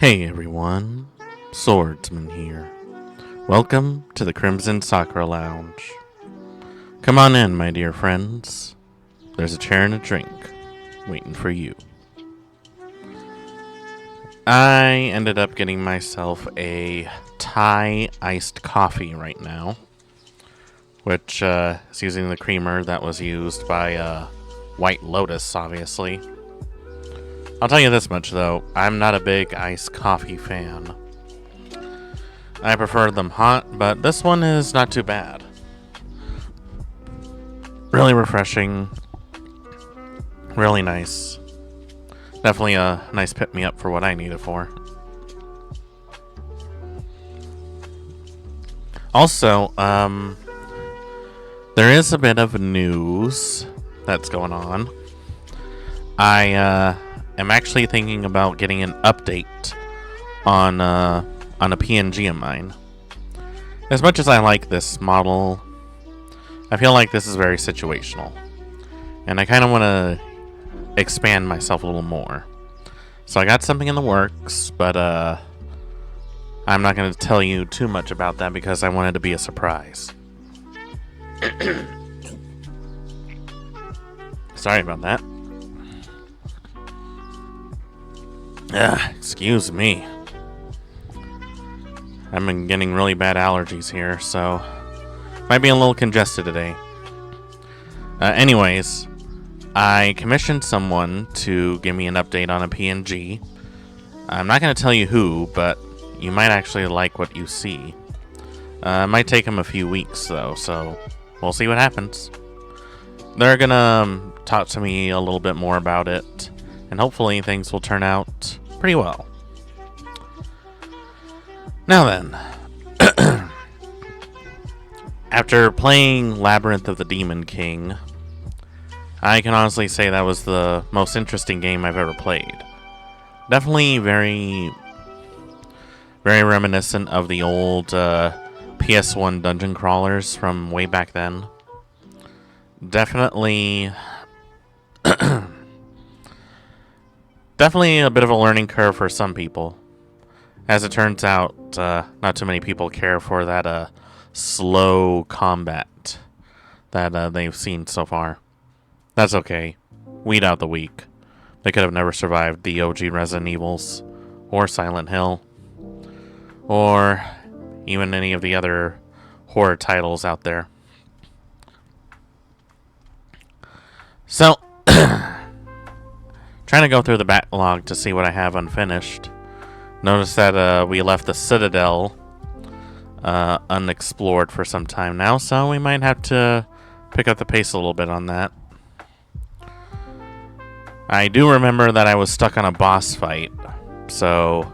Hey everyone, Swordsman here. Welcome to the Crimson Sakura Lounge. Come on in, my dear friends. There's a chair and a drink waiting for you. I ended up getting myself a Thai iced coffee right now, which is using the creamer that was used by White Lotus, obviously. I'll tell you this much, though. I'm not a big iced coffee fan. I prefer them hot, but this one is not too bad. Really refreshing. Really nice. Definitely a nice pick-me-up for what I need it for. Also, there is a bit of news that's going on. I'm actually thinking about getting an update on a PNG of mine. As much as I like this model, I feel like this is very situational, and I kind of want to expand myself a little more. So I got something in the works, but I'm not going to tell you too much about that because I want it to be a surprise. Sorry about that. Excuse me. I've been getting really bad allergies here, so might be a little congested today. Anyways, I commissioned someone to give me an update on a PNG. I'm not going to tell you who, but you might actually like what you see. It might take them a few weeks, though, so we'll see what happens. They're going to talk to me a little bit more about it, and hopefully things will turn out pretty well. Now then, after playing Labyrinth of the Demon King, I can honestly say that was the most interesting game I've ever played. Definitely very reminiscent of the old PS1 dungeon crawlers from way back then. Definitely a bit of a learning curve for some people. As it turns out, not too many people care for that slow combat that they've seen so far. That's okay. Weed out the weak. They could have never survived the OG Resident Evils, or Silent Hill, or even any of the other horror titles out there. So, trying to go through the backlog to see what I have unfinished. Notice that we left the Citadel unexplored for some time now, so we might have to pick up the pace a little bit on that. I do remember that I was stuck on a boss fight, so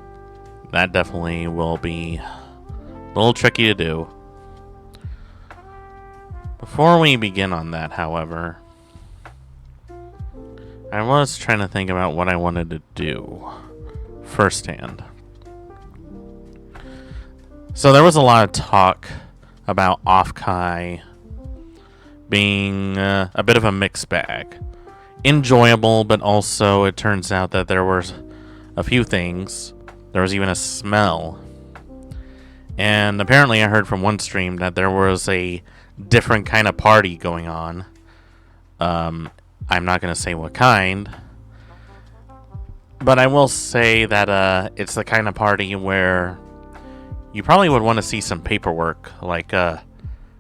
that definitely will be a little tricky to do. Before we begin on that, however, I was trying to think about what I wanted to do firsthand. So there was a lot of talk about Offkai being a bit of a mixed bag. Enjoyable, but also it turns out that there were a few things. There was even a smell. And apparently I heard from one stream that there was a different kind of party going on. I'm not going to say what kind, but I will say that it's the kind of party where you probably would want to see some paperwork, like if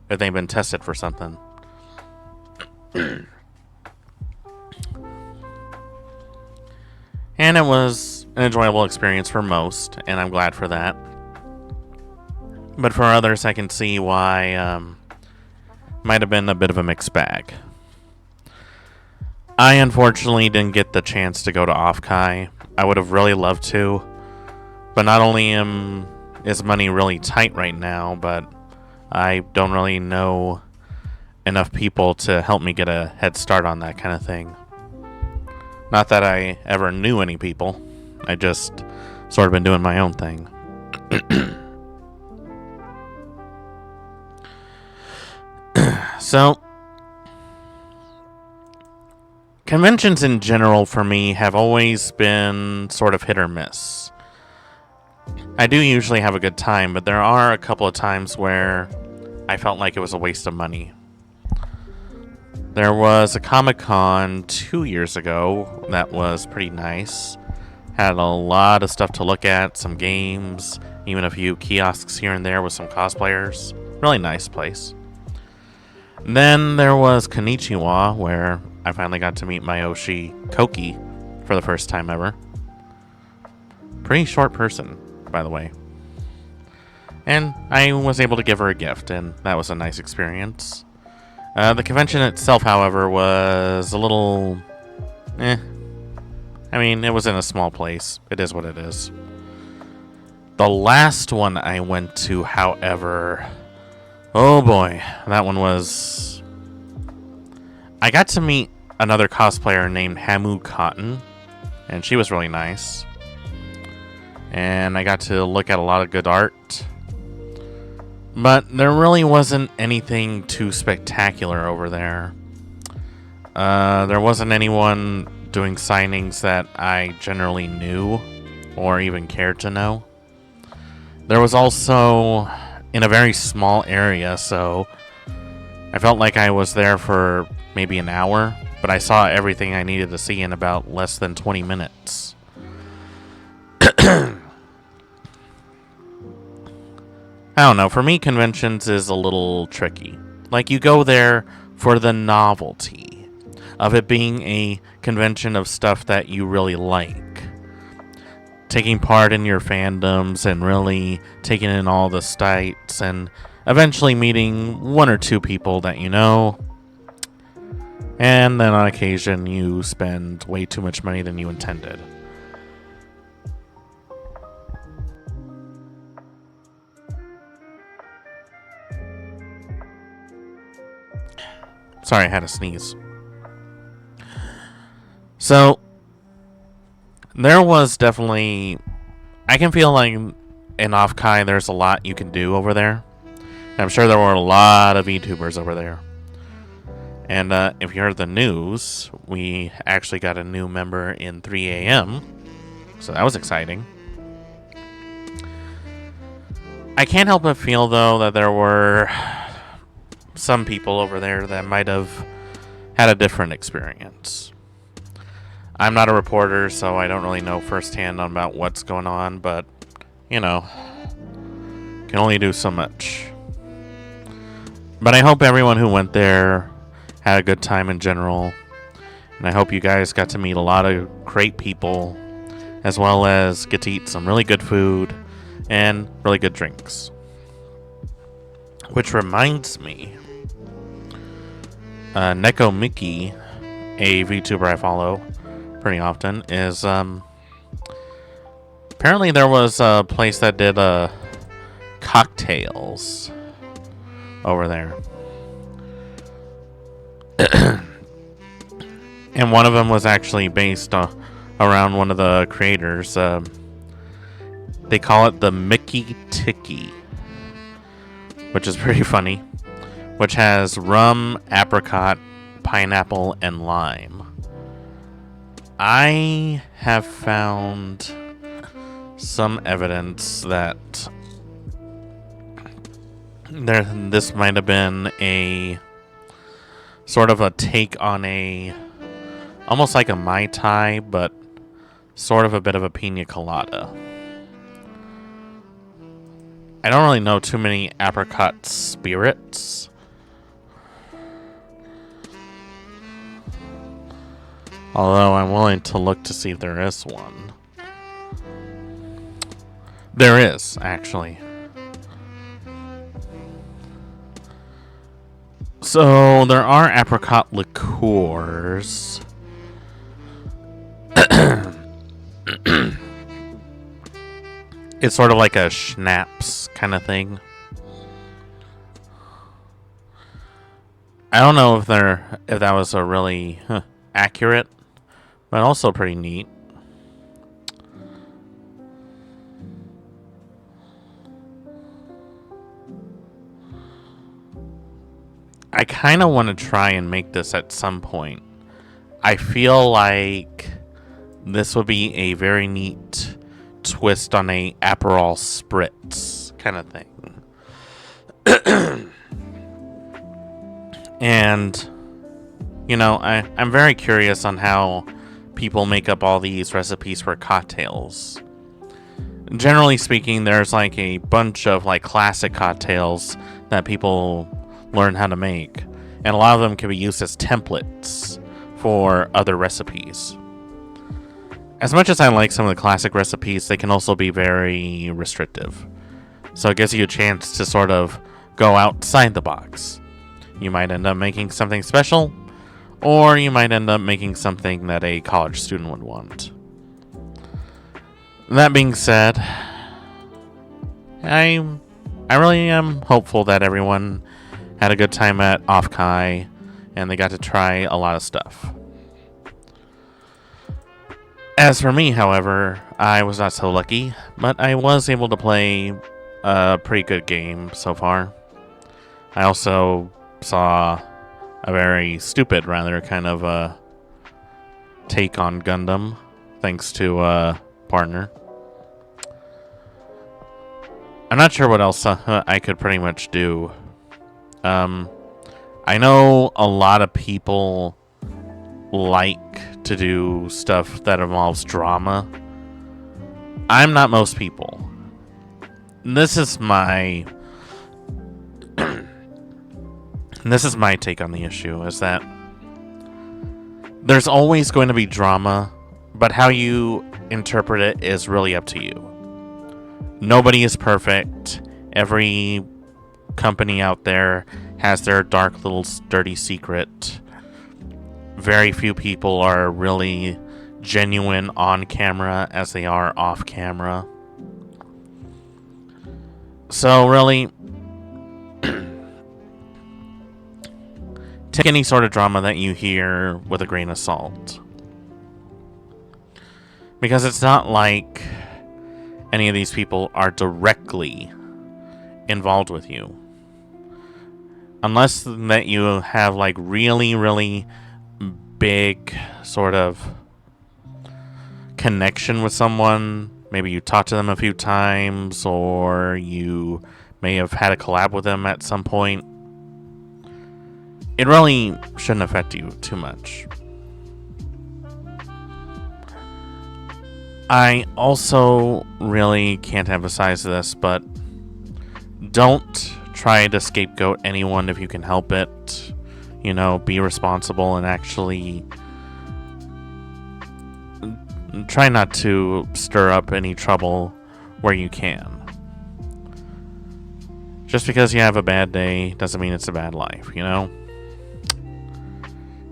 they've been tested for something. And it was an enjoyable experience for most, and I'm glad for that. But for others, I can see why might have been a bit of a mixed bag. I unfortunately didn't get the chance to go to Offkai. I would have really loved to, but not only is money really tight right now, but I don't really know enough people to help me get a head start on that kind of thing. Not that I ever knew any people. I just sort of been doing my own thing. So, conventions in general for me have always been sort of hit or miss. I do usually have a good time, but there are a couple of times where I felt like it was a waste of money. There was a Comic-Con 2 years ago that was pretty nice. Had a lot of stuff to look at, some games, even a few kiosks here and there with some cosplayers. Really nice place. Then there was Konnichiwa, where I finally got to meet my Oshi Koki for the first time ever. Pretty short person, by the way. And I was able to give her a gift, and that was a nice experience. The convention itself, however, was a little... I mean, it was in a small place. It is what it is. The last one I went to, however... Oh boy, that one was... I got to meet another cosplayer named Hamu Cotton, and she was really nice. And I got to look at a lot of good art. But there really wasn't anything too spectacular over there. There wasn't anyone doing signings that I generally knew or even cared to know. There was also in a very small area, so I felt like I was there for maybe an hour, but I saw everything I needed to see in about less than 20 minutes. I don't know, for me conventions is a little tricky. Like, you go there for the novelty of it being a convention of stuff that you really like. Taking part in your fandoms and really taking in all the sights and eventually meeting one or two people that you know. And then on occasion you spend way too much money than you intended. Sorry, I had to sneeze. So, there was definitely... I can feel like in Offkai there's a lot you can do over there. And I'm sure there were a lot of VTubers over there. And if you heard the news, we actually got a new member in 3 a.m. So that was exciting. I can't help but feel, though, that there were some people over there that might have had a different experience. I'm not a reporter, so I don't really know firsthand about what's going on, but, you know, can only do so much. But I hope everyone who went there had a good time in general, and I hope you guys got to meet a lot of great people, as well as get to eat some really good food and really good drinks. Which reminds me, Neko Mickey, a VTuber I follow pretty often, is apparently there was a place that did cocktails over there. And one of them was actually based around one of the creators. They call it the Mickey Tiki, which is pretty funny, which has rum, apricot, pineapple, and lime. I have found some evidence that this might have been a sort of a take on a almost like a Mai Tai, but sort of a bit of a pina colada. I don't really know too many apricot spirits. Although I'm willing to look to see if there is one. There is, actually. So, there are apricot liqueurs. It's sort of like a schnapps kind of thing. I don't know if that was a really accurate, but also pretty neat. I kind of want to try and make this at some point. I feel like this would be a very neat twist on a Aperol Spritz kind of thing. And, you know, I'm very curious on how people make up all these recipes for cocktails. Generally speaking, there's like a bunch of like classic cocktails that people learn how to make, and a lot of them can be used as templates for other recipes. As much as I like some of the classic recipes, they can also be very restrictive. So it gives you a chance to sort of go outside the box. You might end up making something special, or you might end up making something that a college student would want. That being said, I really am hopeful that everyone had a good time at Offkai, and they got to try a lot of stuff. As for me, however, I was not so lucky, but I was able to play a pretty good game so far. I also saw a very stupid, rather, kind of take on Gundam, thanks to a partner. I'm not sure what else I could pretty much do. I know a lot of people like to do stuff that involves drama. I'm not most people. This is my take on the issue, is that there's always going to be drama, but how you interpret it is really up to you. Nobody is perfect. Every company out there has their dark little dirty secret. Very few people are really genuine on camera as they are off camera. So really, take any sort of drama that you hear with a grain of salt. Because it's not like any of these people are directly involved with you. Unless that you have like really, really big sort of connection with someone. Maybe you talked to them a few times, or you may have had a collab with them at some point. It really shouldn't affect you too much. I also really can't emphasize this, but don't try to scapegoat anyone if you can help it. You know, be responsible and actually try not to stir up any trouble where you can. Just because you have a bad day doesn't mean it's a bad life, you know?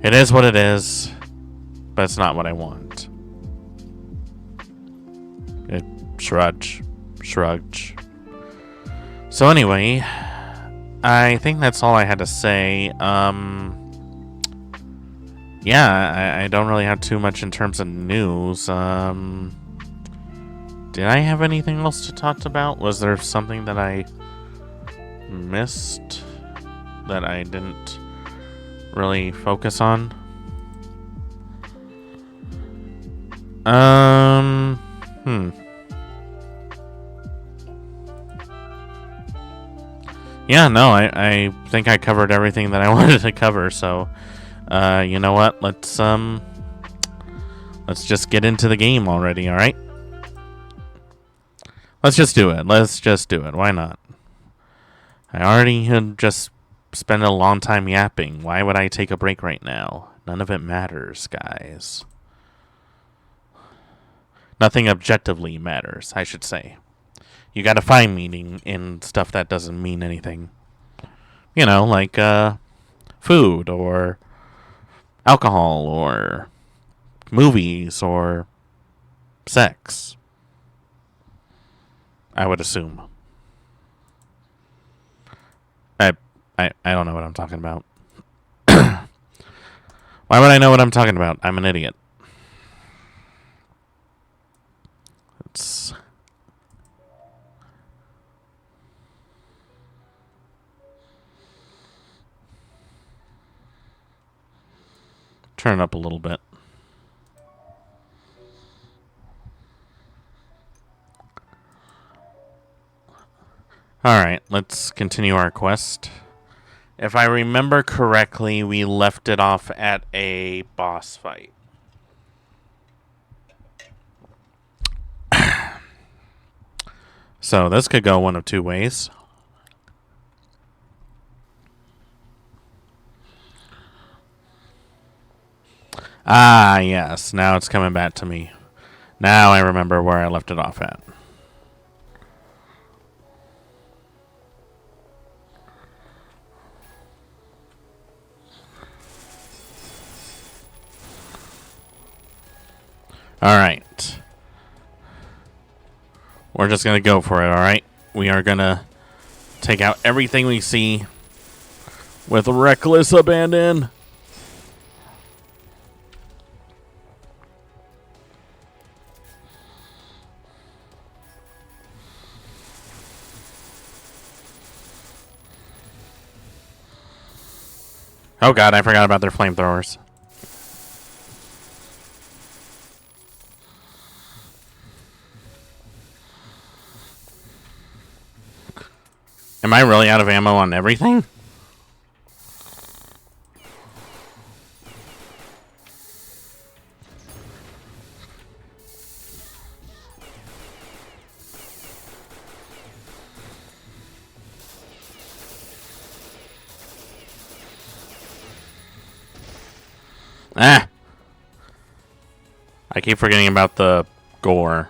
It is what it is, but it's not what I want. It shrugged. So anyway, I think that's all I had to say. Yeah, I don't really have too much in terms of news. Did I have anything else to talk about? Was there something that I missed that I didn't really focus on? Yeah, no, I think I covered everything that I wanted to cover, so you know what? Let's just get into the game already, all right? Let's just do it. Why not? I already had just spent a long time yapping. Why would I take a break right now? None of it matters, guys. Nothing objectively matters, I should say. You gotta find meaning in stuff that doesn't mean anything. You know, like food or alcohol or movies or sex. I would assume. I don't know what I'm talking about. Why would I know what I'm talking about? I'm an idiot. Let's turn it up a little bit. Alright, let's continue our quest. If I remember correctly, we left it off at a boss fight. So this could go one of two ways. Ah, yes. Now it's coming back to me. Now I remember where I left it off at. Alright. We're just going to go for it, alright? We are going to take out everything we see with reckless abandon. Oh god, I forgot about their flamethrowers. Am I really out of ammo on everything? Ah! I keep forgetting about the gore.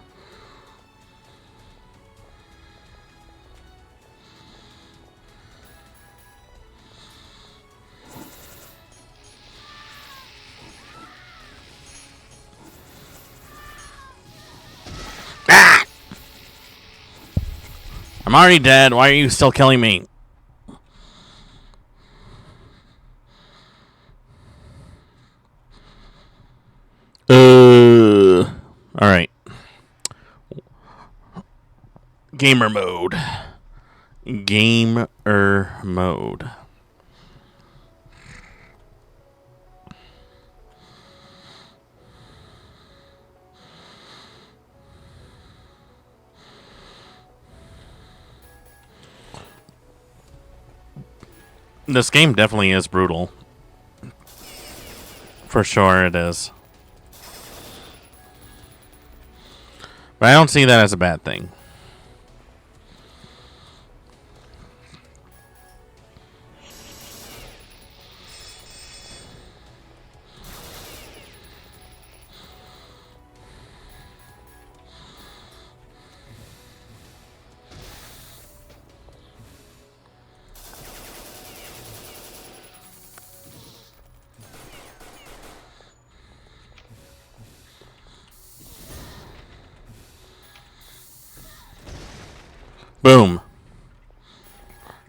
Ah! I'm already dead. Why are you still killing me? Alright. Gamer mode. Gamer mode. This game definitely is brutal. For sure it is. But I don't see that as a bad thing. Boom.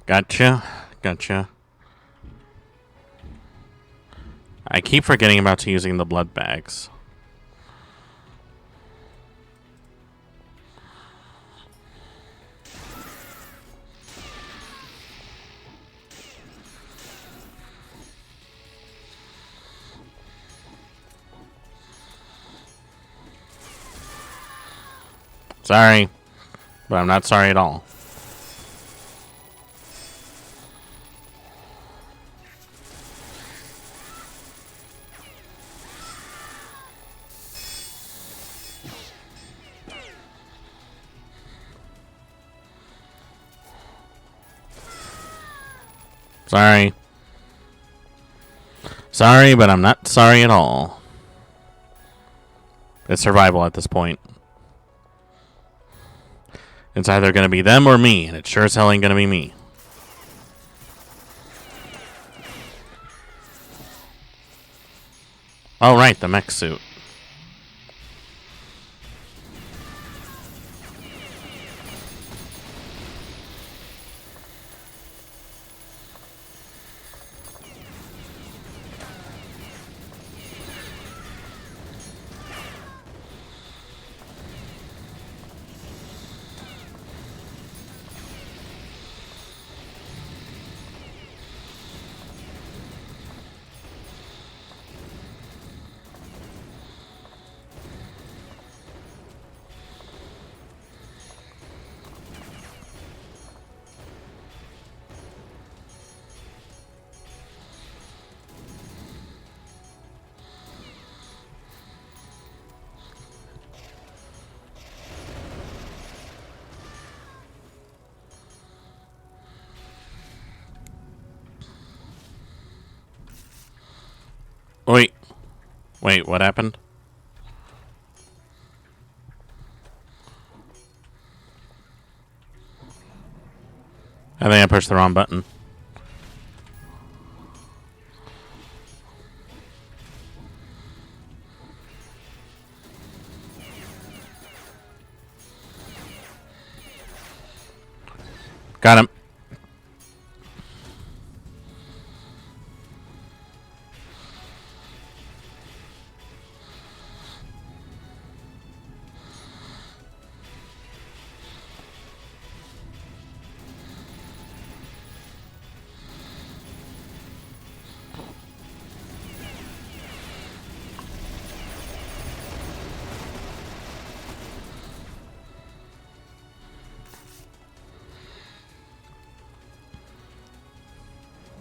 Gotcha. Gotcha. I keep forgetting about using the blood bags. Sorry. But I'm not sorry at all. Sorry. Sorry, but I'm not sorry at all. It's survival at this point. It's either going to be them or me, and it sure as hell ain't going to be me. Oh, right, the mech suit. Wait, what happened? I think I pushed the wrong button. Got him.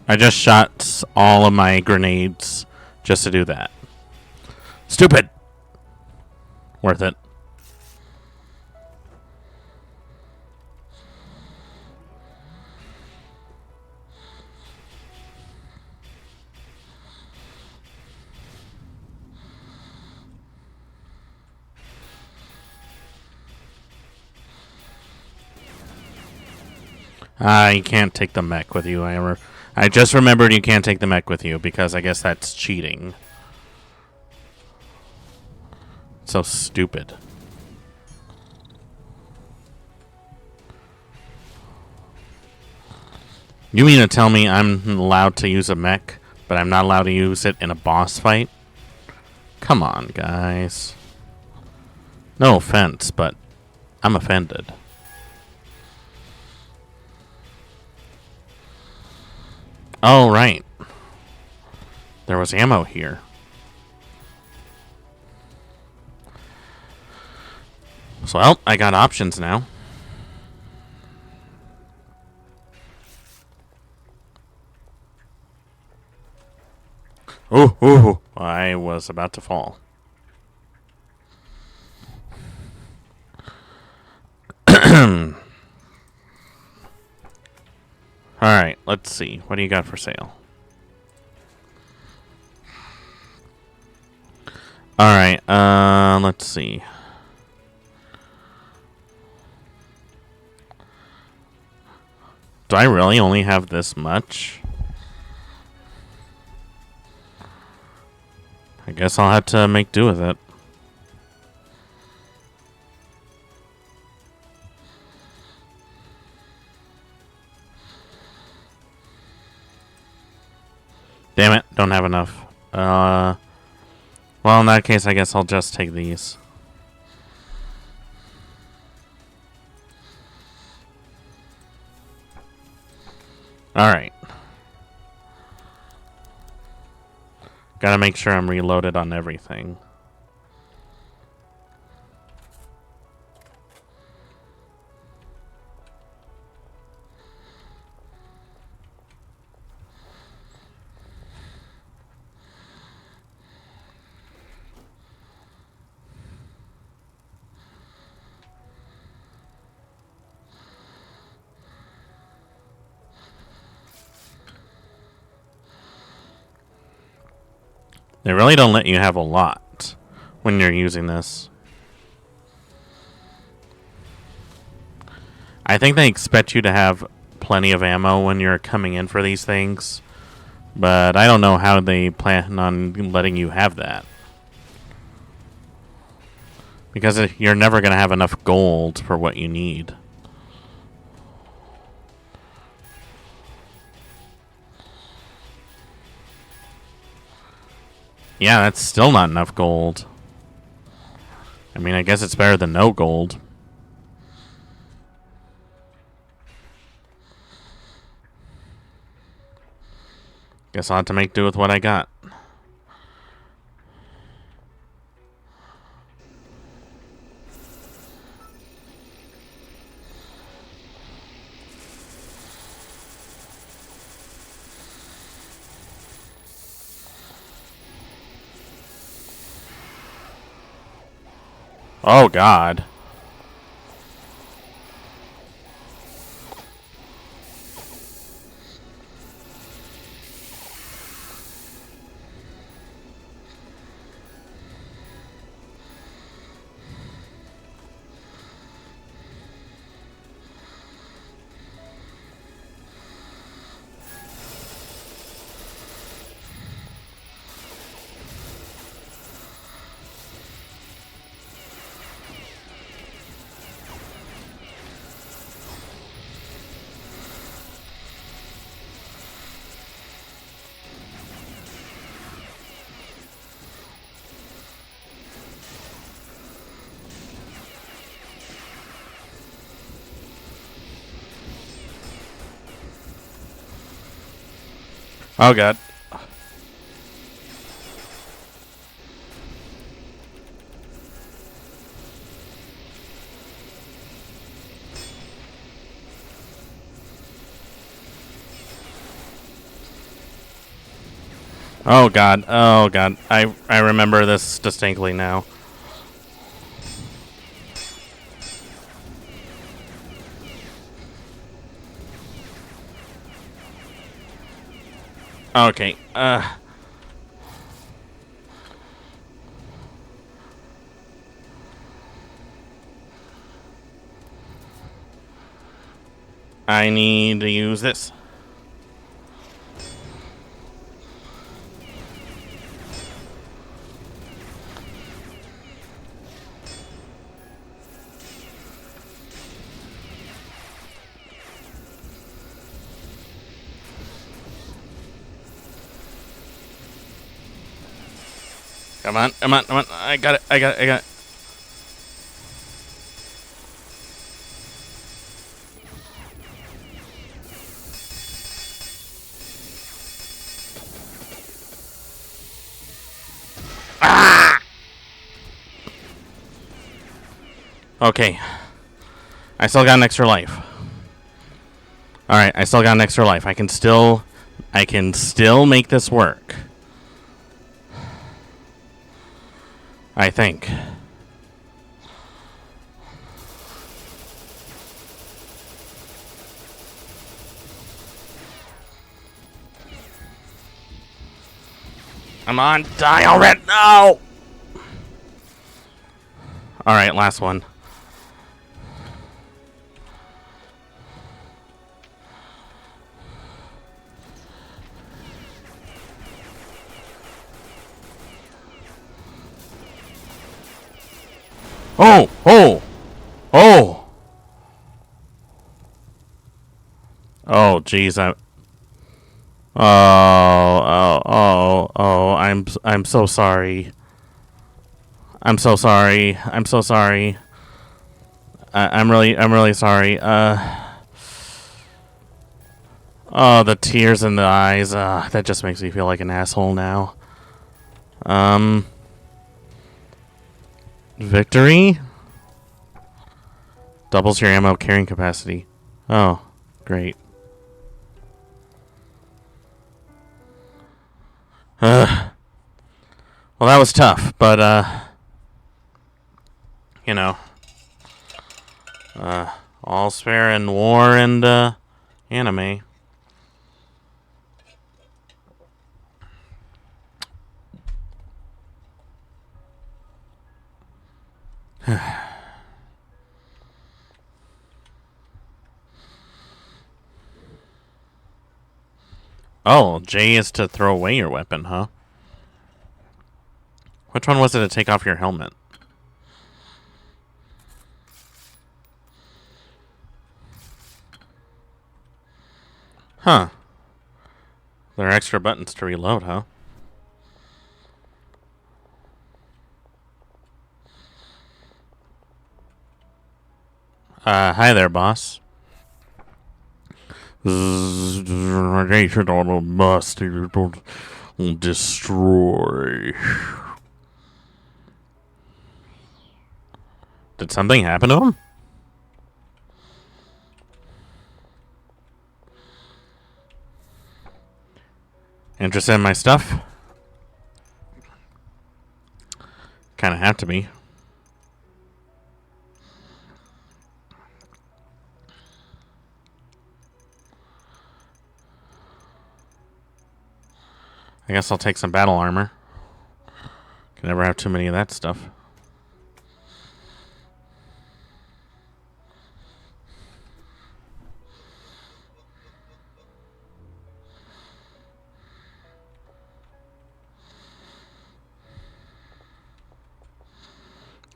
I just shot all of my grenades just to do that. Stupid! Worth it. You can't take the mech with you. I just remembered you can't take the mech with you because I guess that's cheating. So stupid. You mean to tell me I'm allowed to use a mech, but I'm not allowed to use it in a boss fight? Come on, guys. No offense, but I'm offended. Oh, right. There was ammo here. So, well, I got options now. Ooh, I was about to fall. Alright, let's see. What do you got for sale? Alright, let's see. Do I really only have this much? I guess I'll have to make do with it. Damn it, don't have enough. Well, in that case, I guess I'll just take these. Alright. Gotta make sure I'm reloaded on everything. They really don't let you have a lot when you're using this. I think they expect you to have plenty of ammo when you're coming in for these things, but I don't know how they plan on letting you have that. Because you're never going to have enough gold for what you need. Yeah, that's still not enough gold. I mean, I guess it's better than no gold. Guess I'll have to make do with what I got. Oh, God. Oh god. Oh god. Oh god. I remember this distinctly now. Okay. I need to use this. Come on, come on, come on. I got it, I got it, I got it. Ah! Okay. I still got an extra life. Alright, I still got an extra life. I can still make this work. I think. Come on, die already! No! Alright, last one. Oh! Oh! Oh! Oh, jeez, I'm so sorry. I'm so sorry. I'm so sorry. I'm really sorry. Oh, the tears in the eyes. That just makes me feel like an asshole now. Victory? Doubles your ammo carrying capacity. Oh, great. Well, that was tough, but, you know, all's fair in war and, anime. Oh, J is to throw away your weapon, huh? Which one was it to take off your helmet? Huh. There are extra buttons to reload, huh? Hi there, boss. Radiation on a must destroy. Did something happen to him? Interested in my stuff? Kind of have to be. I guess I'll take some battle armor. Can never have too many of that stuff.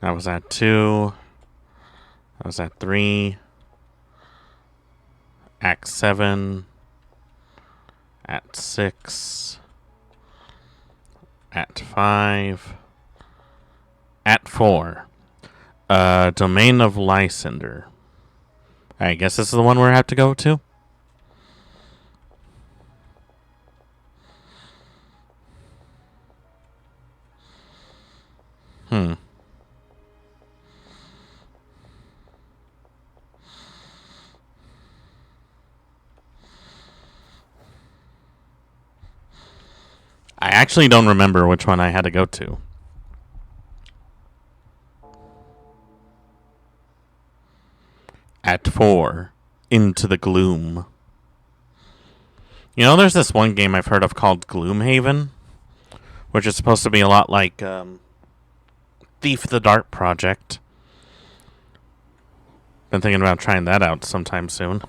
That was at 2. That was at 3. Act 7. At 6. At 5. At 4. Domain of Lysander. I guess this is the one we have to go to. Hmm. I actually don't remember which one I had to go to. Act 4. Into the Gloom. You know, there's this one game I've heard of called Gloomhaven, which is supposed to be a lot like Thief the Dark Project. Been thinking about trying that out sometime soon.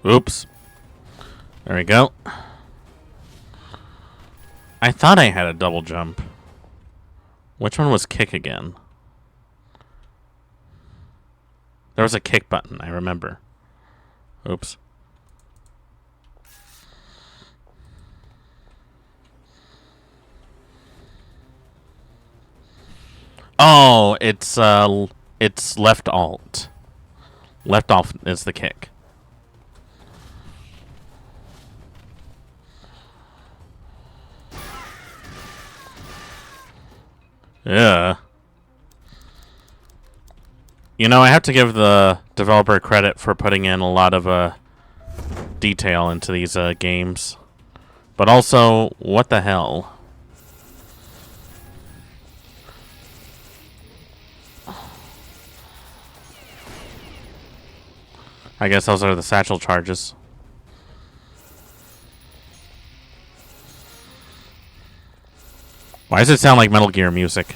Oops. There we go. I thought I had a double jump. Which one was kick again? There was a kick button, I remember. Oops. Oh, it's left alt. Left alt is the kick. Yeah. You know, I have to give the developer credit for putting in a lot of detail into these games. But also, what the hell? I guess those are the satchel charges. Why does it sound like Metal Gear music?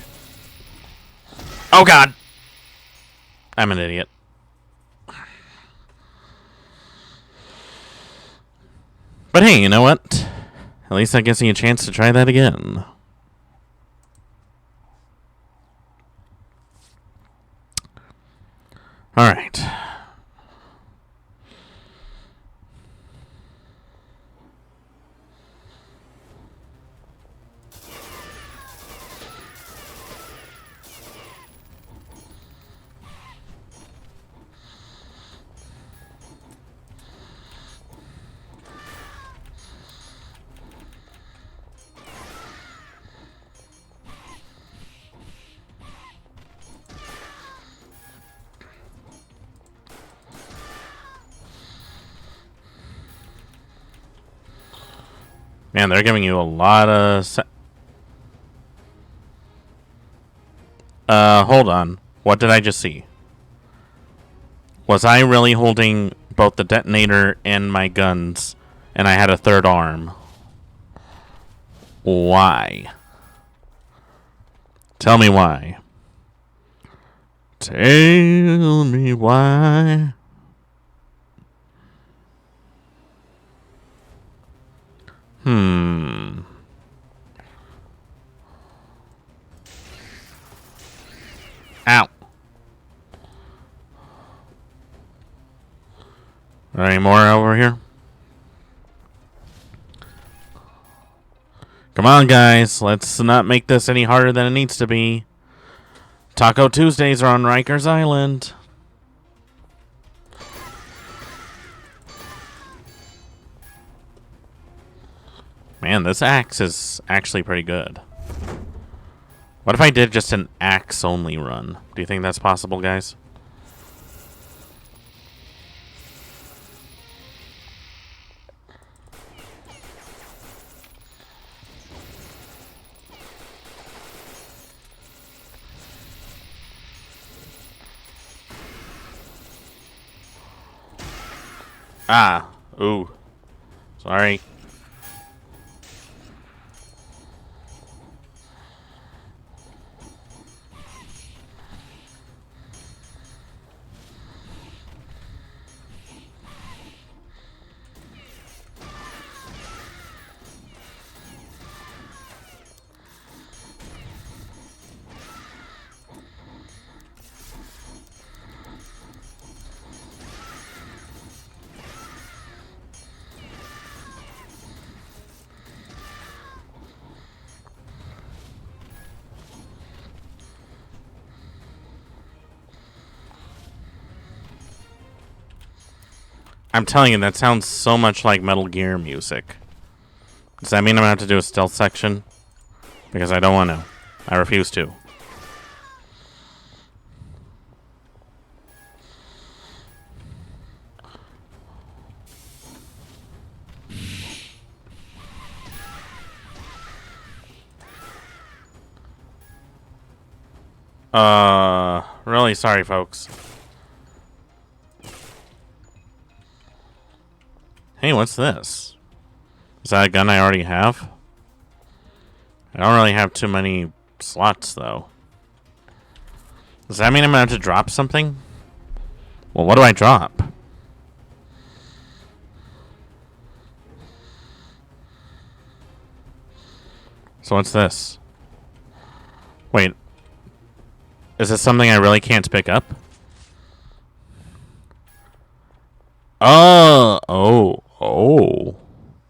Oh god! I'm an idiot. But hey, you know what? At least that gives me a chance to try that again. Alright. Man, they're giving you a lot of... hold on. What did I just see? Was I really holding both the detonator and my guns, and I had a third arm? Why? Tell me why. Tell me why. Ow. Are there any more over here? Come on, guys. Let's not make this any harder than it needs to be. Taco Tuesdays are on Rikers Island. Man, this axe is actually pretty good. What if I did just an axe-only run? Do you think that's possible, guys? Ah. Ooh. Sorry. I'm telling you, that sounds so much like Metal Gear music. Does that mean I'm going to have to do a stealth section? Because I don't want to. I refuse to. Really sorry, folks. Hey, what's this? Is that a gun I already have? I don't really have too many slots, though. Does that mean I'm going to have to drop something? Well, what do I drop? So what's this? Wait. Is this something I really can't pick up? Oh.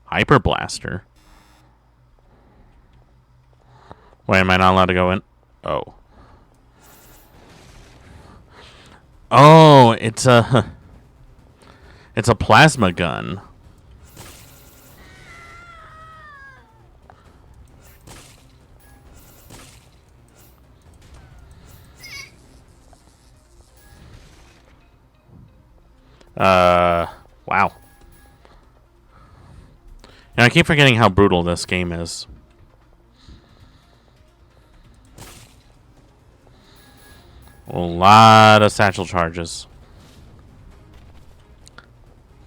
Hyper Blaster. Wait, am I not allowed to go in? Oh. Oh, it's a plasma gun. Wow. And I keep forgetting how brutal this game is. A lot of satchel charges.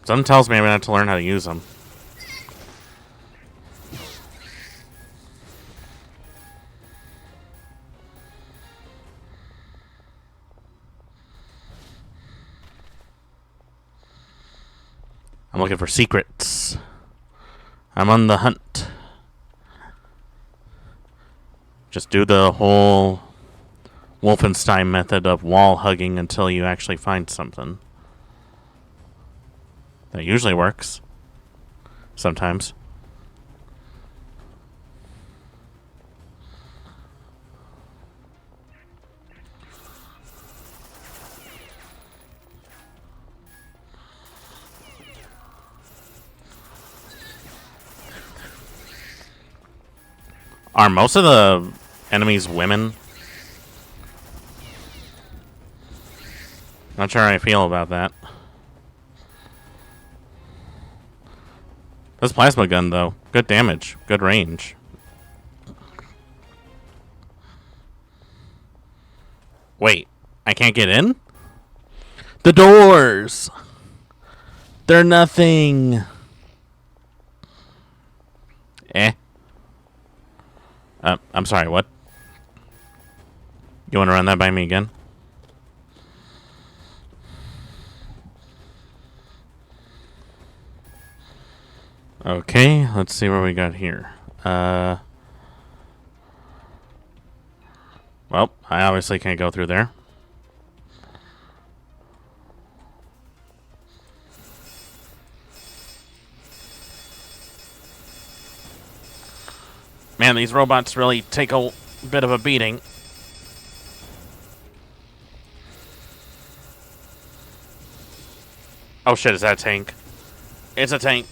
Something tells me I'm gonna have to learn how to use them. I'm looking for secrets. I'm on the hunt. Just do the whole Wolfenstein method of wall hugging until you actually find something. That usually works. Sometimes. Are most of the enemies women? Not sure how I feel about that. This plasma gun, though. Good damage. Good range. Wait. I can't get in? The doors! They're nothing. I'm sorry, what? You want to run that by me again? Okay, let's see what we got here. Well, I obviously can't go through there. Man, these robots really take a bit of a beating. Oh shit, is that a tank? It's a tank.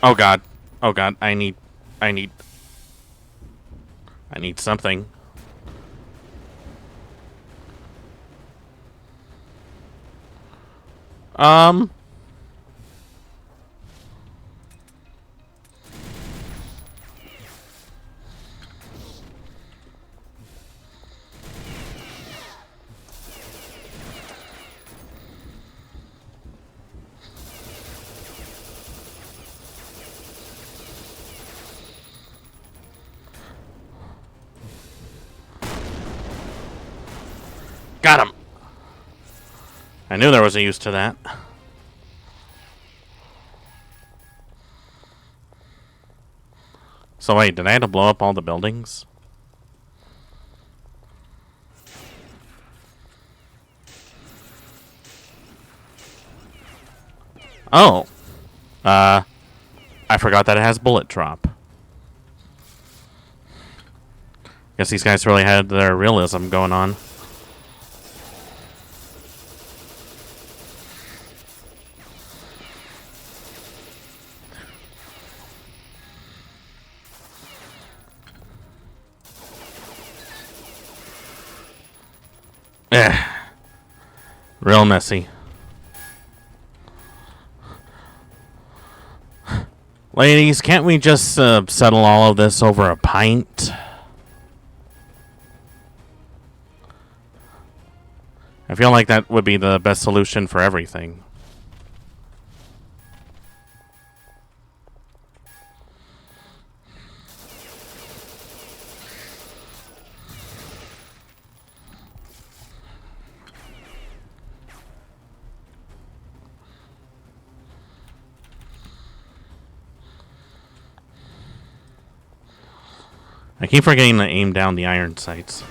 Oh god. Oh god, I need something. Got him. I knew there was a use to that. So wait, did I have to blow up all the buildings? Oh. I forgot that it has bullet drop. Guess these guys really had their realism going on. Real messy. Ladies, can't we just settle all of this over a pint? I feel like that would be the best solution for everything. I keep forgetting to aim down the iron sights.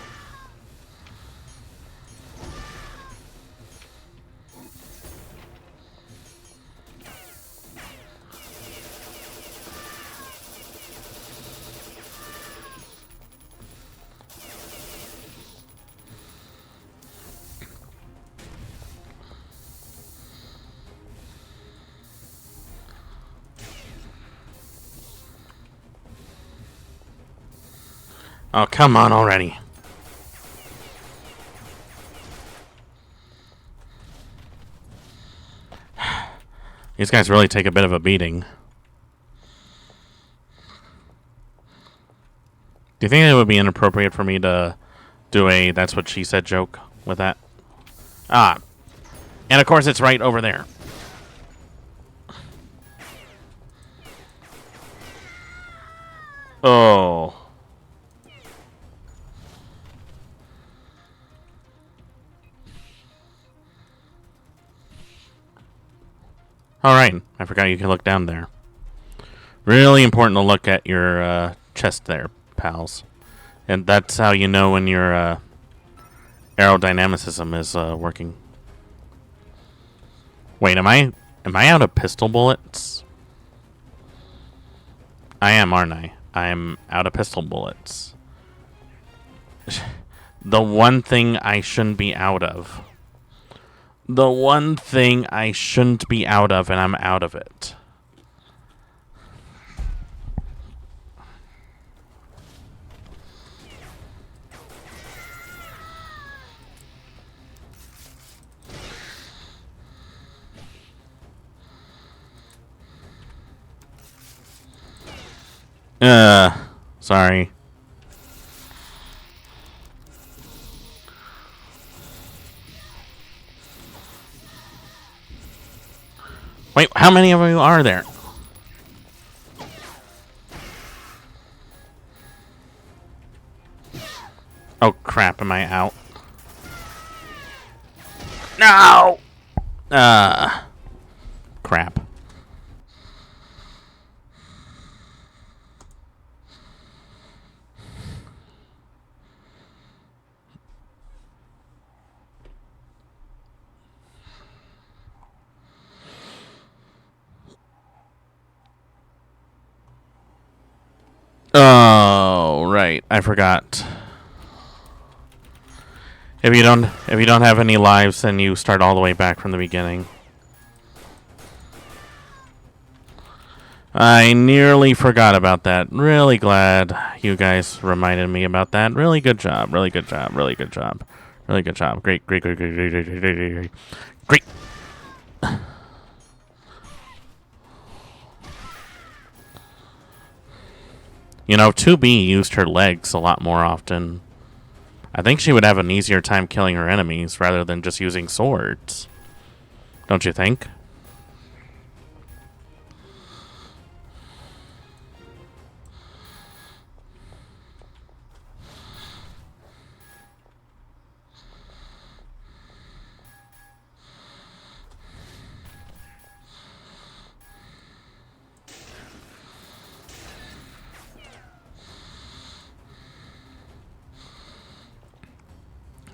Oh, come on already. These guys really take a bit of a beating. Do you think it would be inappropriate for me to do a "that's what she said" joke with that? Ah. And of course it's right over there. Oh. Alright, I forgot you can look down there. Really important to look at your chest there, pals. And that's how you know when your aerodynamicism is working. Wait, am I out of pistol bullets? I am, aren't I? I am out of pistol bullets. The one thing I shouldn't be out of. The one thing I shouldn't be out of, and I'm out of it. Sorry. Wait, how many of you are there? Oh crap, am I out? No! Crap. Oh, right. I forgot. If you don't have any lives, then you start all the way back from the beginning. I nearly forgot about that. Really glad you guys reminded me about that. Really good job. Really good job. Really good job. Really good job. Great, great, great, great, great, great, great, great, great. Great. You know, 2B used her legs a lot more often. I think she would have an easier time killing her enemies rather than just using swords. Don't you think?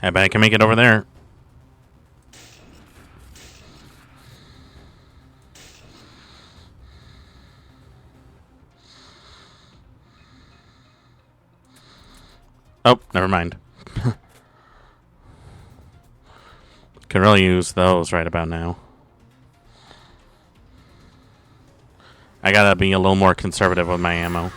I bet I can make it over there. Oh, never mind. Could really use those right about now. I gotta be a little more conservative with my ammo.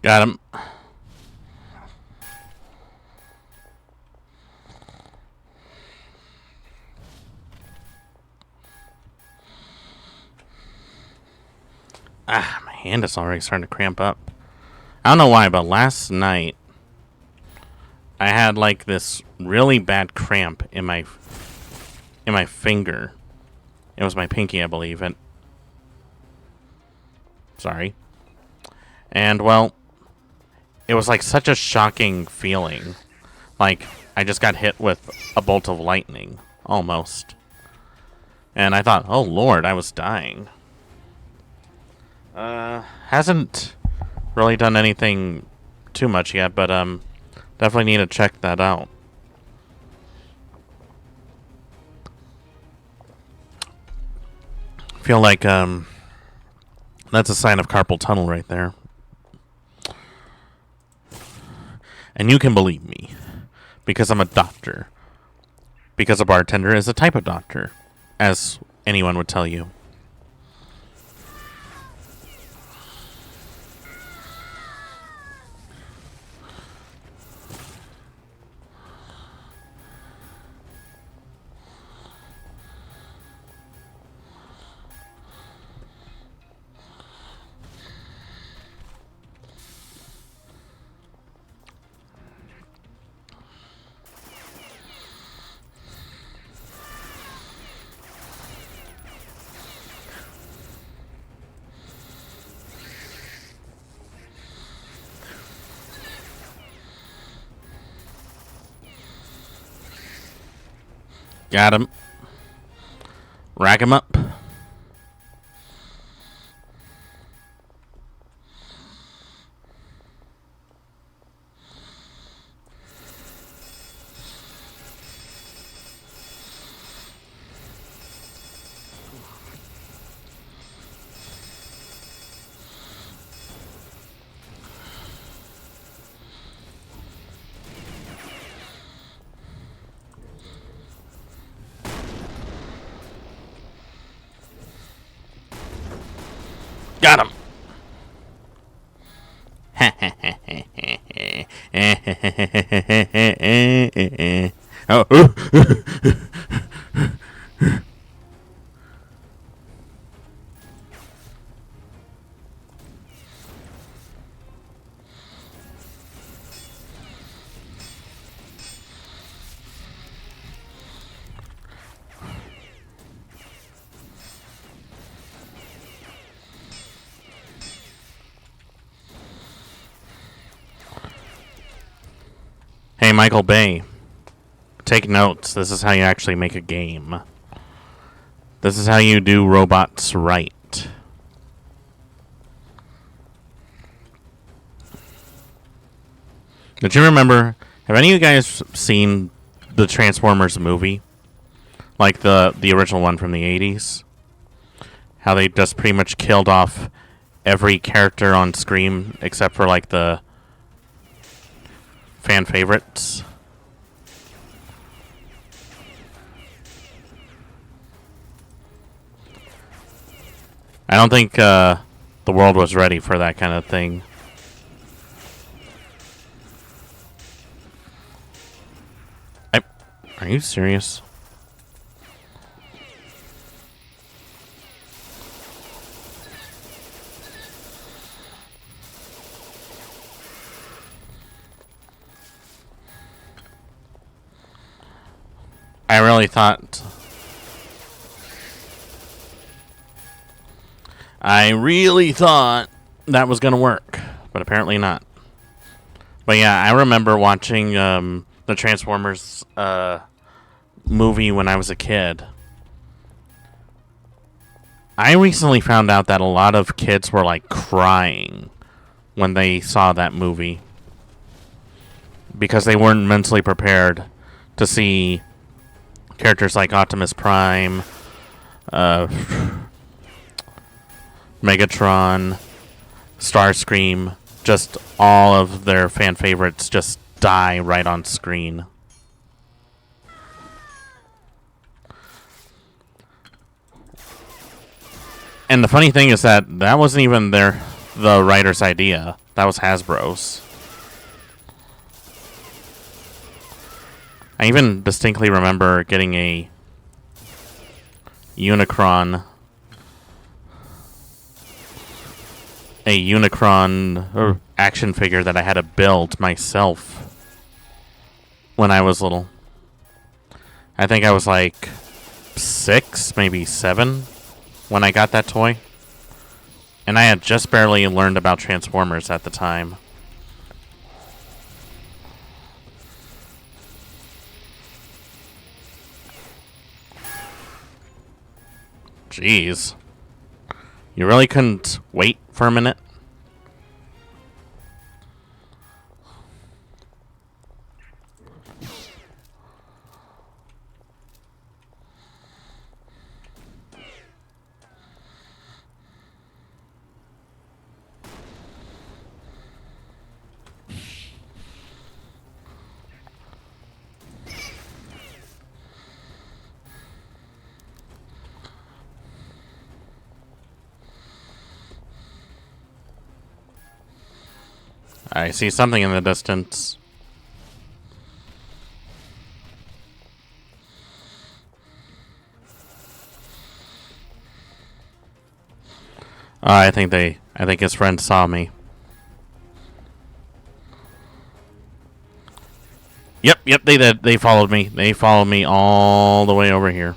Got him. Ah, my hand is already starting to cramp up. I don't know why, but last night I had like this really bad cramp in my finger. It was my pinky, I believe. And sorry. And well, it was like such a shocking feeling. Like I just got hit with a bolt of lightning, almost. And I thought, oh lord, I was dying. Hasn't really done anything too much yet, but definitely need to check that out. Feel like that's a sign of carpal tunnel right there. And you can believe me, because I'm a doctor. Because a bartender is a type of doctor, as anyone would tell you. Got him. Rack him up. Got him. Oh. Hey, Michael Bay. Take notes. This is how you actually make a game. This is how you do robots right. Did you remember? Have any of you guys seen the Transformers movie? Like the original one from the 80s? How they just pretty much killed off every character on screen except for like the fan favorites. I don't think the world was ready for that kind of thing. Are you serious? I really thought that was gonna work, but apparently not. But yeah, I remember watching the Transformers movie when I was a kid. I recently found out that a lot of kids were like crying when they saw that movie because they weren't mentally prepared to see characters like Optimus Prime, Megatron, Starscream, just all of their fan favorites just die right on screen. And the funny thing is that wasn't even the writer's idea. That was Hasbro's. I even distinctly remember getting a Unicron action figure that I had to build myself when I was little. I think I was like 6, maybe 7 when I got that toy. And I had just barely learned about Transformers at the time. Jeez. You really couldn't wait for a minute? I see something in the distance. I think his friend saw me. Yep, they did. They followed me. They followed me all the way over here.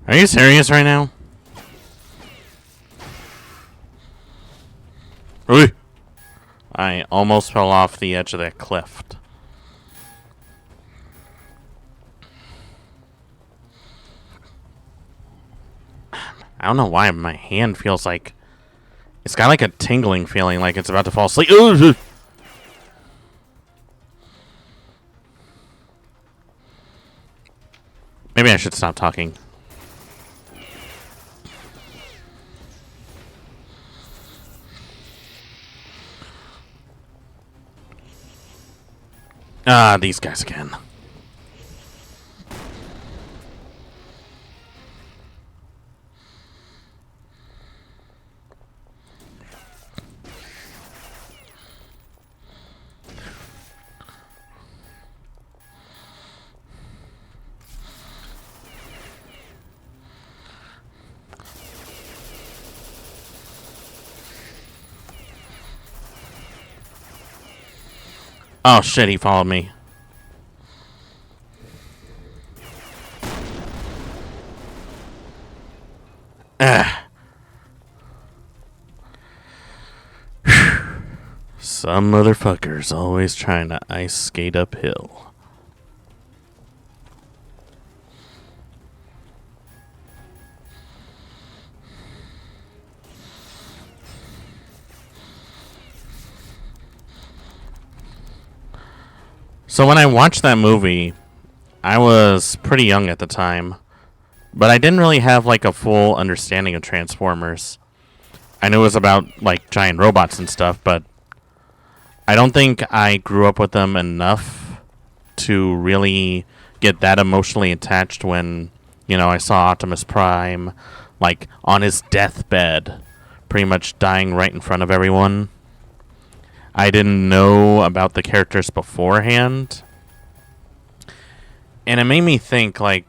Are you serious right now? Ooh. I almost fell off the edge of that cliff. I don't know why my hand feels like... It's got like a tingling feeling like it's about to fall asleep. Ooh. Maybe I should stop talking. Ah, these guys again. Oh shit, he followed me. Some motherfuckers always trying to ice skate uphill. So when I watched that movie, I was pretty young at the time. But I didn't really have like a full understanding of Transformers. I knew it was about like giant robots and stuff, but I don't think I grew up with them enough to really get that emotionally attached when, you know, I saw Optimus Prime like on his deathbed, pretty much dying right in front of everyone. I didn't know about the characters beforehand. And it made me think, like,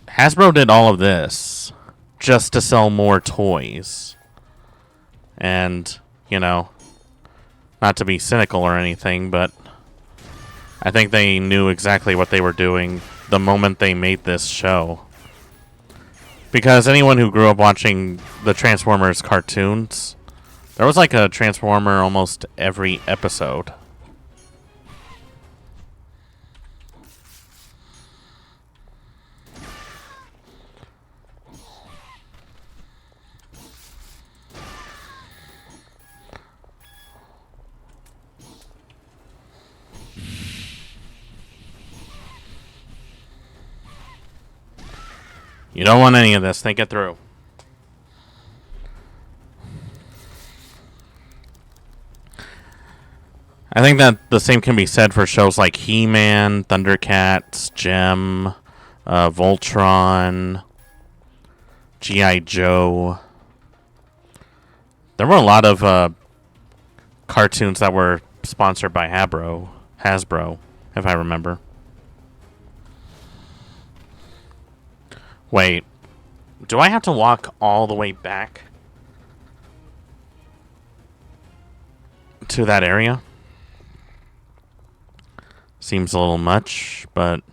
Hasbro did all of this just to sell more toys. And, you know, not to be cynical or anything, but I think they knew exactly what they were doing the moment they made this show. Because anyone who grew up watching the Transformers cartoons, there was like a Transformer almost every episode. You don't want any of this. Think it through. I think that the same can be said for shows like He-Man, Thundercats, Gem, Voltron, G.I. Joe. There were a lot of cartoons that were sponsored by Hasbro, if I remember. Wait, do I have to walk all the way back to that area? Seems a little much, but,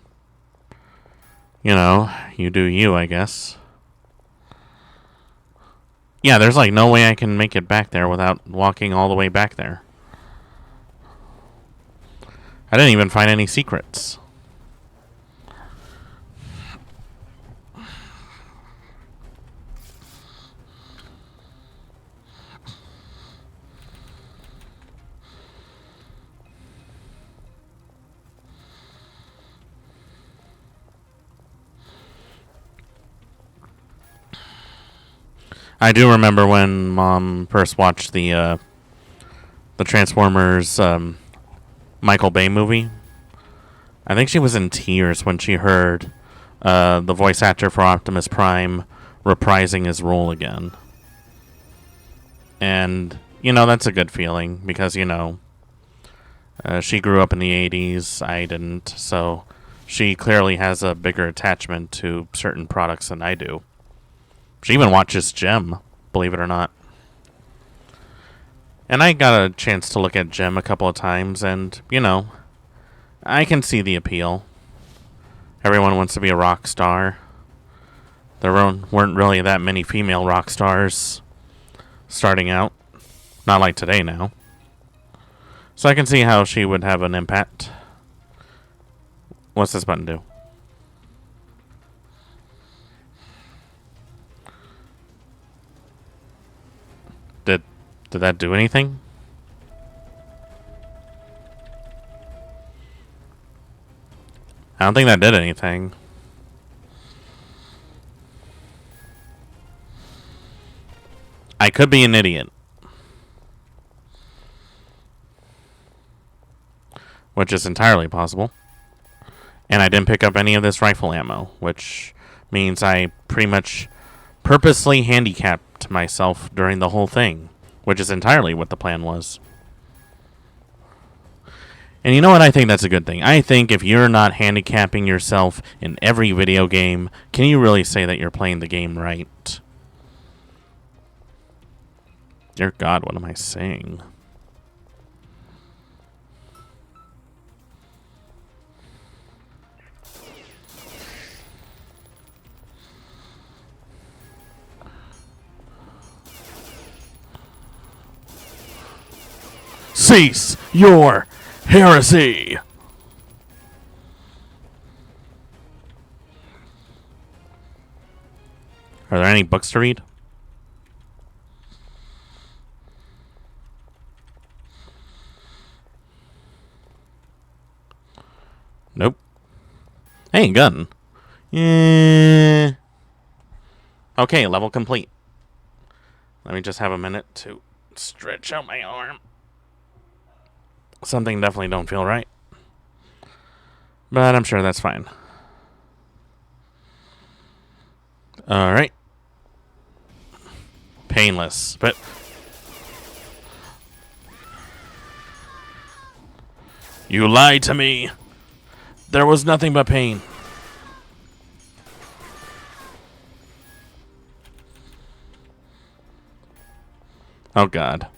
you know, you do you, I guess. Yeah, there's like no way I can make it back there without walking all the way back there. I didn't even find any secrets. I do remember when Mom first watched the Transformers Michael Bay movie. I think she was in tears when she heard the voice actor for Optimus Prime reprising his role again. And, you know, that's a good feeling because, you know, she grew up in the 80s. I didn't. So she clearly has a bigger attachment to certain products than I do. She even watches Gem, believe it or not. And I got a chance to look at Gem a couple of times, and, you know, I can see the appeal. Everyone wants to be a rock star. There weren't really that many female rock stars starting out. Not like today now. So I can see how she would have an impact. What's this button do? Did that do anything? I don't think that did anything. I could be an idiot. Which is entirely possible. And I didn't pick up any of this rifle ammo, which means I pretty much purposely handicapped myself during the whole thing, which is entirely what the plan was. And you know what? I think that's a good thing. I think if you're not handicapping yourself in every video game, can you really say that you're playing the game right? Dear God, what am I saying? Cease your heresy! Are there any books to read? Nope. Hey, gun. Yeah. Okay, level complete. Let me just have a minute to stretch out my arm. Something definitely don't feel right. But I'm sure that's fine. Alright. Painless, but... You lied to me. There was nothing but pain. Oh, God.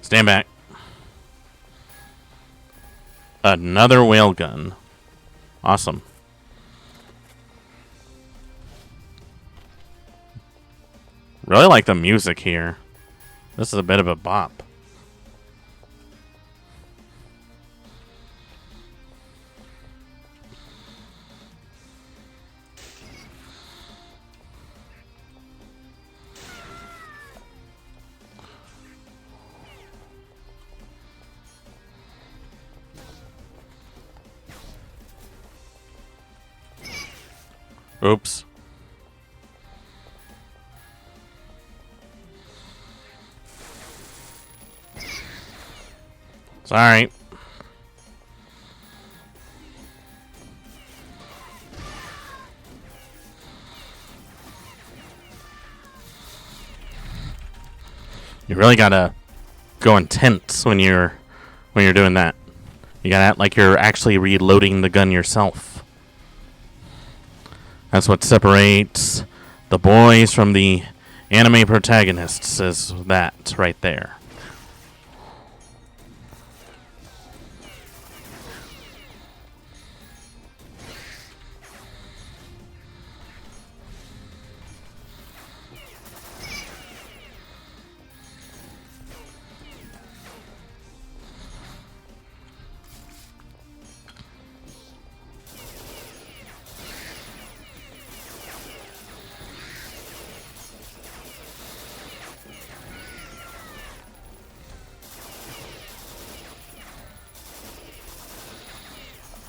Stand back. Another whale gun. Awesome. Really like the music here. This is a bit of a bop. Oops. Sorry. You really gotta go intense when you're doing that. You gotta act like you're actually reloading the gun yourself. That's what separates the boys from the anime protagonists, is that right there.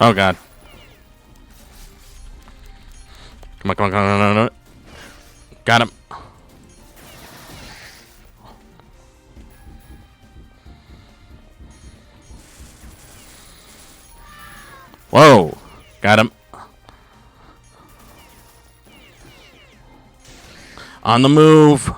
Oh, God. Come on, come on, come on, come on. Got him. Whoa. Got him. On the move.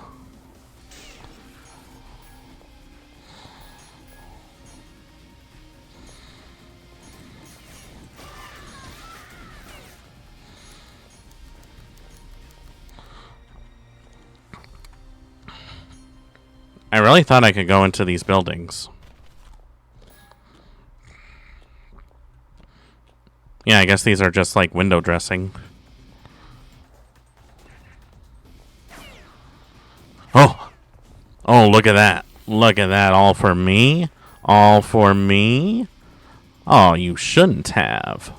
I really thought I could go into these buildings. Yeah, I guess these are just like window dressing. Oh! Oh, look at that. Look at that. All for me? All for me? Oh, you shouldn't have.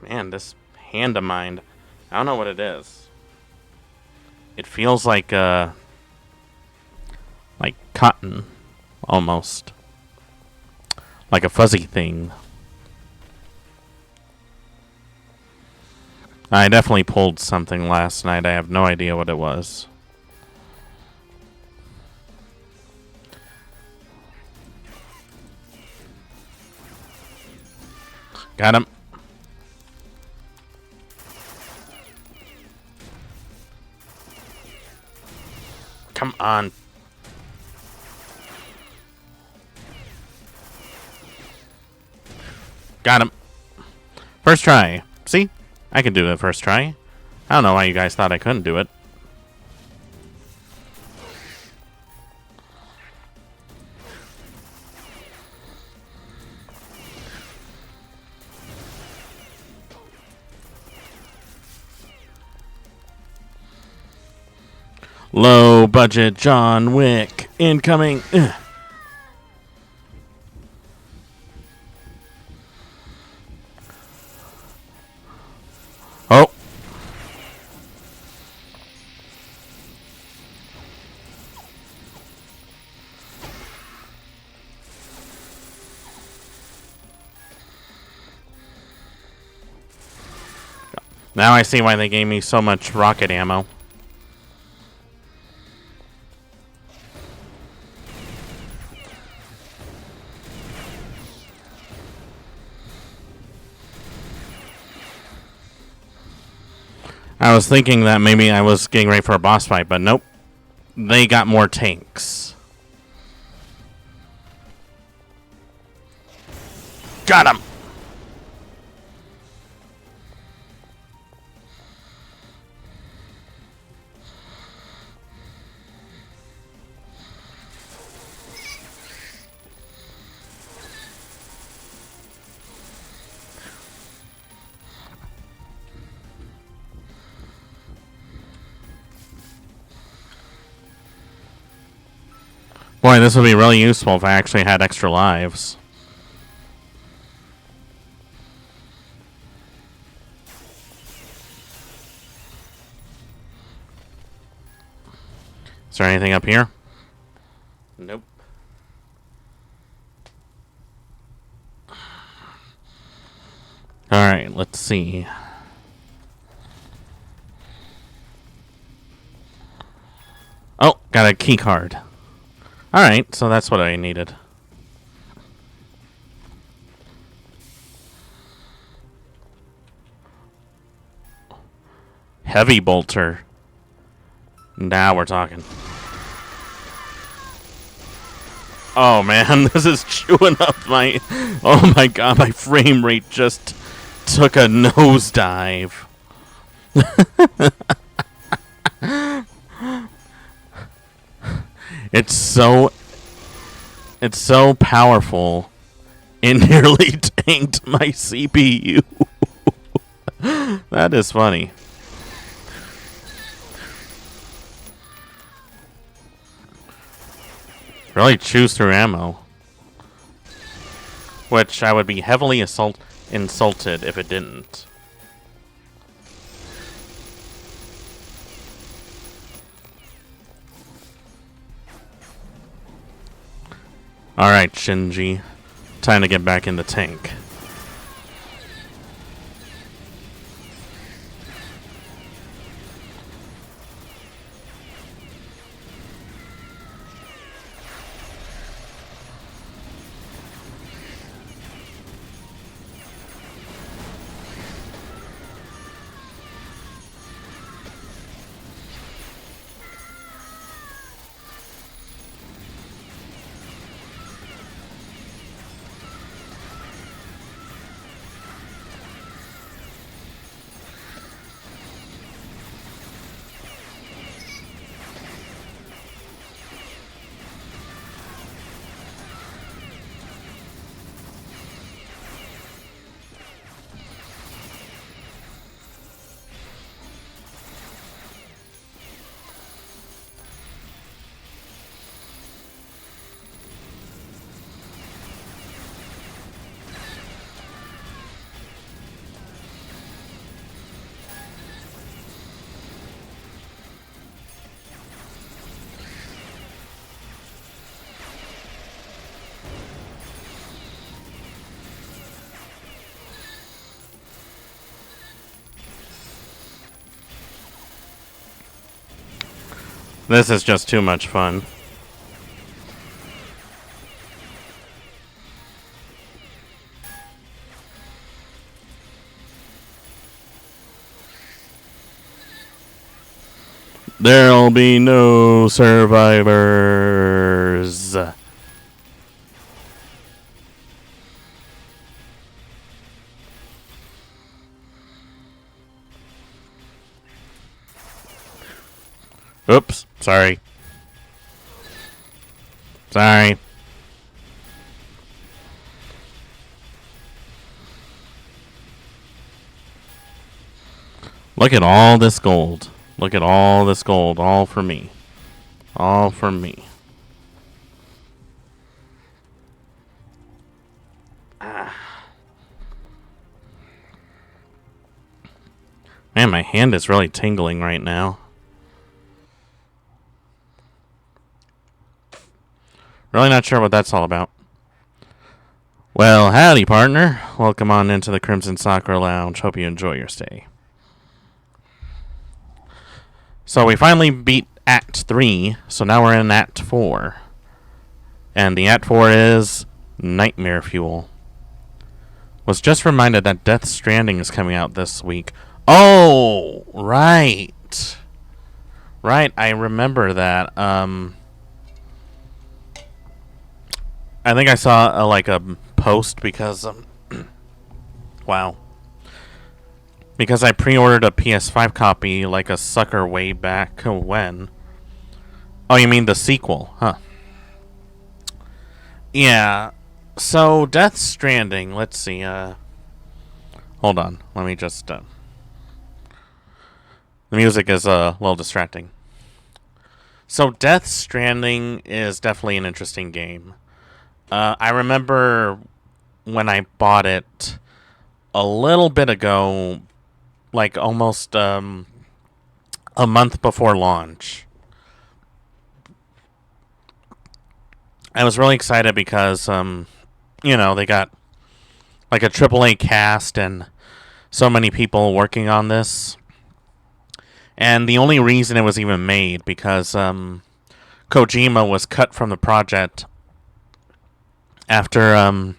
Man, this hand of mine, I don't know what it is. It feels like cotton, almost. Like a fuzzy thing. I definitely pulled something last night. I have no idea what it was. Got him. Come on. Got him. First try. See? I can do it first try. I don't know why you guys thought I couldn't do it. Low budget John Wick incoming. Ugh. Oh. Now I see why they gave me so much rocket ammo. I was thinking that maybe I was getting ready for a boss fight, but nope. They got more tanks. Got him! Boy, this would be really useful if I actually had extra lives. Is there anything up here? Nope. Alright, let's see. Oh, got a key card. Alright, so that's what I needed. Heavy bolter. Now we're talking. Oh man, this is chewing up my... Oh my god, my frame rate just took a nosedive. It's so powerful. It nearly tanked my CPU. That is funny. Really chews through ammo. Which I would be heavily insulted if it didn't. Alright, Shinji. Time to get back in the tank. This is just too much fun. There'll be no survivors. Oops, sorry. Sorry. Look at all this gold. Look at all this gold, all for me. All for me. Man, my hand is really tingling right now. Really not sure what that's all about. Well, howdy, partner. Welcome on into the Crimson Soccer Lounge. Hope you enjoy your stay. So we finally beat Act 3, so now we're in Act 4. And the Act 4 is Nightmare Fuel. Was just reminded that Death Stranding is coming out this week. Oh, right. Right, I remember that. I think I saw a post because wow. Because I pre-ordered a PS5 copy like a sucker way back when. Oh, you mean the sequel, huh? Yeah. So Death Stranding, let's see. Hold on. Let me just the music is a little distracting. So Death Stranding is definitely an interesting game. I remember when I bought it a little bit ago, like almost a month before launch. I was really excited because, they got like a AAA cast and so many people working on this. And the only reason it was even made because Kojima was cut from the project after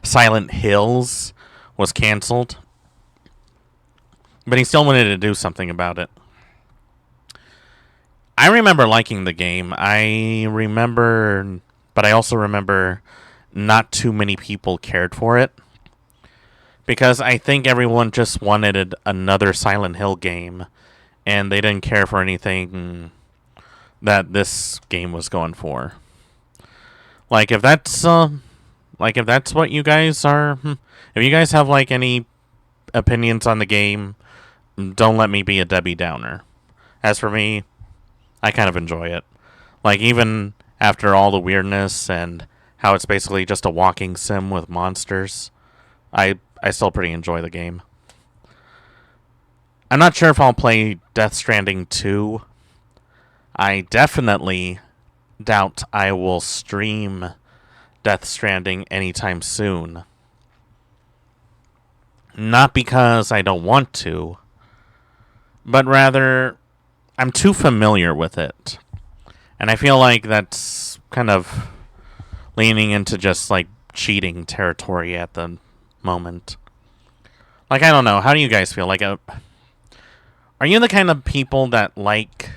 Silent Hills was canceled. But he still wanted to do something about it. I remember liking the game. But I also remember not too many people cared for it. Because I think everyone just wanted another Silent Hill game. And they didn't care for anything that this game was going for. Like, if that's what you guys are... If you guys have, any opinions on the game, don't let me be a Debbie Downer. As for me, I kind of enjoy it. Even after all the weirdness and how it's basically just a walking sim with monsters, I still pretty enjoy the game. I'm not sure if I'll play Death Stranding 2. I definitely doubt I will stream Death Stranding anytime soon. Not because I don't want to, but rather I'm too familiar with it. And I feel like that's kind of leaning into just cheating territory at the moment. I don't know. How do you guys feel? Are you the kind of people that like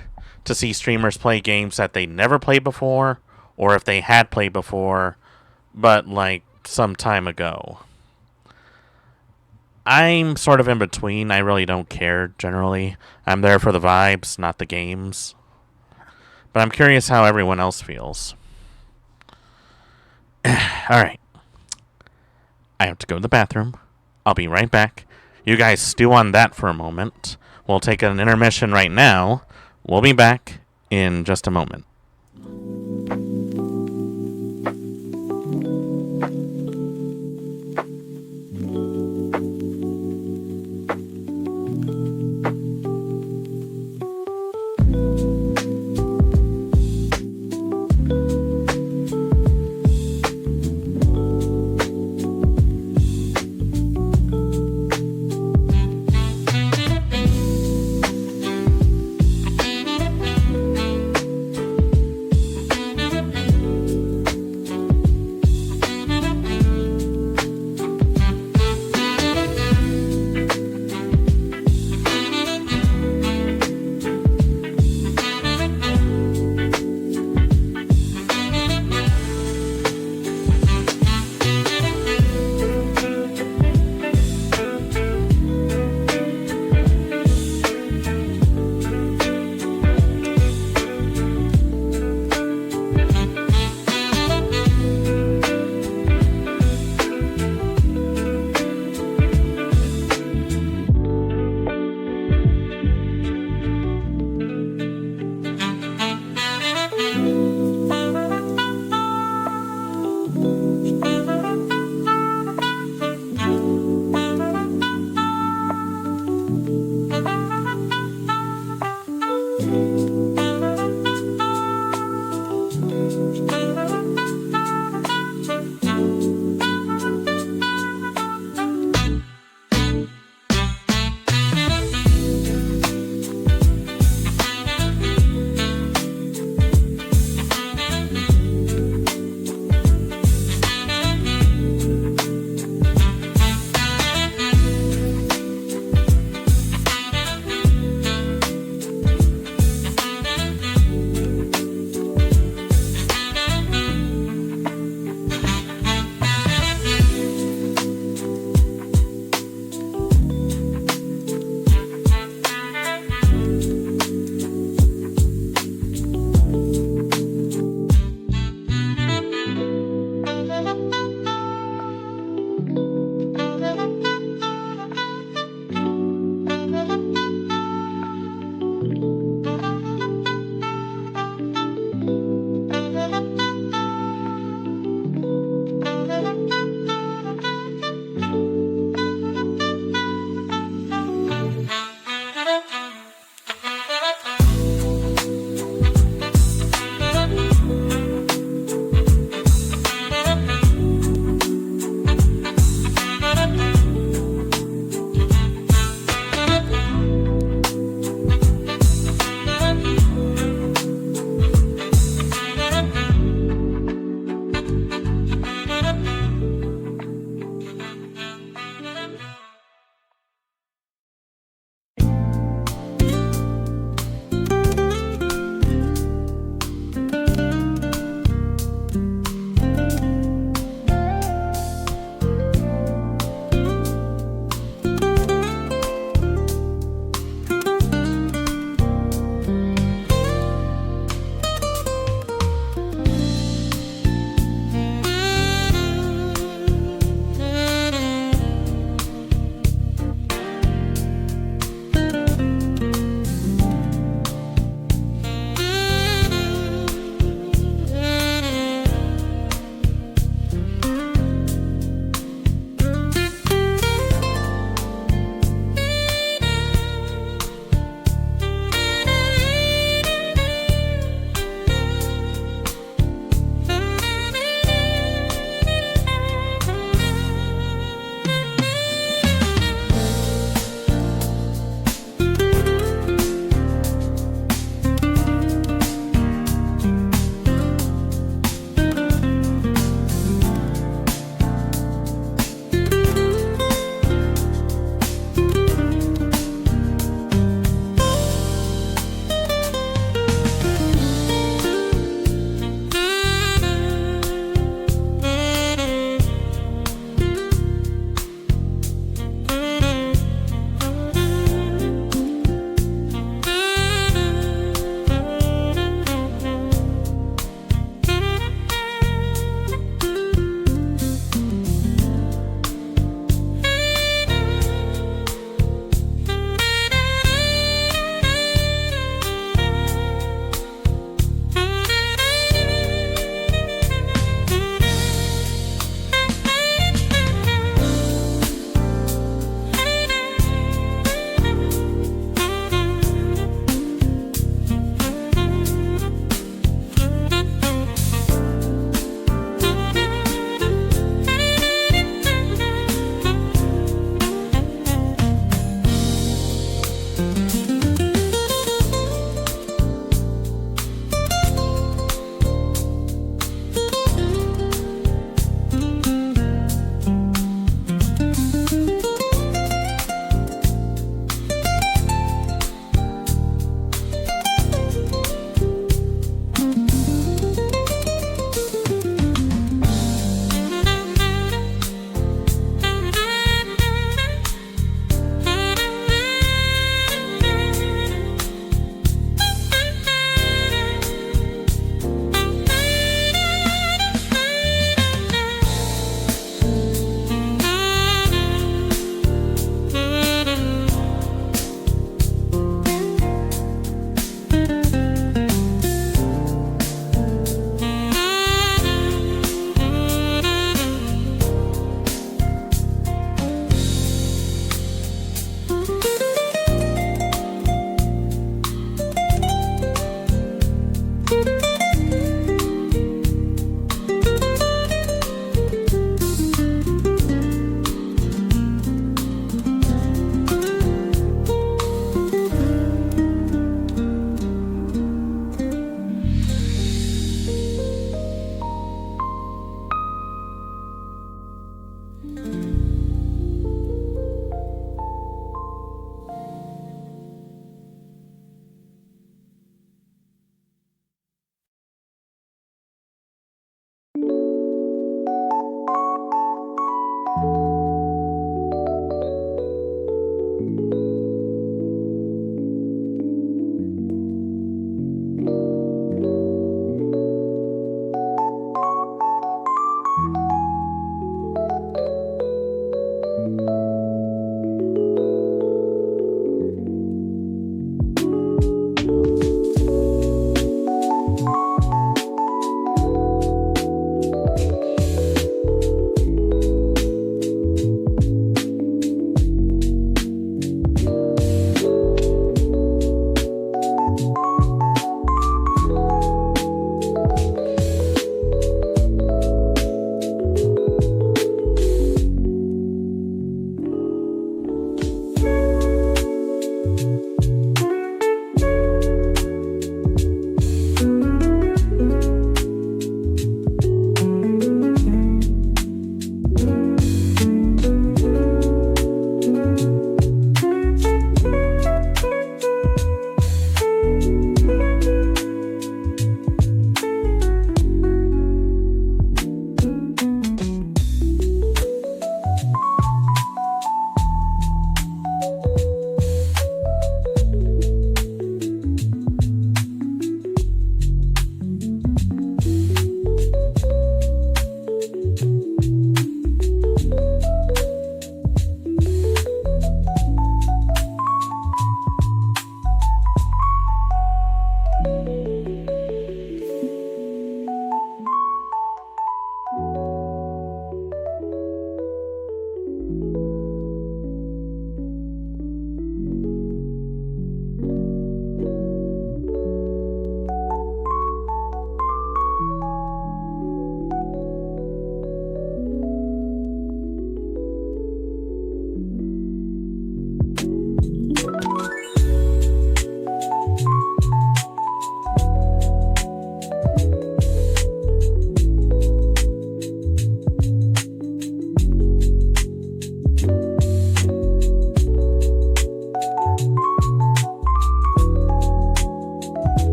to see streamers play games that they never played before, or if they had played before, but some time ago? I'm sort of in between. I really don't care, generally. I'm there for the vibes, not the games. But I'm curious how everyone else feels. Alright. I have to go to the bathroom. I'll be right back. You guys stew on that for a moment. We'll take an intermission right now. We'll be back in just a moment.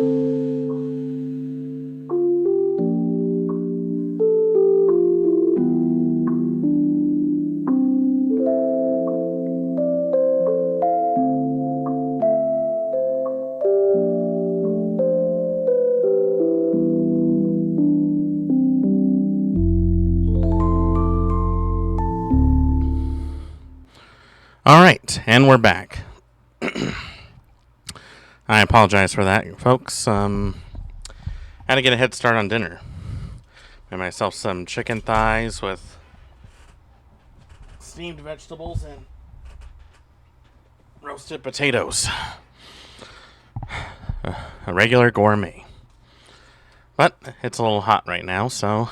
All right, and we're back. I apologize for that, folks. Had to get a head start on dinner. Made myself some chicken thighs with steamed vegetables and roasted potatoes. A regular gourmet. But it's a little hot right now, so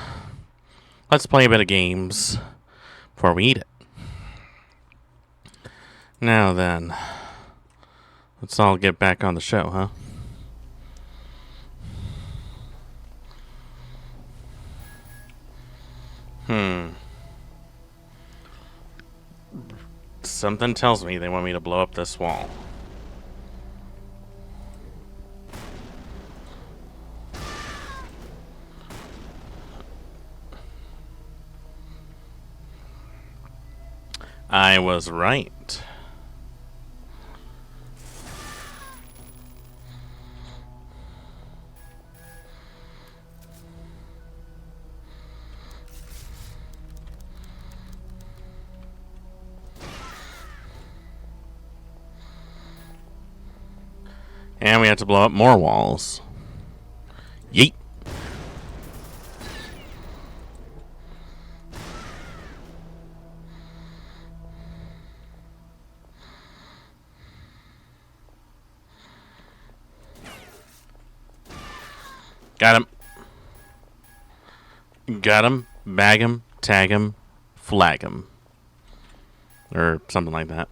let's play a bit of games before we eat it. Now then, let's all get back on the show, huh? Something tells me they want me to blow up this wall. I was right. And we have to blow up more walls. Yeet. Got him. Got him. Bag him. Tag him. Flag him. Or something like that.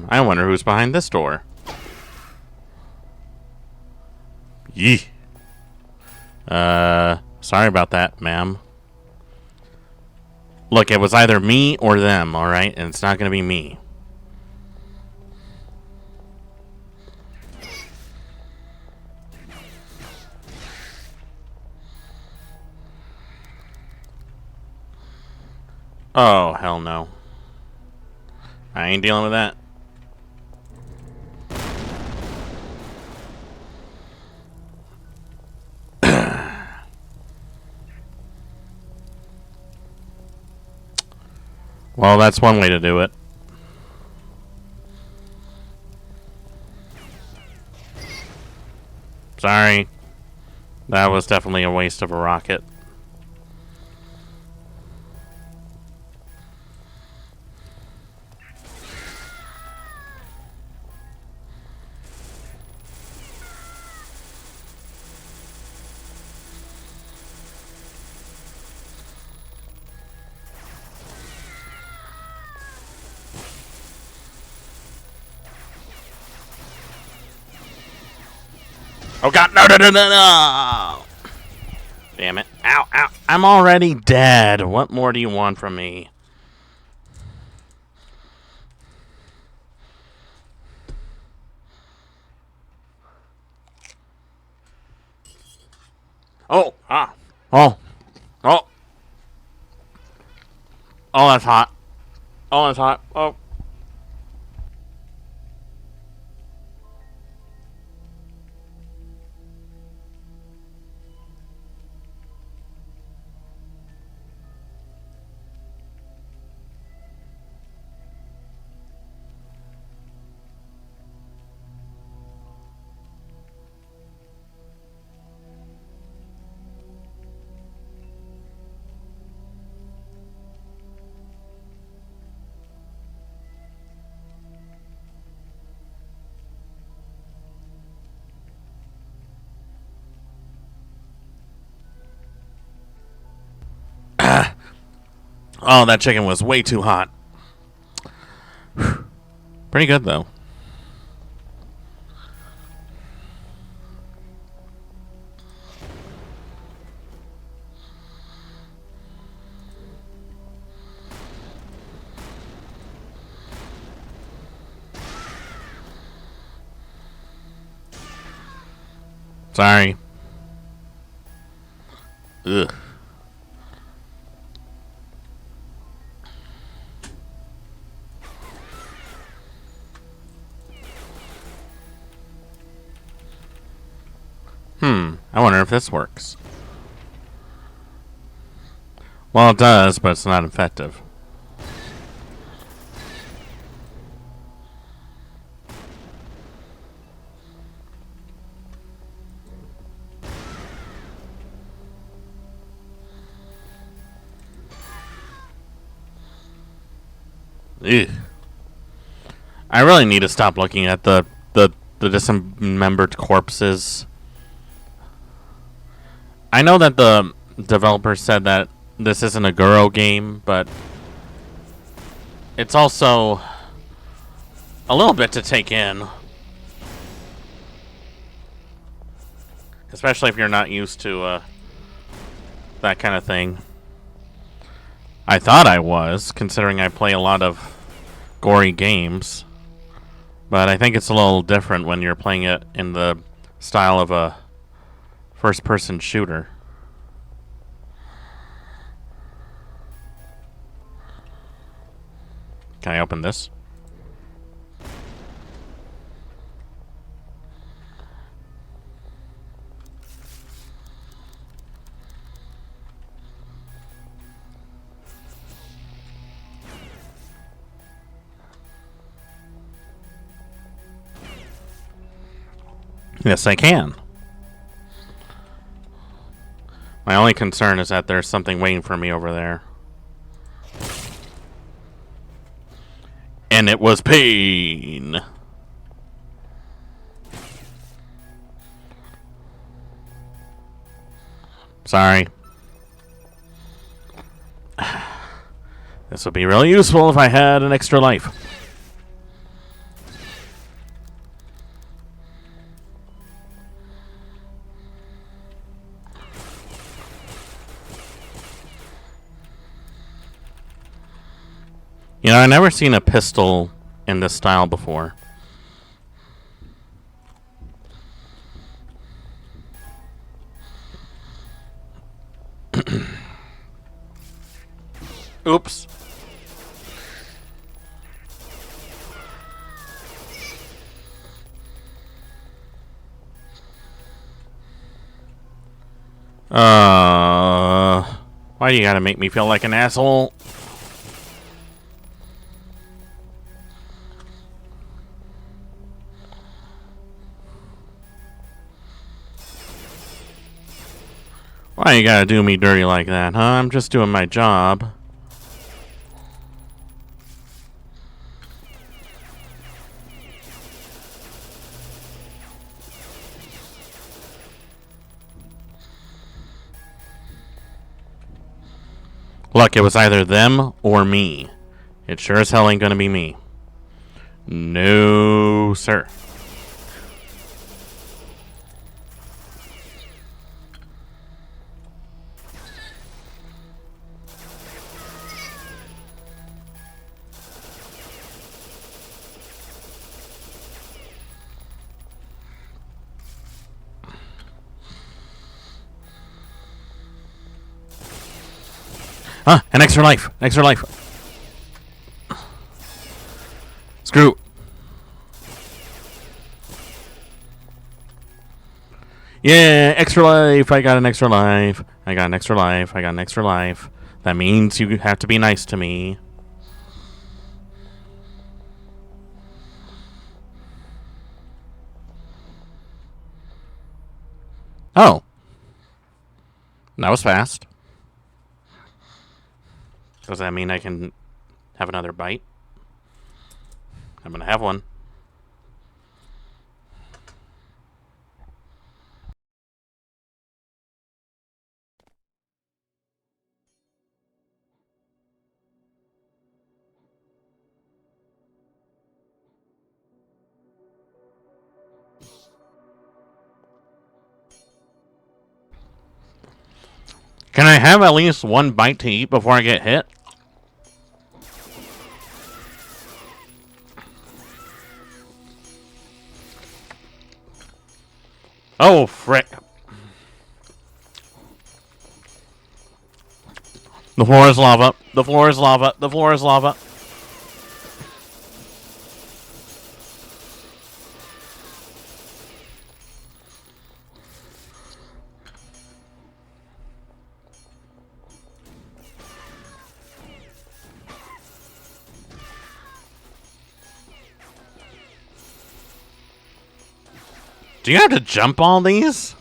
I wonder who's behind this door. Yee. Sorry about that, ma'am. Look, it was either me or them, alright? And it's not gonna be me. Oh, hell no. I ain't dealing with that. Well, that's one way to do it. Sorry. That was definitely a waste of a rocket. Oh god, no, no, no, no, no! Damn it. Ow, ow. I'm already dead. What more do you want from me? Oh, ah. Oh. Oh. Oh, that's hot. Oh, that's hot. Oh. Oh, that chicken was way too hot. Pretty good, though. Sorry. Ugh. I wonder if this works. Well, it does, but it's not effective. Ugh. I really need to stop looking at the dismembered corpses. I know that the developers said that this isn't a Guro game, but it's also a little bit to take in. Especially if you're not used to that kind of thing. I thought I was, considering I play a lot of gory games. But I think it's a little different when you're playing it in the style of a first-person shooter. Can I open this? Yes, I can. My only concern is that there's something waiting for me over there. And it was pain. Sorry. This would be really useful if I had an extra life. You know, I've never seen a pistol in this style before. Oops. Why do you gotta make me feel like an asshole? Why you gotta do me dirty like that, huh? I'm just doing my job. Look, it was either them or me. It sure as hell ain't gonna be me. No, sir. Huh, an extra life. An extra life. Screw. Yeah, extra life. I got an extra life. I got an extra life. I got an extra life. That means you have to be nice to me. Oh. That was fast. Does that mean I can have another bite? I'm gonna have one. Can I have at least one bite to eat before I get hit? Oh, frick. The floor is lava. The floor is lava. The floor is lava. Do you have to jump all these?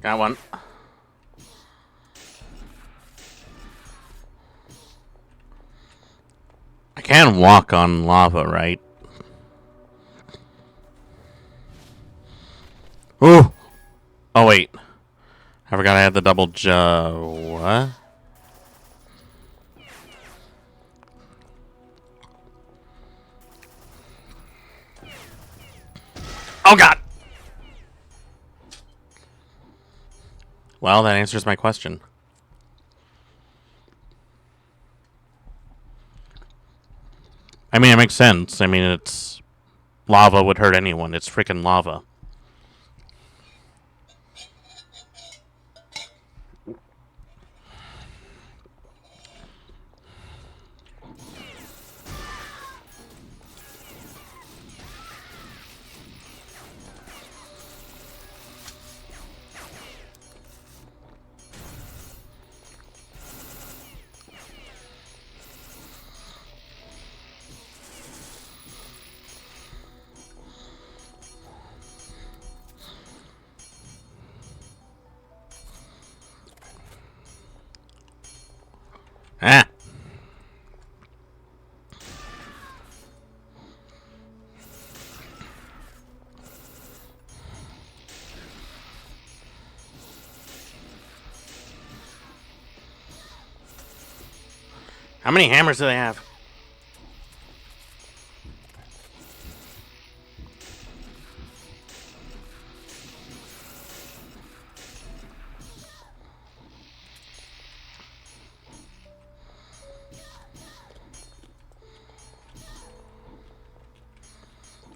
Got one. I can walk on lava, right? Ooh! Oh, wait. I forgot I had the double what? Oh, God! Well, that answers my question. I mean, it makes sense. I mean, it's... Lava would hurt anyone. It's freaking lava. Ah! How many hammers do they have?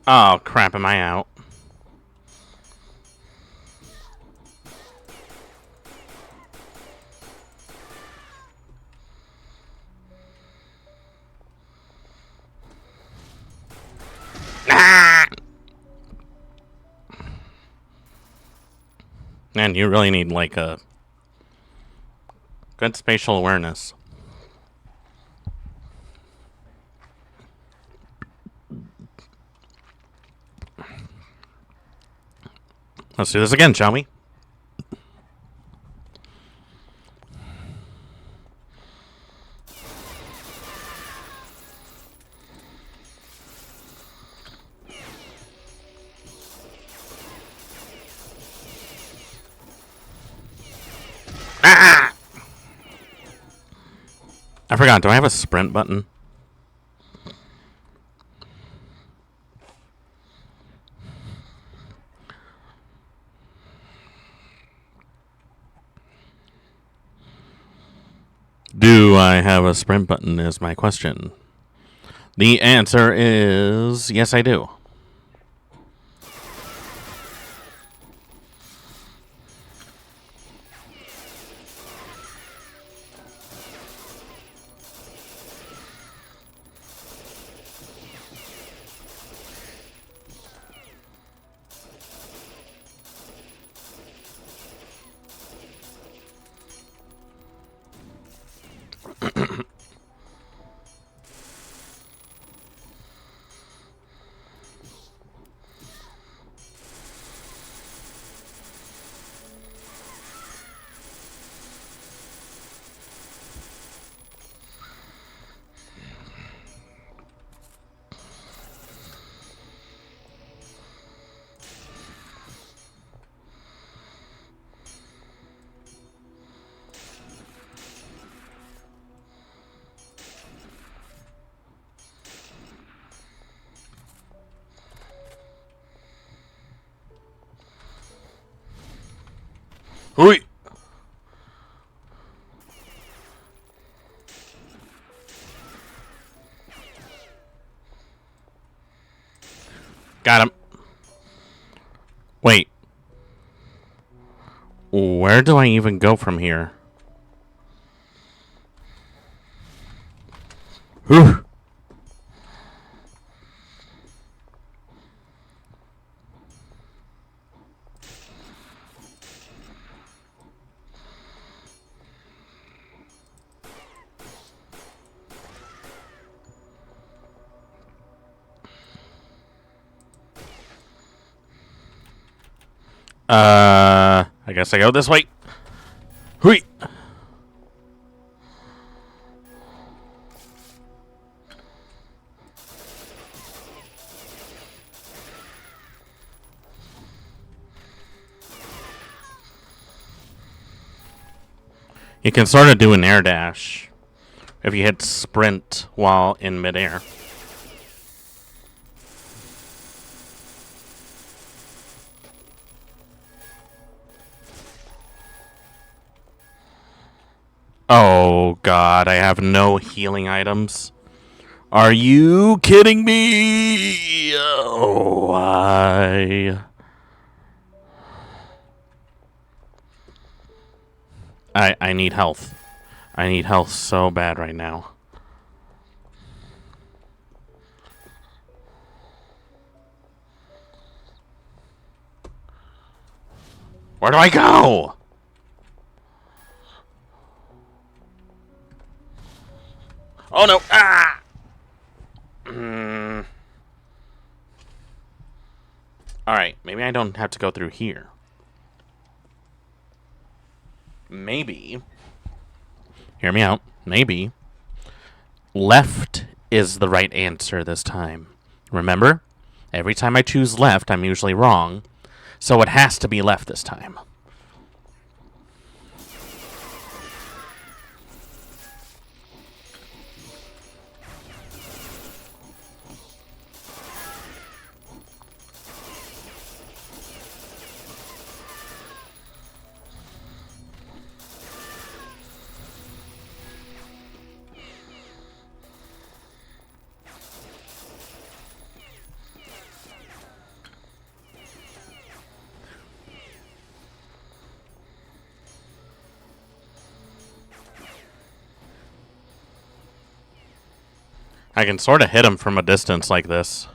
Oh, crap, am I out? Ah! Man, you really need, like, a good spatial awareness. Let's do this again, shall we? Ah! I forgot, do I have a sprint button? Do I have a sprint button is my question. The answer is yes, I do. Hooey! Got him. Wait. Where do I even go from here? Whew. I guess I go this way. Hui. You can sort of do an air dash if you hit sprint while in midair. Oh god, I have no healing items. Are you kidding me? Oh, why? I need health. I need health so bad right now. Where do I go? Oh no! Ah! Alright, maybe I don't have to go through here. Maybe. Hear me out. Maybe. Left is the right answer this time. Remember? Every time I choose left, I'm usually wrong. So it has to be left this time. I can sort of hit him from a distance like this.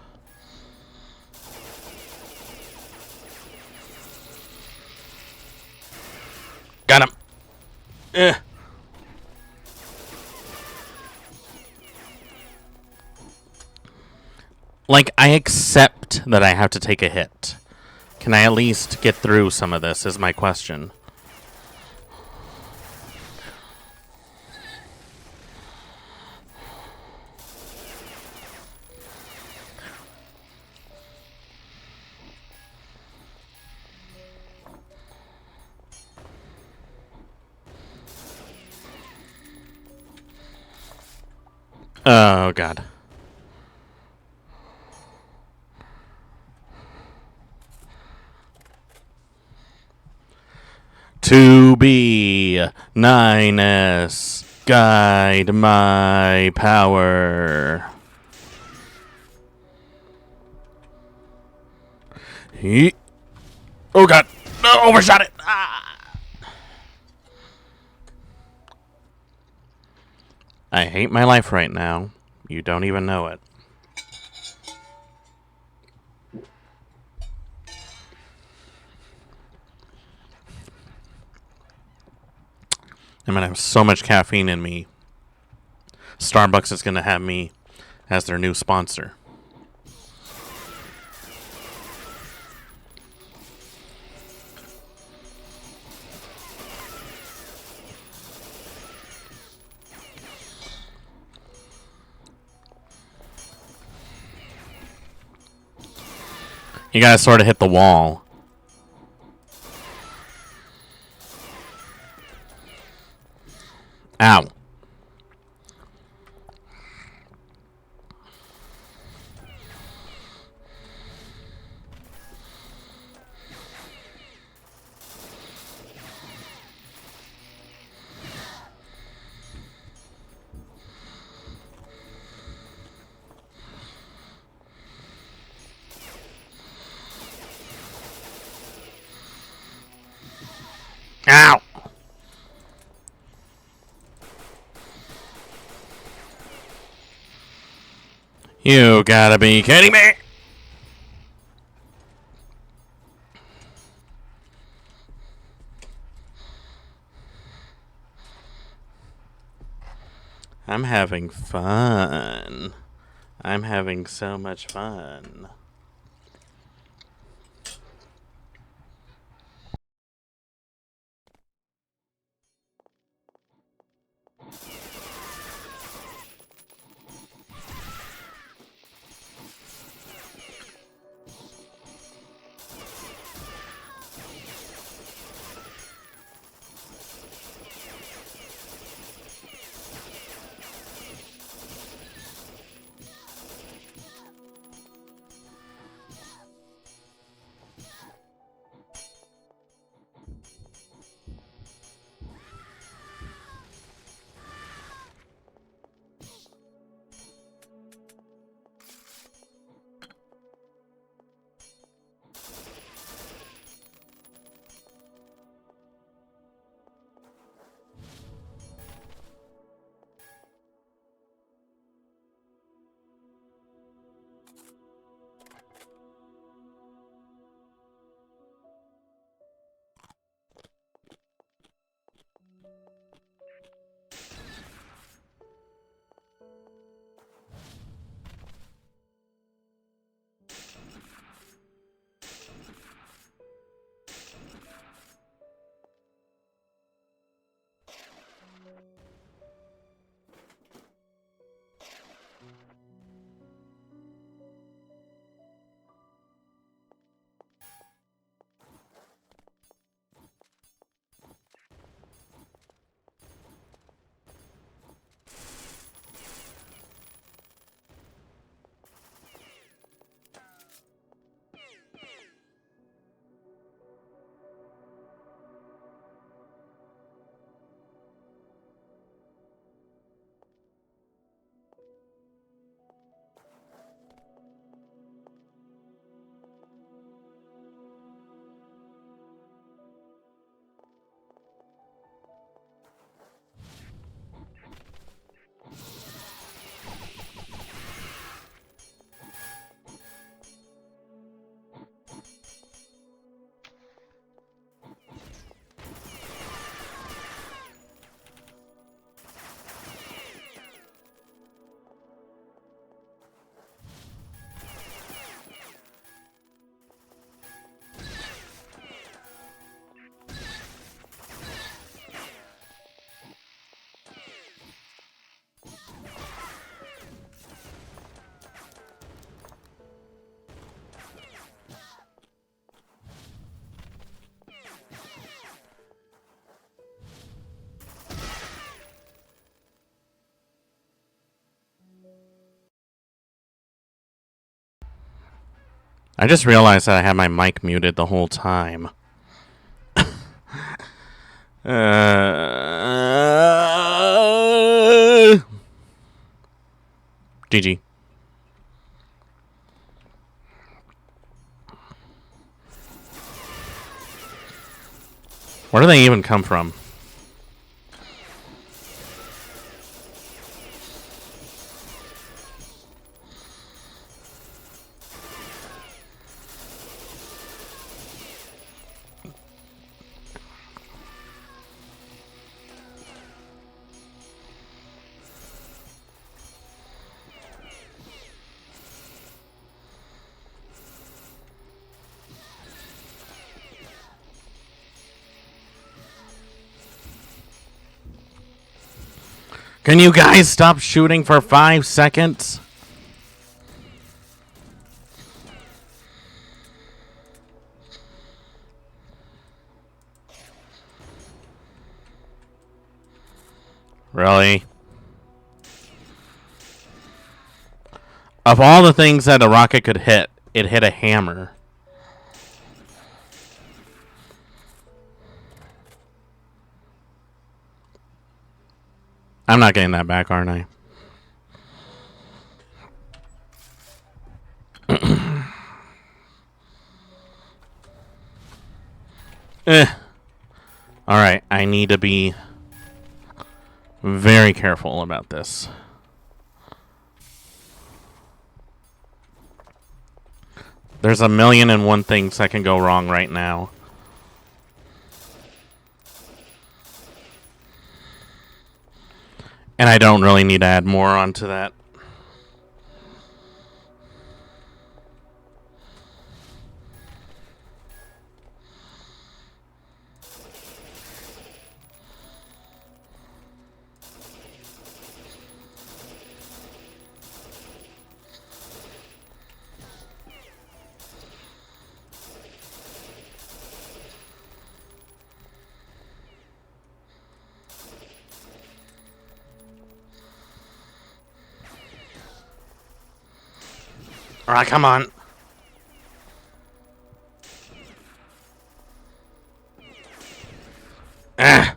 Got him. Eh. Like, I accept that I have to take a hit. Can I at least get through some of this is my question. Oh, God. To be 9S, guide my power. Oh, God. No, overshot it. Ah. I hate my life right now. You don't even know it. I'm going to have so much caffeine in me. Starbucks is going to have me as their new sponsor. You gotta sort of hit the wall. Ow. You gotta be kidding me! I'm having fun. I'm having so much fun. I just realized that I had my mic muted the whole time. GG. Where do they even come from? Can you guys stop shooting for 5 seconds? Really? Of all the things that a rocket could hit, it hit a hammer. I'm not getting that back, aren't I? Alright, I need to be very careful about this. There's a million and one things that can go wrong right now. And I don't really need to add more onto that. Alright, come on. Ah.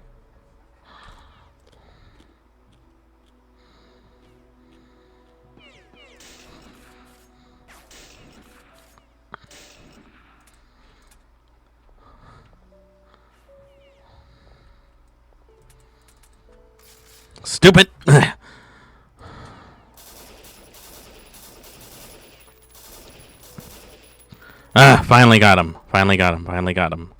Stupid. Ah, finally got him. Finally got him. Finally got him.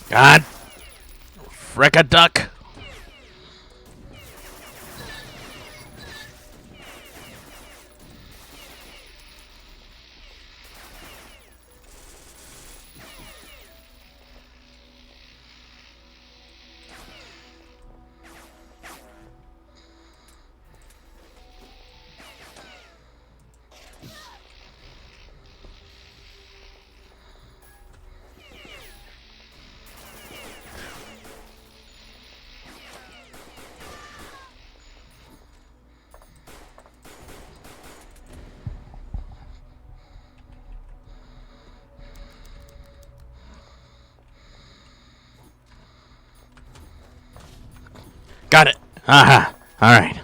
God. Frick-a-duck. Got it. Aha. Alright.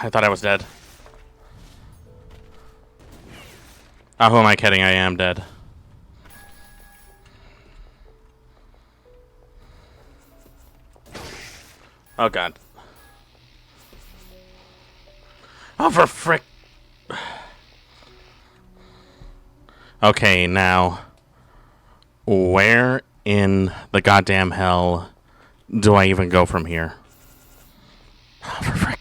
I thought I was dead. Oh, who am I kidding? I am dead. Oh, God. Oh, for frick. Okay, now. Where in the goddamn hell do I even go from here? Oh, for frick.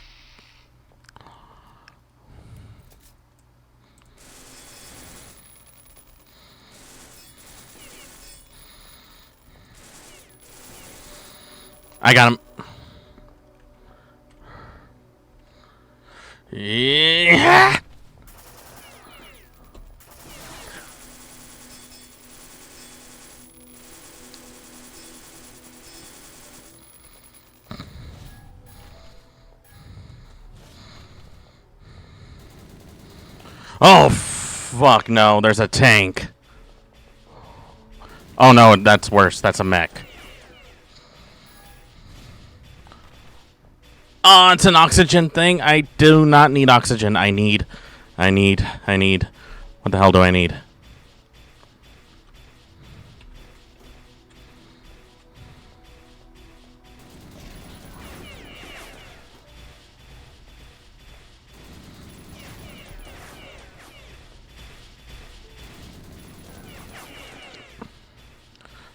I got him. Yeah. Oh, fuck no. There's a tank. Oh, no. That's worse. That's a mech. Oh, it's an oxygen thing. I do not need oxygen. I need. What the hell do I need?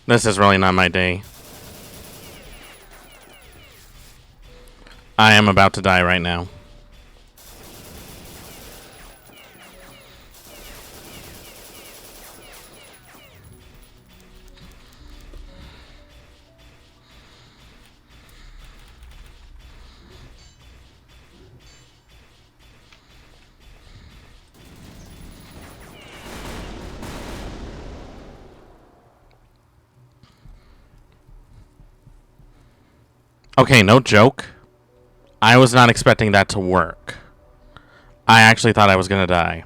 This is really not my day. I am about to die right now. Okay, no joke. I was not expecting that to work. I actually thought I was gonna die.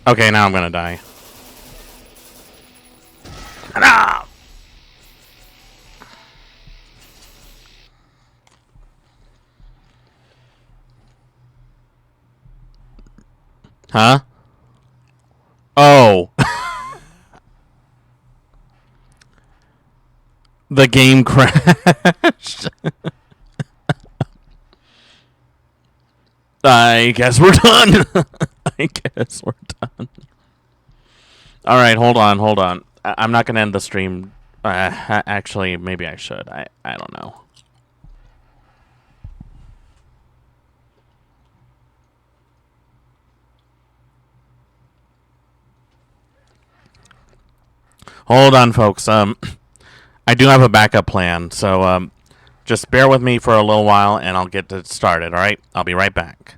Okay, now I'm gonna die. No! Huh? Oh. The game crashed. I guess we're done. I guess we're done. Alright, hold on. I'm not gonna end the stream. Actually, maybe I should. I don't know. Hold on, folks. I do have a backup plan, so just bear with me for a little while, and I'll get it started. All right, I'll be right back.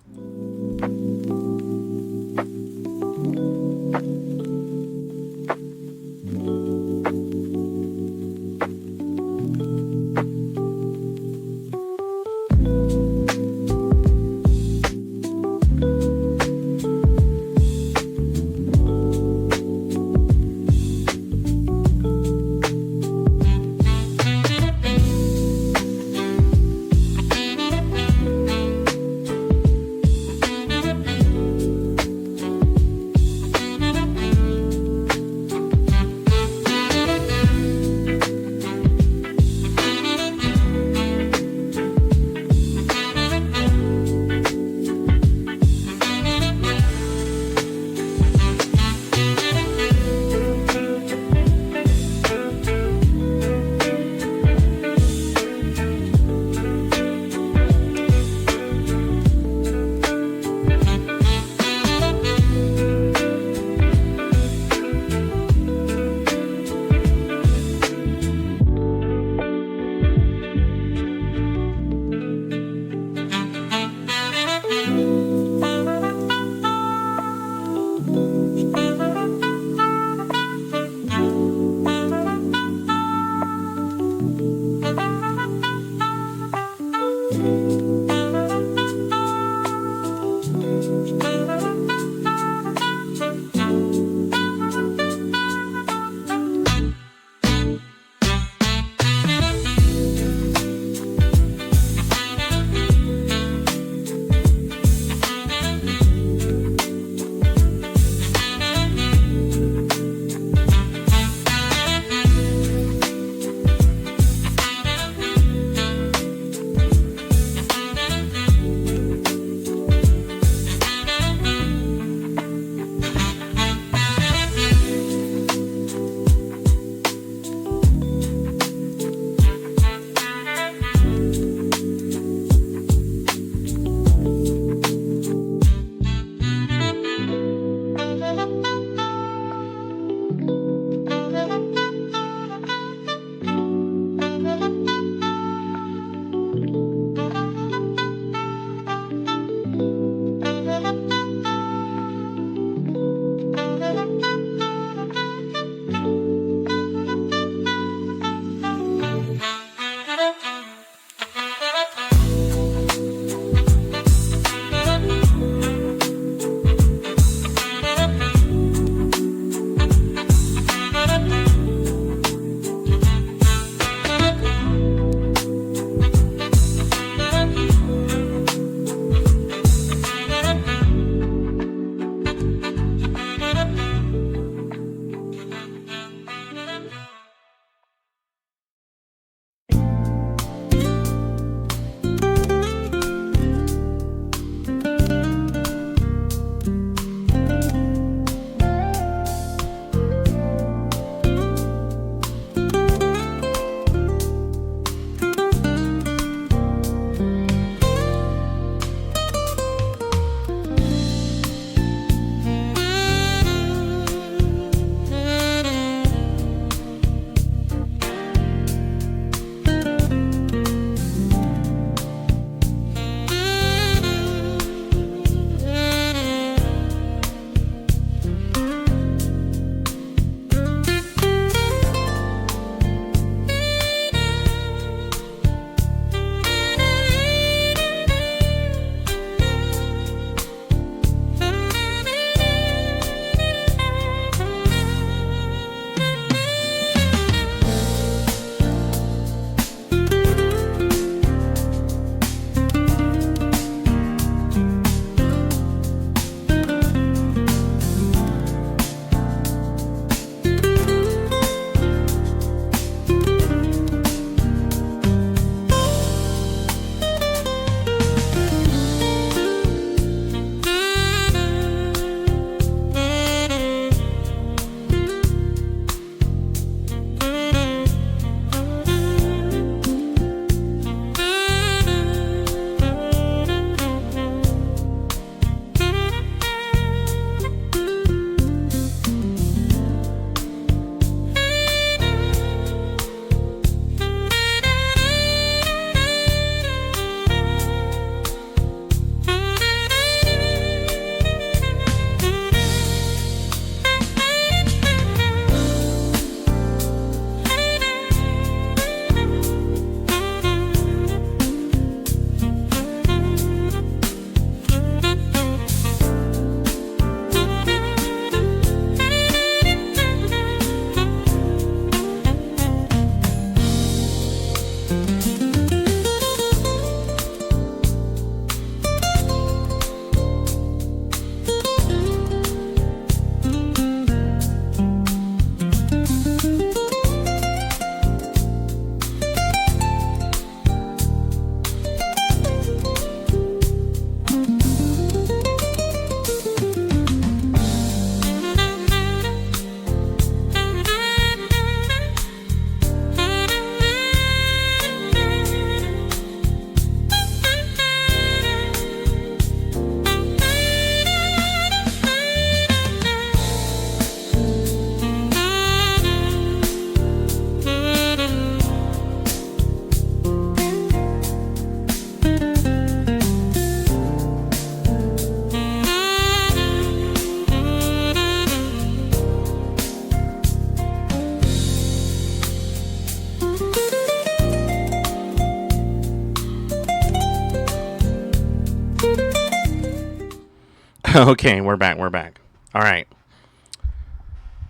Okay, we're back. We're back. All right.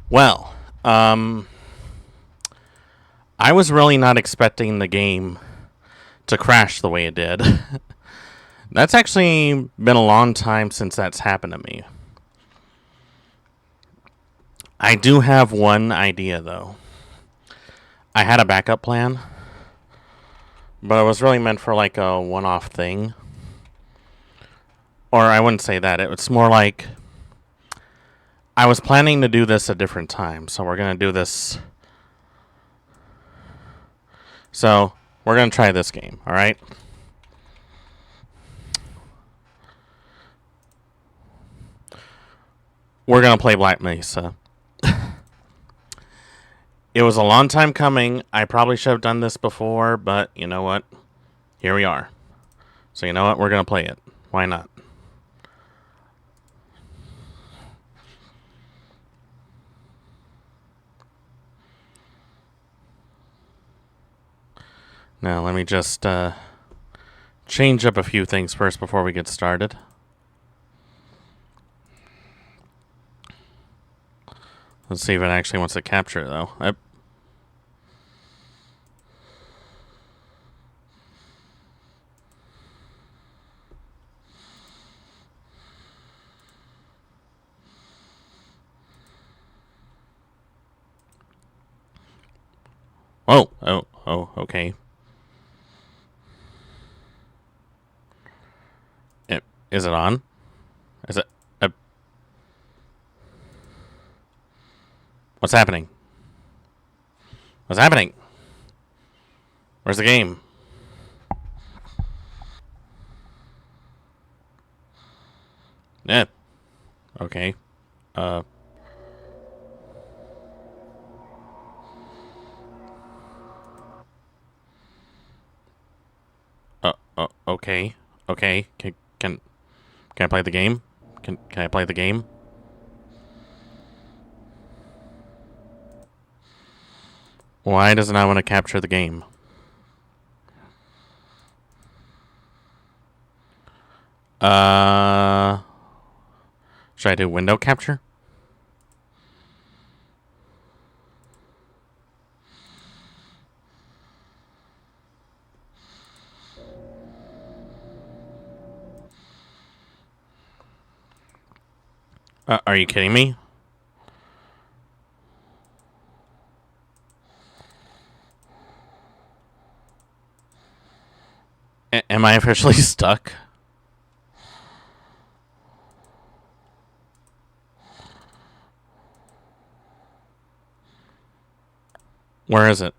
Well, I was really not expecting the game to crash the way it did. That's actually been a long time since that's happened to me. I do have one idea, though. I had a backup plan, but it was really meant for like a one-off thing. Or I wouldn't say that. It's more like I was planning to do this a different time, so we're going to do this. So we're going to try this game, all right? We're going to play Black Mesa. It was a long time coming. I probably should have done this before, but you know what? Here we are. So you know what? We're going to play it. Why not? Now, let me just change up a few things first before we get started. Let's see if it actually wants to capture, though. Oh, okay. Is it on? Is it? What's happening? What's happening? Where's the game? Yeah. Okay. Okay. Okay. Can I play the game? Can I play the game? Why does it not want to capture the game? Should I do window capture? Are you kidding me? Am I officially stuck? Where is it?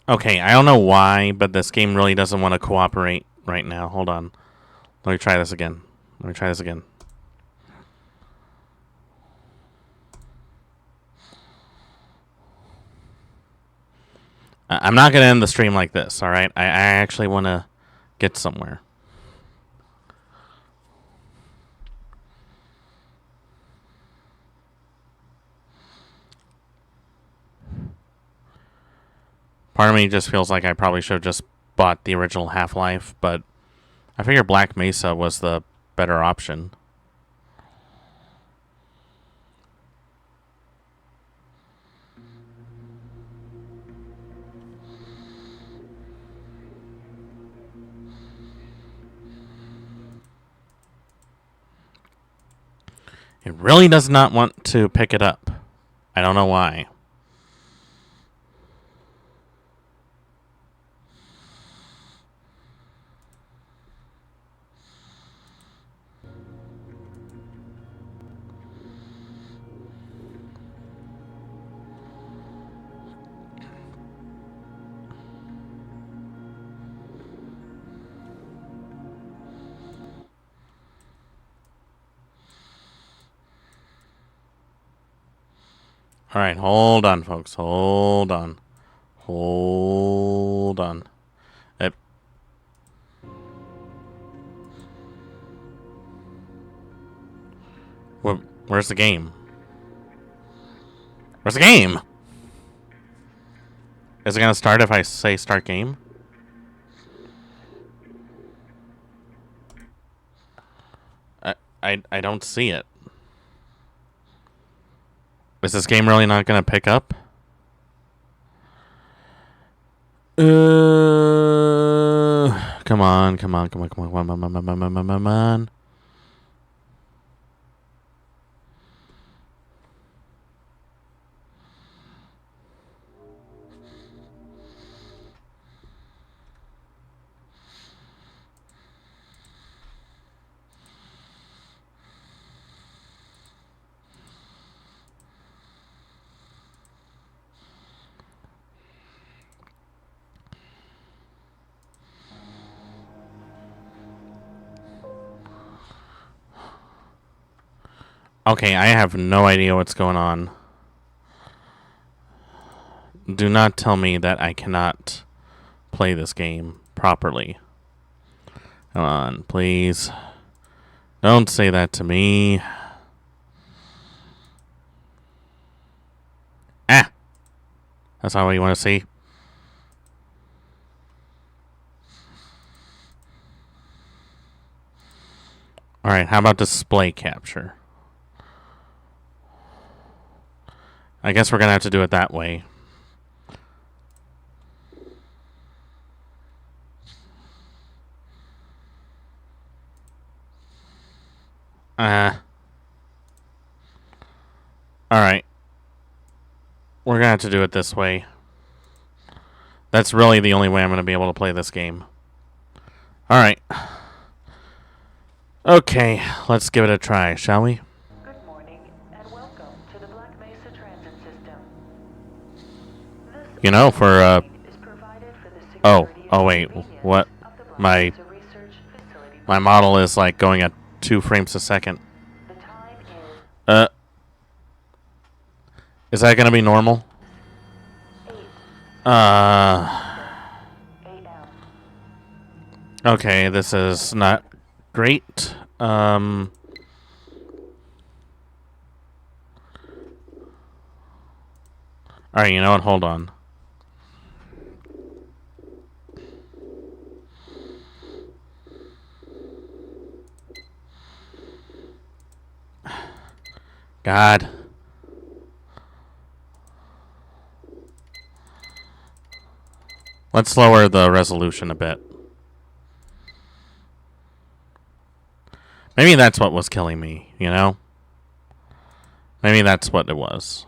Okay, I don't know why, but this game really doesn't want to cooperate right now. Hold on. Let me try this again. I'm not going to end the stream like this, alright? I actually want to get somewhere. Part of me just feels like I probably should have just bought the original Half-Life, but I figure Black Mesa was the better option. It really does not want to pick it up. I don't know why. Alright, hold on, folks. Hold on. Where's the game? Where's the game? Is it gonna start if I say start game? I don't see it. Is this game really not gonna pick up? Come on, come on, come on, come on, come on, come on, come on, come on, come on. Okay, I have no idea what's going on. Do not tell me that I cannot play this game properly. Come on, please. Don't say that to me. Ah! That's not what you want to see. Alright, how about display capture? I guess we're gonna have to do it that way. Alright. We're gonna have to do it this way. That's really the only way I'm gonna be able to play this game. Alright. Okay, let's give it a try, shall we? Good morning, and welcome to the Black Mesa Transit System. You know, for, Is provided for the oh security wait, and convenience what? of the Black My Mesa Research Facility. model is, like, going at 2 frames a second. The time is Is that gonna be normal? 8 Uh... a.m. Okay, this is not great. Alright, you know what? Hold on. God. Let's lower the resolution a bit. Maybe that's what was killing me, you know? Maybe that's what it was.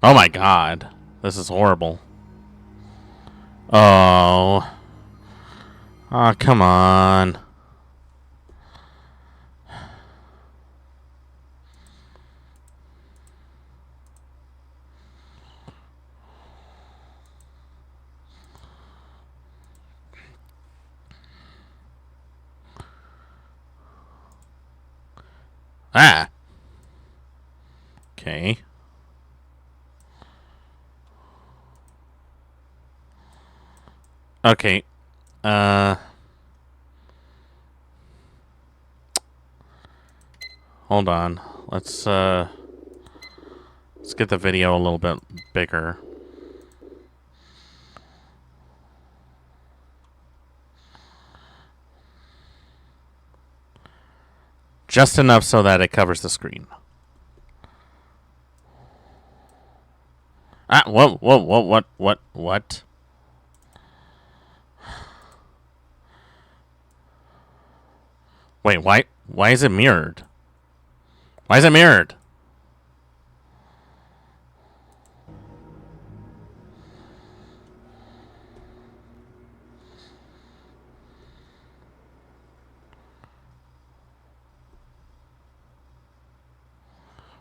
Oh my god. This is horrible. Oh. Oh, come on. Ah. Okay. Okay. Hold on. Let's get the video a little bit bigger. Just enough so that it covers the screen. Ah, whoa, whoa, whoa, what? Wait, why is it mirrored? Why is it mirrored?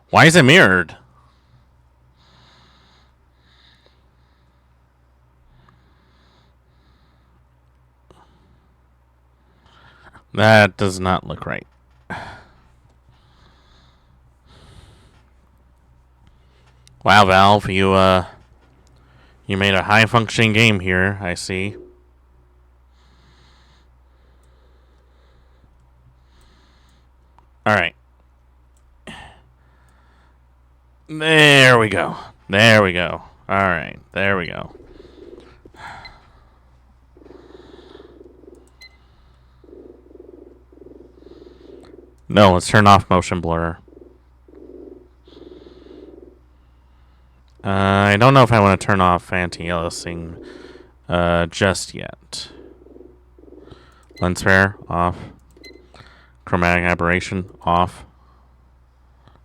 Why is it mirrored? That does not look right. Wow, Valve, you made a high-functioning game here, I see. Alright. There we go. There we go. Alright, there we go. No, let's turn off motion blur. I don't know if I want to turn off anti-aliasing just yet. Lens flare, off. Chromatic aberration, off.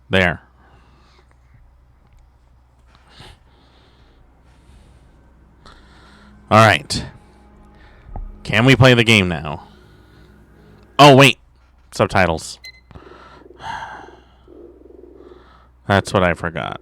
There. Alright. Can we play the game now? Oh, wait. Subtitles. That's what I forgot.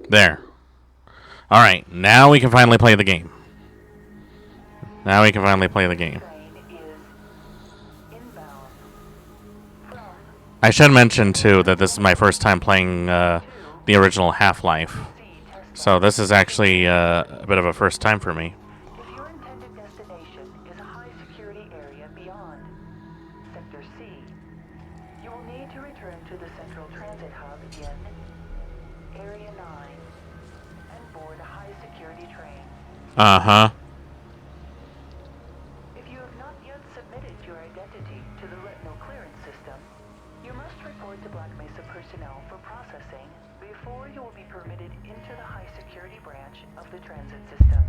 There. Alright, now we can finally play the game. Now we can finally play the game. I should mention, too, that this is my first time playing the original Half-Life. So this is actually a bit of a first time for me. If your intended destination is a high-security area beyond Sector C, you will need to return to the Central Transit Hub in Area 9 and board a high-security train. Uh-huh. If you have not yet submitted your identity to the retinal clearance system, you must report to Black Mesa personnel for processing before you will be permitted into the high-security branch of the transit system.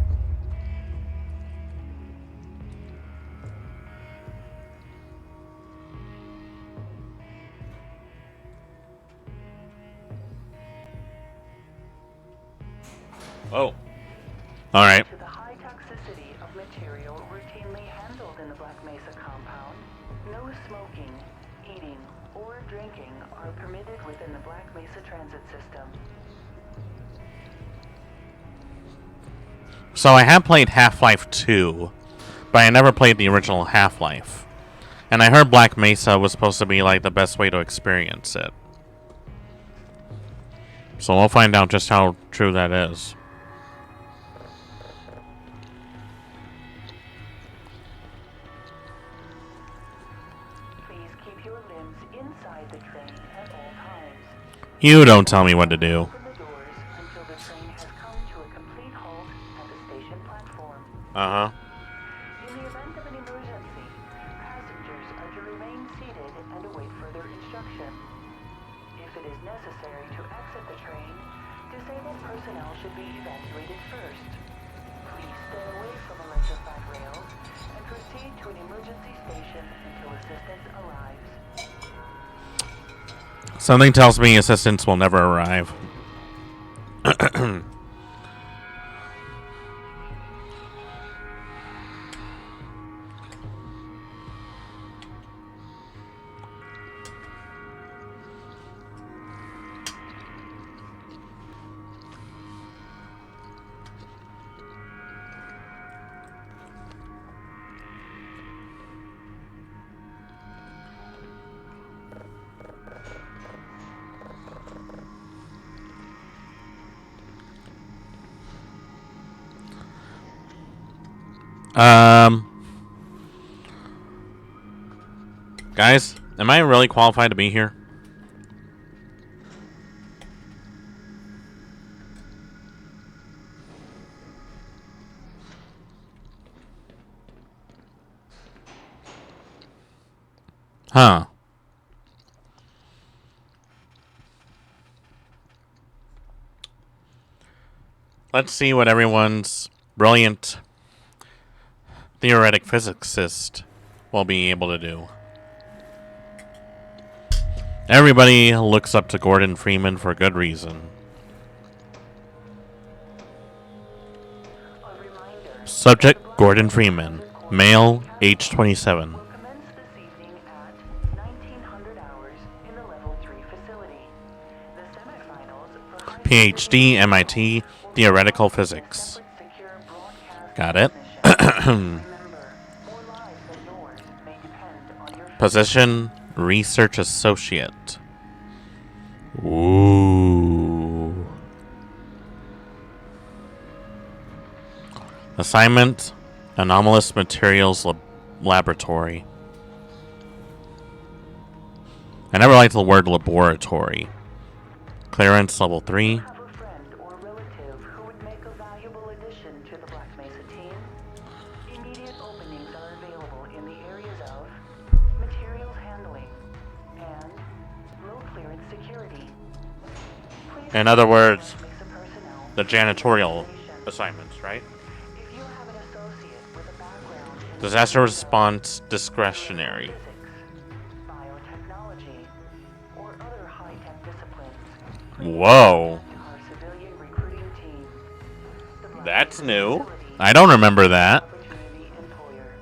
Oh. Alright. To the high toxicity of material routinely handled in the Black Mesa compound, no smoking, eating, or drinking are permitted within the Black Mesa transit system. So I have played Half-Life 2, but I never played the original Half-Life. And I heard Black Mesa was supposed to be like the best way to experience it. So we'll find out just how true that is. Please keep your limbs inside the train at all times. You don't tell me what to do. Open the doors until the train has come to a complete halt at the station platform. Uh-huh. In the event of an emergency, passengers are to remain seated and await further instruction. If it is necessary to exit the train, disabled personnel should be evacuated first. Please stay away from electrified rails and proceed to an emergency station until assistance arrives. Something tells me assistance will never arrive. Guys, am I really qualified to be here? Huh. Let's see what everyone's brilliant theoretic physicist will be able to do. Everybody looks up to Gordon Freeman for good reason. A reminder, Subject Gordon Freeman, male, age 27. will commence this evening at 1900 hours in the Level 3 facility. The semifinals for high PhD, MIT, theoretical physics. separate secure broadcast Got it. Remember, more lives than yours may depend on your Position Research Associate. Ooh. Assignment Anomalous Materials Laboratory. I never liked the word laboratory. Clearance level 3. have a friend or relative who would make a valuable addition to the Black Mesa team. Immediate openings are available in the areas of materials handling and low clearance security. Please In other words, Mesa personnel the janitorial assignments, right? if you have an associate with a background in Disaster response discretionary. physics, biotechnology, or other high-tech disciplines, Whoa. our civilian recruiting team. The Black That's Mesa new. facility I don't remember that. opportunity employer.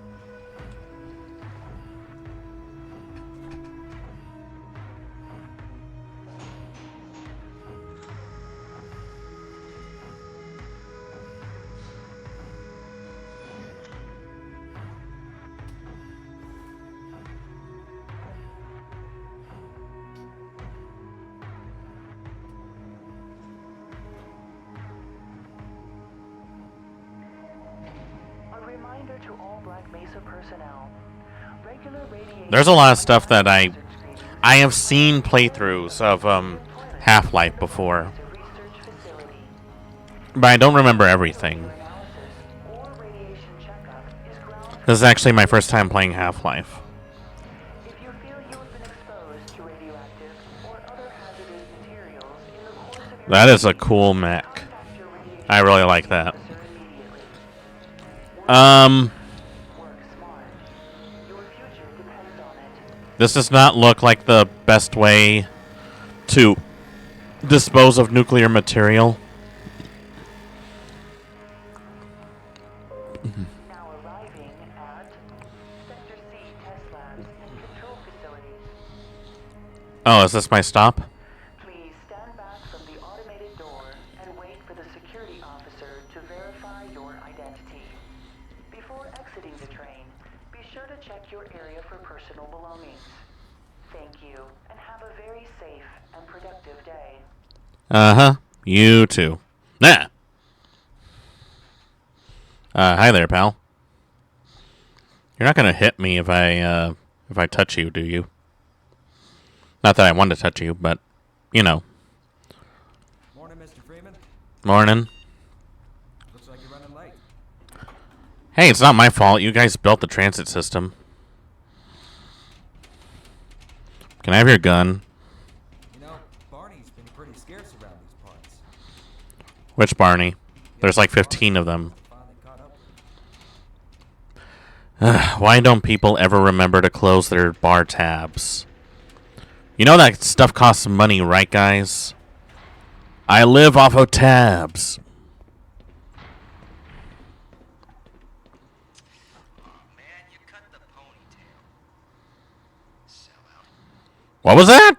A reminder to all Black Mesa personnel. Regular radiation There's a lot of stuff that I have seen playthroughs of Half-Life before, research facility. but I don't remember everything. Analysis or radiation checkup is ground. This is actually my first time playing Half-Life. If you feel you have been exposed to radioactive or other hazardous materials in the course of your That is a cool mech. contact your radiation I really like that. officer immediately. Work smart. Your future depends on it. This does not look like the best way to dispose of nuclear material. Now arriving at Sector C test labs and control facilities. Oh, is this my stop? Please stand back from the automated door and wait for the security officer to verify your identity. Before exiting the train, be sure to check your area for personal belongings. Thank you, and have a very safe and productive day. Uh-huh. You too. Nah. Hi there, pal. You're not gonna hit me if I touch you, do you? Not that I want to touch you, but you know. Morning, Mr. Freeman. Morning. Looks like you're running late. Hey, it's not my fault. You guys built the transit system. Can I have your gun? You know, Barney's been pretty scarce around these parts. Which Barney? There's like 15 of them. Finally caught up with Why don't people ever remember to close their bar tabs? You know that stuff costs money, right, guys? I live off of tabs. Man, you cut the ponytail. Sellout. What was that?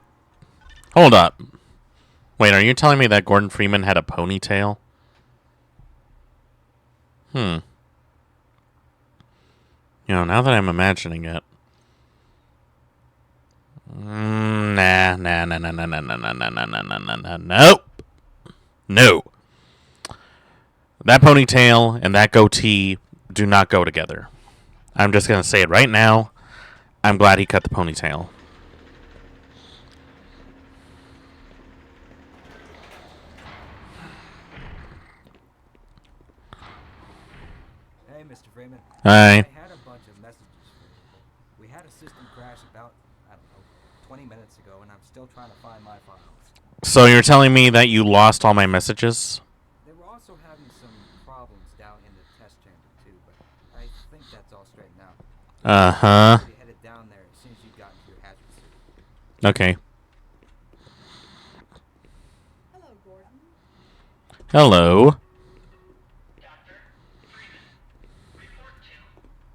Hold up. Wait, are you telling me that Gordon Freeman had a ponytail? You know, now that I'm imagining it. Nah. Nope. No. That ponytail and that goatee do not go together. I'm just going to say it right now. I'm glad he cut the ponytail. Hey, Mr. Freeman. Hi. I had a bunch of messages for you. We had a system crash about, I don't know, 20 minutes ago, and I'm still trying to find my files. So you're telling me that you lost all my messages? They were also having some problems down in the test chamber, too, but I think that's all straightened out. Uh-huh. You headed down there as soon as you got into your hazard suit. Okay. Hello, Gordon. Hello. Dr. Freeman, report to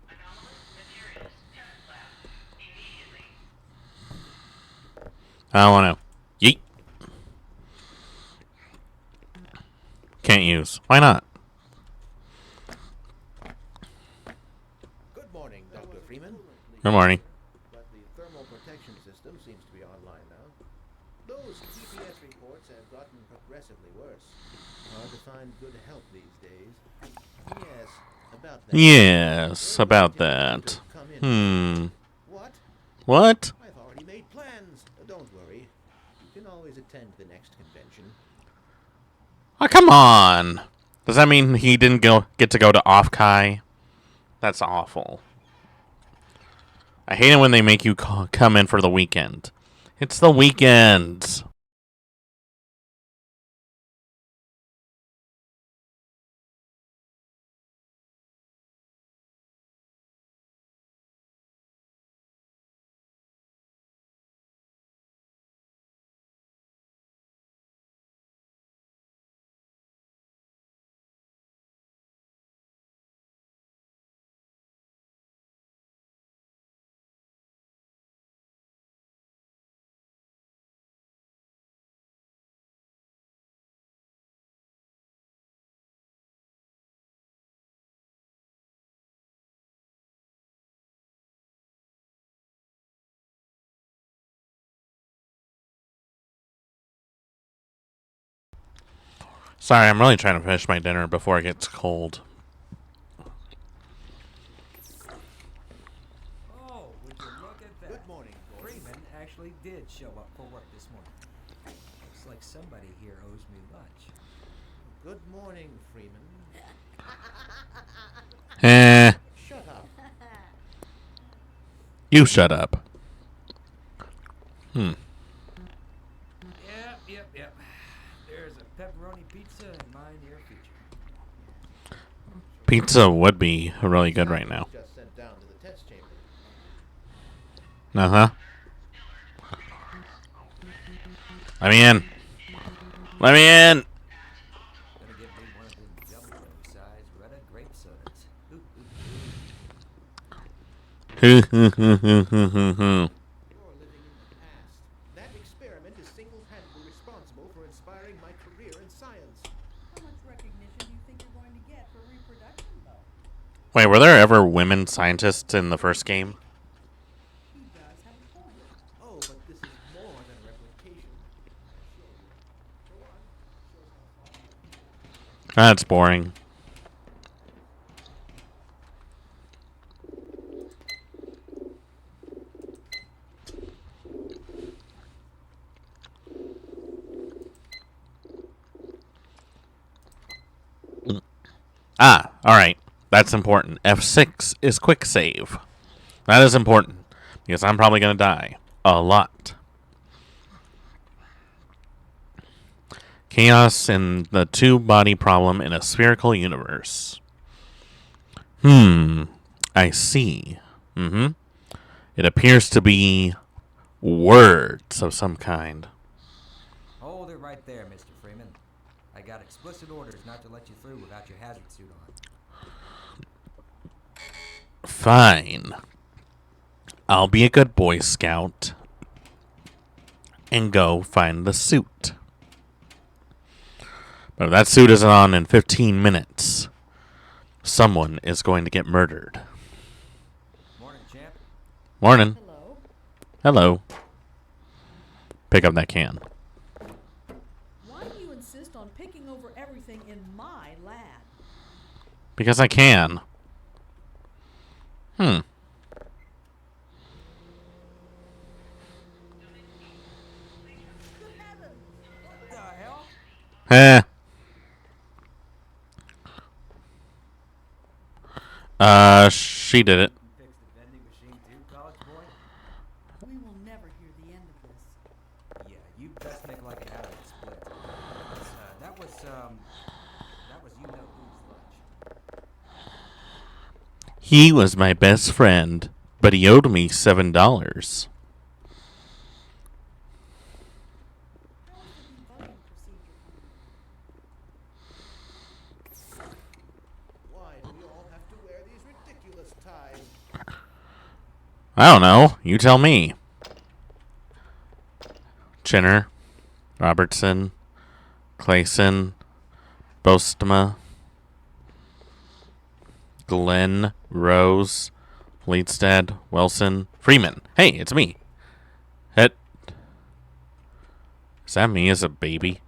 Anomalous Materials Test Lab immediately. I don't want to. Yeet. Can't use. Why not? Good morning. But the thermal protection system seems to be online now. Those TPS reports have gotten progressively worse. Hard to find good help these days. Yes, about that. Yes, about that. What? What? I've already made plans. Don't worry. You can always attend the next convention. Oh, come on. Does that mean he didn't get to go to Off-Kai? That's awful. I hate it when they make you come in for the weekend. It's the weekend. Sorry, I'm really trying to finish my dinner before it gets cold. Oh, would you look at that? Good morning, Gordon. Freeman actually did show up for work this morning. Looks like somebody here owes me lunch. Good morning, Freeman. Shut up. You shut up. Yep. There's a pepperoni pizza in my near future. Pizza would be really good right now. Just sent down to the test chamber. Uh-huh. Let me in. Let me in. Gonna give me one of them double-size Retta grape sodas. Hoo. You're living in the past. That experiment is single-handedly responsible for inspiring my career in science. How much recognition do you think you're going to get for reproduction, though? Wait, were there ever women scientists in the first game? He does have a point. Oh, but this is more than replication. That's boring. Ah, alright. That's important. F6 is quick save. That is important. Because I'm probably going to die. A lot. Chaos and the two-body problem in a spherical universe. I see. It appears to be words of some kind. Hold it right there, Mr. Freeman. I got explicit orders not to let you through without your hazard suit on. Fine. I'll be a good Boy Scout and go find the suit. But if that suit isn't on in 15 minutes, someone is going to get murdered. Morning, champ. Morning. Hello. Hello. Pick up that can. Why do you insist on picking over everything in my lab? Because I can. Good heavens! What the hell? Eh. She did it. You fixed the vending machine too, college boy? We will never hear the end of this. Yeah, you best make like an hour split. That was you know whose lunch. He was my best friend, but he owed me $7. How is the debugging procedure coming? Why do we all have to wear these ridiculous ties? I don't know. You tell me. Chinner, Robertson, Clayson, Bostema, Glenn, Rose, Leadstead, Wilson, Freeman. Hey, it's me. Is that me as a baby?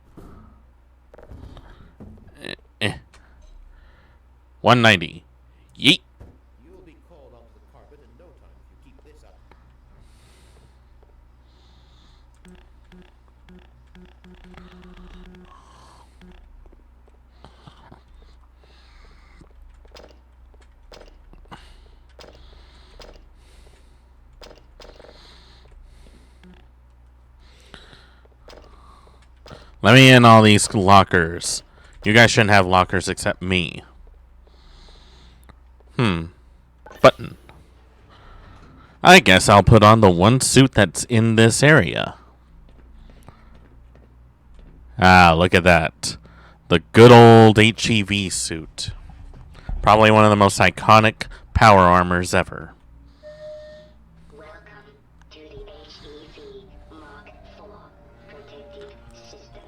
190. Yeet. You'll be called onto the carpet in no time if you keep this up. Let me in all these lockers. You guys shouldn't have lockers except me. Button. I guess I'll put on the one suit that's in this area. Ah, look at that. The good old HEV suit. Probably one of the most iconic power armors ever. Welcome to the HEV Mark IV protective system.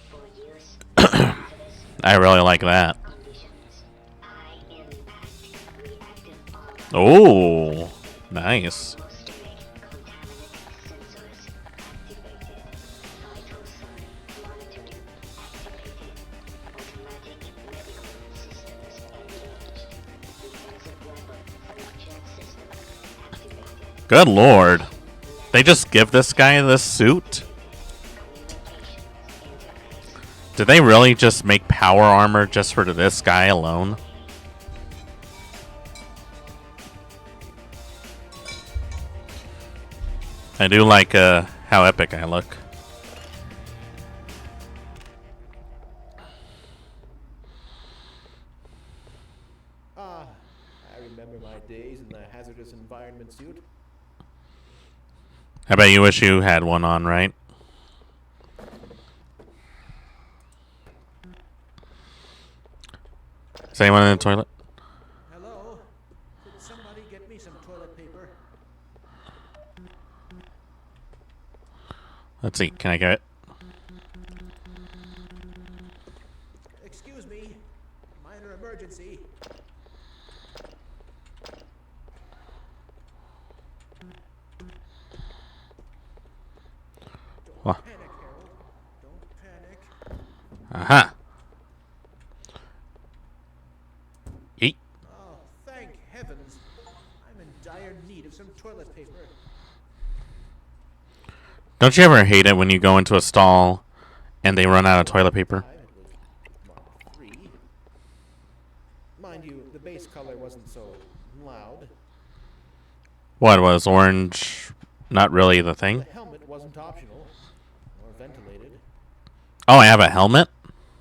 For use in hazardous I really like that. conditions. High impact reactive armor. Oh, nice. Atmospheric contaminant sensors activated. Vital sign monitoring activated. Automatic medical systems engaged. Defensive weapon function system activated. Good lord. They just give this guy this suit? Did they really just make power armor just for this guy alone? I do like how epic I look. Ah, I remember my days in the hazardous environment suit. I bet you wish you had one on, right? Is anyone in the toilet? Hello? Could somebody get me some toilet paper? Let's see. Can I get it? Excuse me. Minor emergency. What? Panic, Harold. Don't panic. Aha. Yeet. Oh, thank heavens. I'm in dire need of some toilet paper. Don't you ever hate it when you go into a stall and they run out of toilet paper? It was Mark III. Mind you, the base color wasn't so loud. What was orange? Not really the The thing. helmet wasn't optional or ventilated. Oh, I have a helmet?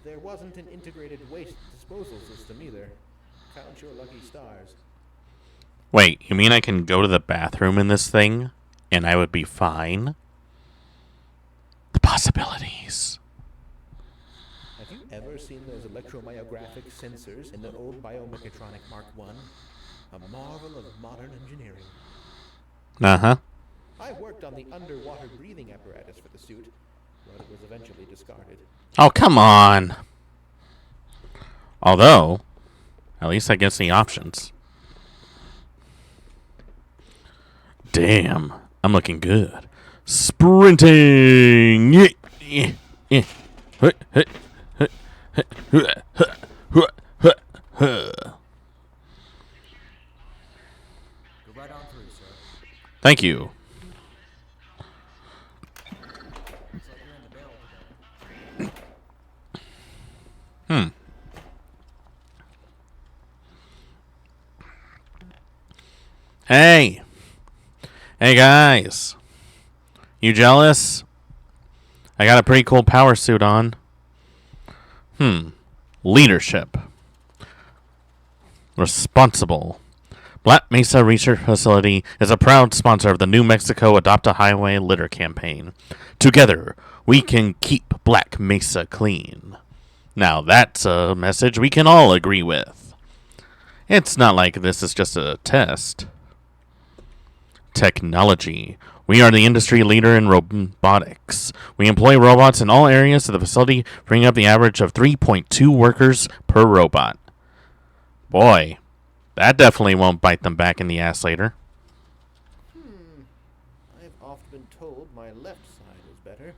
There wasn't an integrated waste disposal system either. Count your lucky stars. Wait, you mean I can go to the bathroom in this thing and I would be fine? The possibilities. Have you ever seen those electromyographic sensors in the old biomechatronic Mark I? A marvel of modern engineering. Uh-huh. I worked on the underwater breathing apparatus for the suit, but it was eventually discarded. Oh, come on. Although, at least that gives me options. Damn, I'm looking good. Sprinting! Yeah, yeah, yeah. Huh, huh, huh, huh, huh, huh, huh, huh. Go right on through, sir. Thank you. Looks like you're in the barrel today. Hey. Hey, guys. You jealous? I got a pretty cool power suit on. Leadership. Responsible. Black Mesa Research Facility is a proud sponsor of the New Mexico Adopt a Highway litter campaign. Together, we can keep Black Mesa clean. Now that's a message we can all agree with. It's not like this is just a test. Technology. We are the industry leader in robotics. We employ robots in all areas of the facility, bringing up the average of 3.2 workers per robot. Boy, That definitely won't bite them back in the ass later. I've oft been told my left side is better.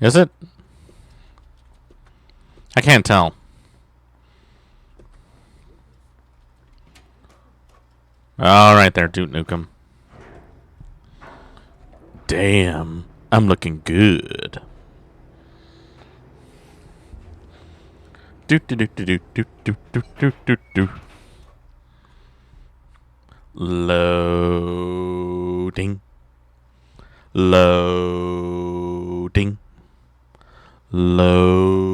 Is it? I can't tell. All right there, Duke Nukem. Damn, I'm looking good. Do do do do do do do do do do do. Loading. Loading. Loading.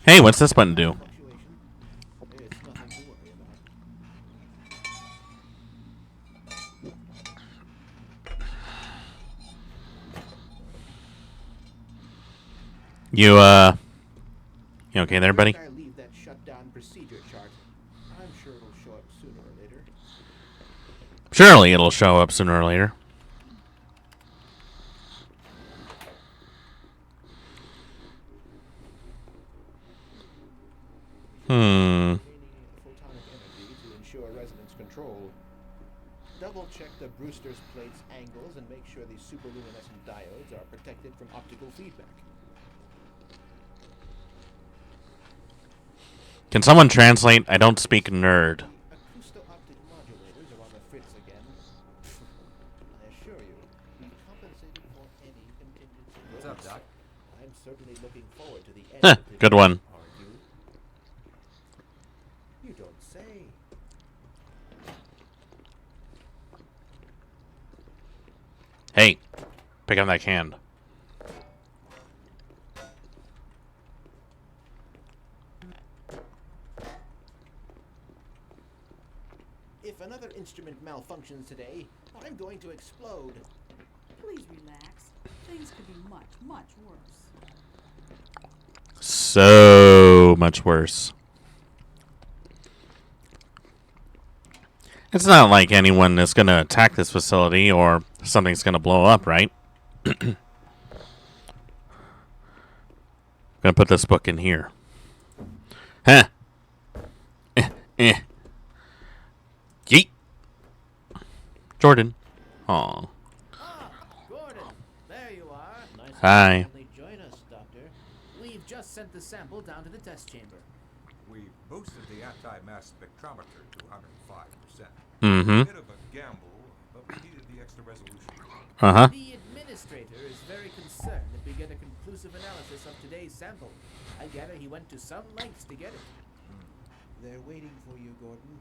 Hey, what's this button do? Fluctuation. It's nothing to worry about. You okay there, buddy? I leave that shutdown procedure chart. I'm sure it'll show up sooner or later. Surely it'll show up sooner or later. Maintaining photonic energy to ensure resonance control. Double check the Brewster's plate's angles and make sure the superluminescent diodes are protected from optical feedback. Can someone translate? I don't speak nerd. Acousto-optic modulators are on the fritz again. I assure you, we've compensated for any contingency. What's up, Doc? I'm certainly looking forward to the end. Huh, of the good one. Are you? You don't say. Hey, pick up that can. If another instrument malfunctions today, I'm going to explode. Please relax. Things could be much, much worse. So much worse. It's not like anyone is going to attack this facility or something's going to blow up, right? Gonna put this book in here. Huh. Yeet. Jordan. Aw. Ah, Gordon, there you are. Nice Hi. to finally join us, Doctor. We've just sent the sample down to the test chamber. We boosted the anti-mass spectrometer to 105%. Mm-hmm. Bit of a gamble, but we needed the extra resolution. Uh-huh. The administrator is very concerned that we get a conclusive analysis of today's sample. I gather he went to some lengths to get it. They're waiting for you, Gordon.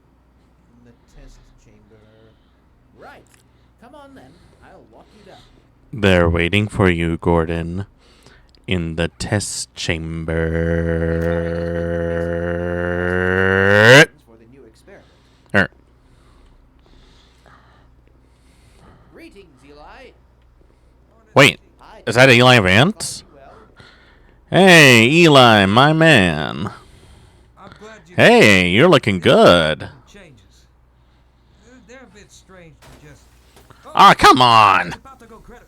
In the test chamber. Right. Come on then. I'll walk you down. They're waiting for you, Gordon, in the test chamber. For the new experiment. Er, Greetings, Eli. wait, Hi. is that Eli Vance? Well, Hey, Eli, my man. I'm glad you Hey, you're looking good. changes. They're a bit strange to just. Ah, come on. It's about to go critical.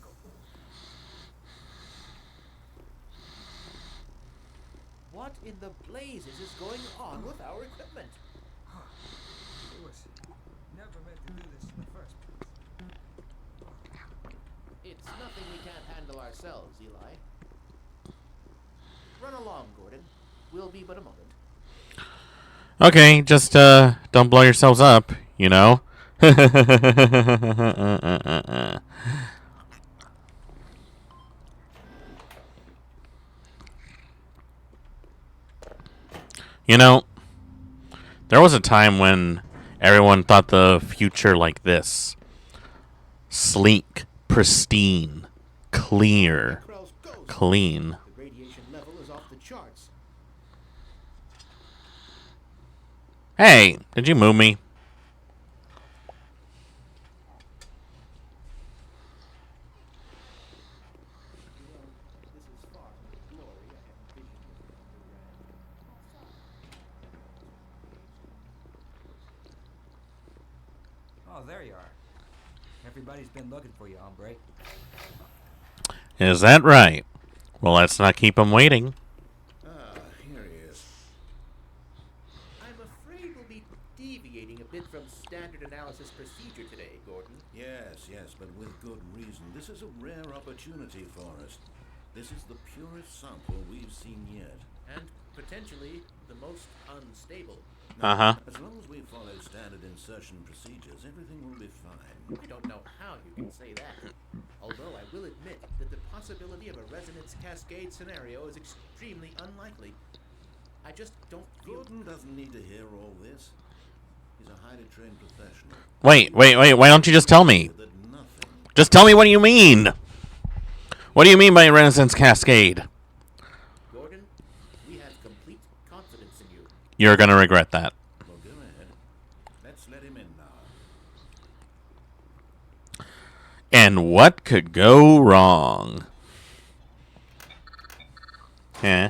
what in the blazes is going on with our equipment? It was never meant to do this in the first place. It's nothing we can't handle ourselves, Eli. Run along, Gordon. We'll be but a moment. Okay, just don't blow yourselves up, you know. You know, there was a time when everyone thought the future like this. Sleek, pristine, clear, Krell's ghost. clean. The radiation level is off the charts. Hey, did you move me? This is far from the glory I have envisioned with the new Oh, there you are. Everybody's been looking for you, hombre. Is that right? Well, let's not keep him waiting. Ah, here he is. I'm afraid we'll be deviating a bit from standard analysis procedure today, Gordon. Yes, yes, but with good reason. This is a rare opportunity for us. This is the purest sample we've seen yet. And potentially the most unstable. Uh-huh. As long as we follow standard insertion procedures, everything will be fine. I don't know how you can say that. Although I will admit that the possibility of a resonance cascade scenario is extremely unlikely. I just don't feel... Gordon doesn't need to hear all this. He's a highly trained professional. Wait. Why don't you just tell me? That nothing. Just tell me what you mean. What do you mean by Renaissance Cascade? Gordon, we have complete confidence in you. You're gonna regret that. Well, go ahead. Let's let him in now. And what could go wrong? Eh.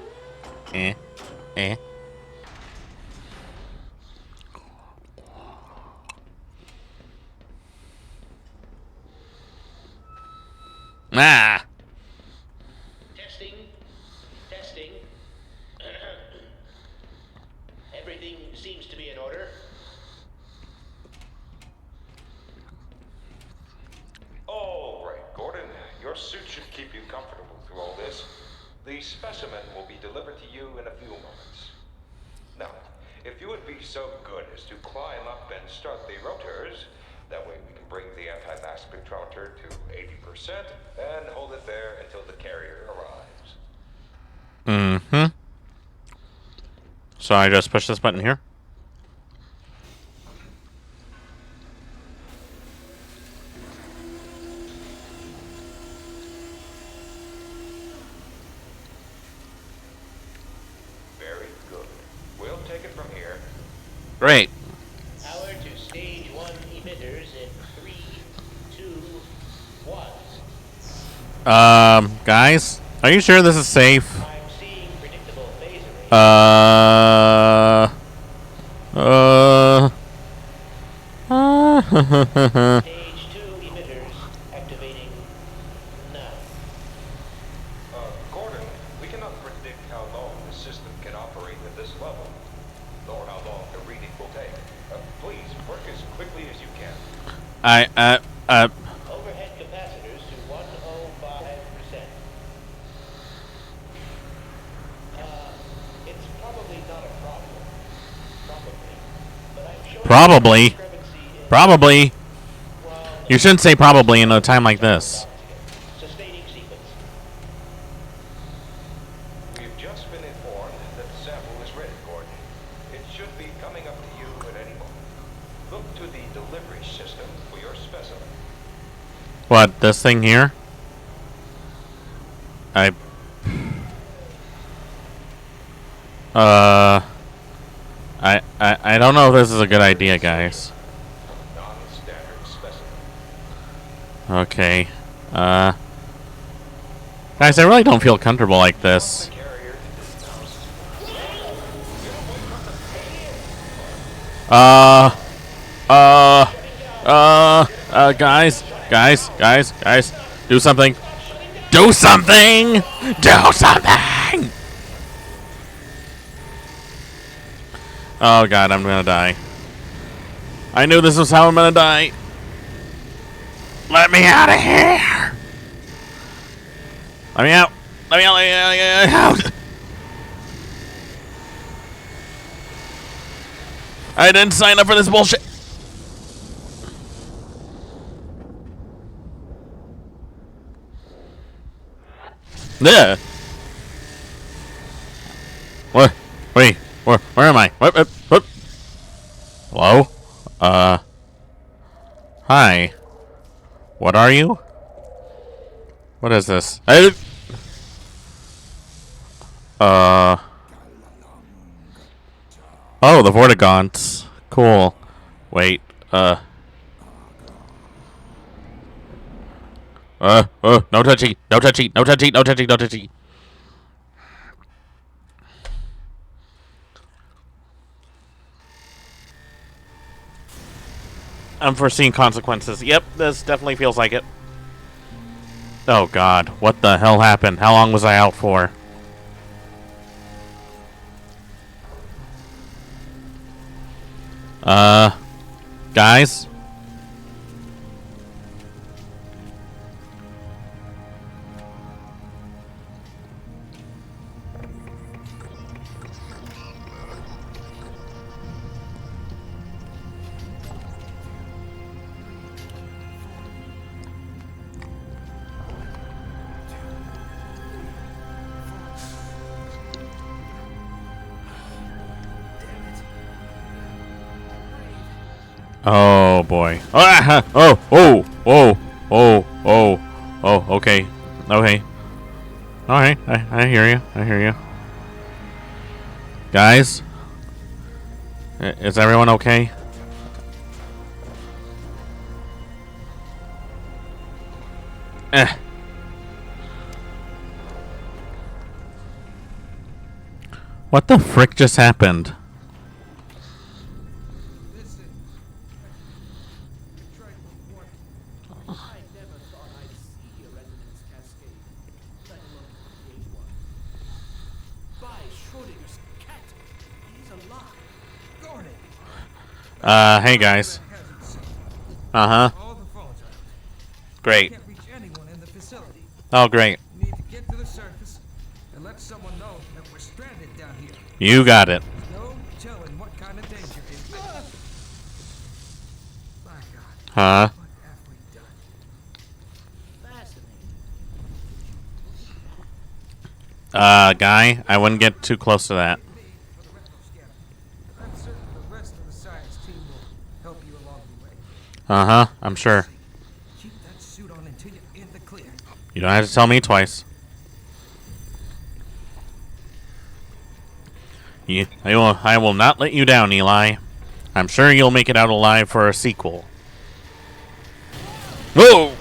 Ah. Testing. Everything seems to be in order. All right, Gordon. Your suit should keep you comfortable through all this. The specimen will be delivered to you in a few moments. Now, if you would be so good as to climb up and start the rotors, that way we can bring the anti-mass spectrometer to 80% and hold it there until the carrier arrives. Mm-hmm. So I just push this button here? Very good. We'll take it from here. Great. Power to stage 1 emitters in 3, 2, 1. Guys, are you sure this is safe? I'm seeing predictable phase array. Stage 2 emitters activating now. Gordon, we cannot predict how long the system can operate at this level, nor how long the reading will take. Please work as quickly as you can. Overhead capacitors to 105%. It's probably not a problem. But I'm showing Probably. discrepancy in, Probably. well, You shouldn't say probably in a time like this. sustaining sequence. We've just been informed that the sample is ready, Gordon. It should be coming up to you at any moment. Look to the delivery system for your specimen. What, this thing here? I don't know if this is a good idea, guys. Non-standard specimen. Okay. Guys, I really don't feel comfortable like this. Carrier guys, do something. Do something! Do something! Oh god, I'm gonna die. I knew this was how I'm gonna die. Let me out of here! Let me out! Let me out! Let me out! I didn't sign up for this bullshit! Yeah. What? Wait. Where am I? What? Hello? Hi. What are you? What is this? Oh, the Vortigaunt's. Cool. Wait, no touchy, no touchy, no touchy, no touchy, no touchy. unforeseen consequences. Yep, this definitely feels like it. Oh god, what the hell happened? How long was I out for? Guys? Oh boy. Ah, oh, okay. Okay. Alright, I hear you. I hear you. Guys? Is everyone okay? What the frick just happened? Hey guys. Uh-huh. Great. Oh, great. We need to get to the surface and let someone know that we're stranded down here. You got it. No telling what kind of danger it may be. My God. Huh? What have we done? Fascinating. Guy, I wouldn't get too close to that. I'm certain the rest of the science team will help you along the way. Uh-huh, I'm sure. Keep that suit on until you're in the clear. You don't have to tell me twice. I will not let you down, Eli. I'm sure you'll make it out alive for a sequel. Whoa!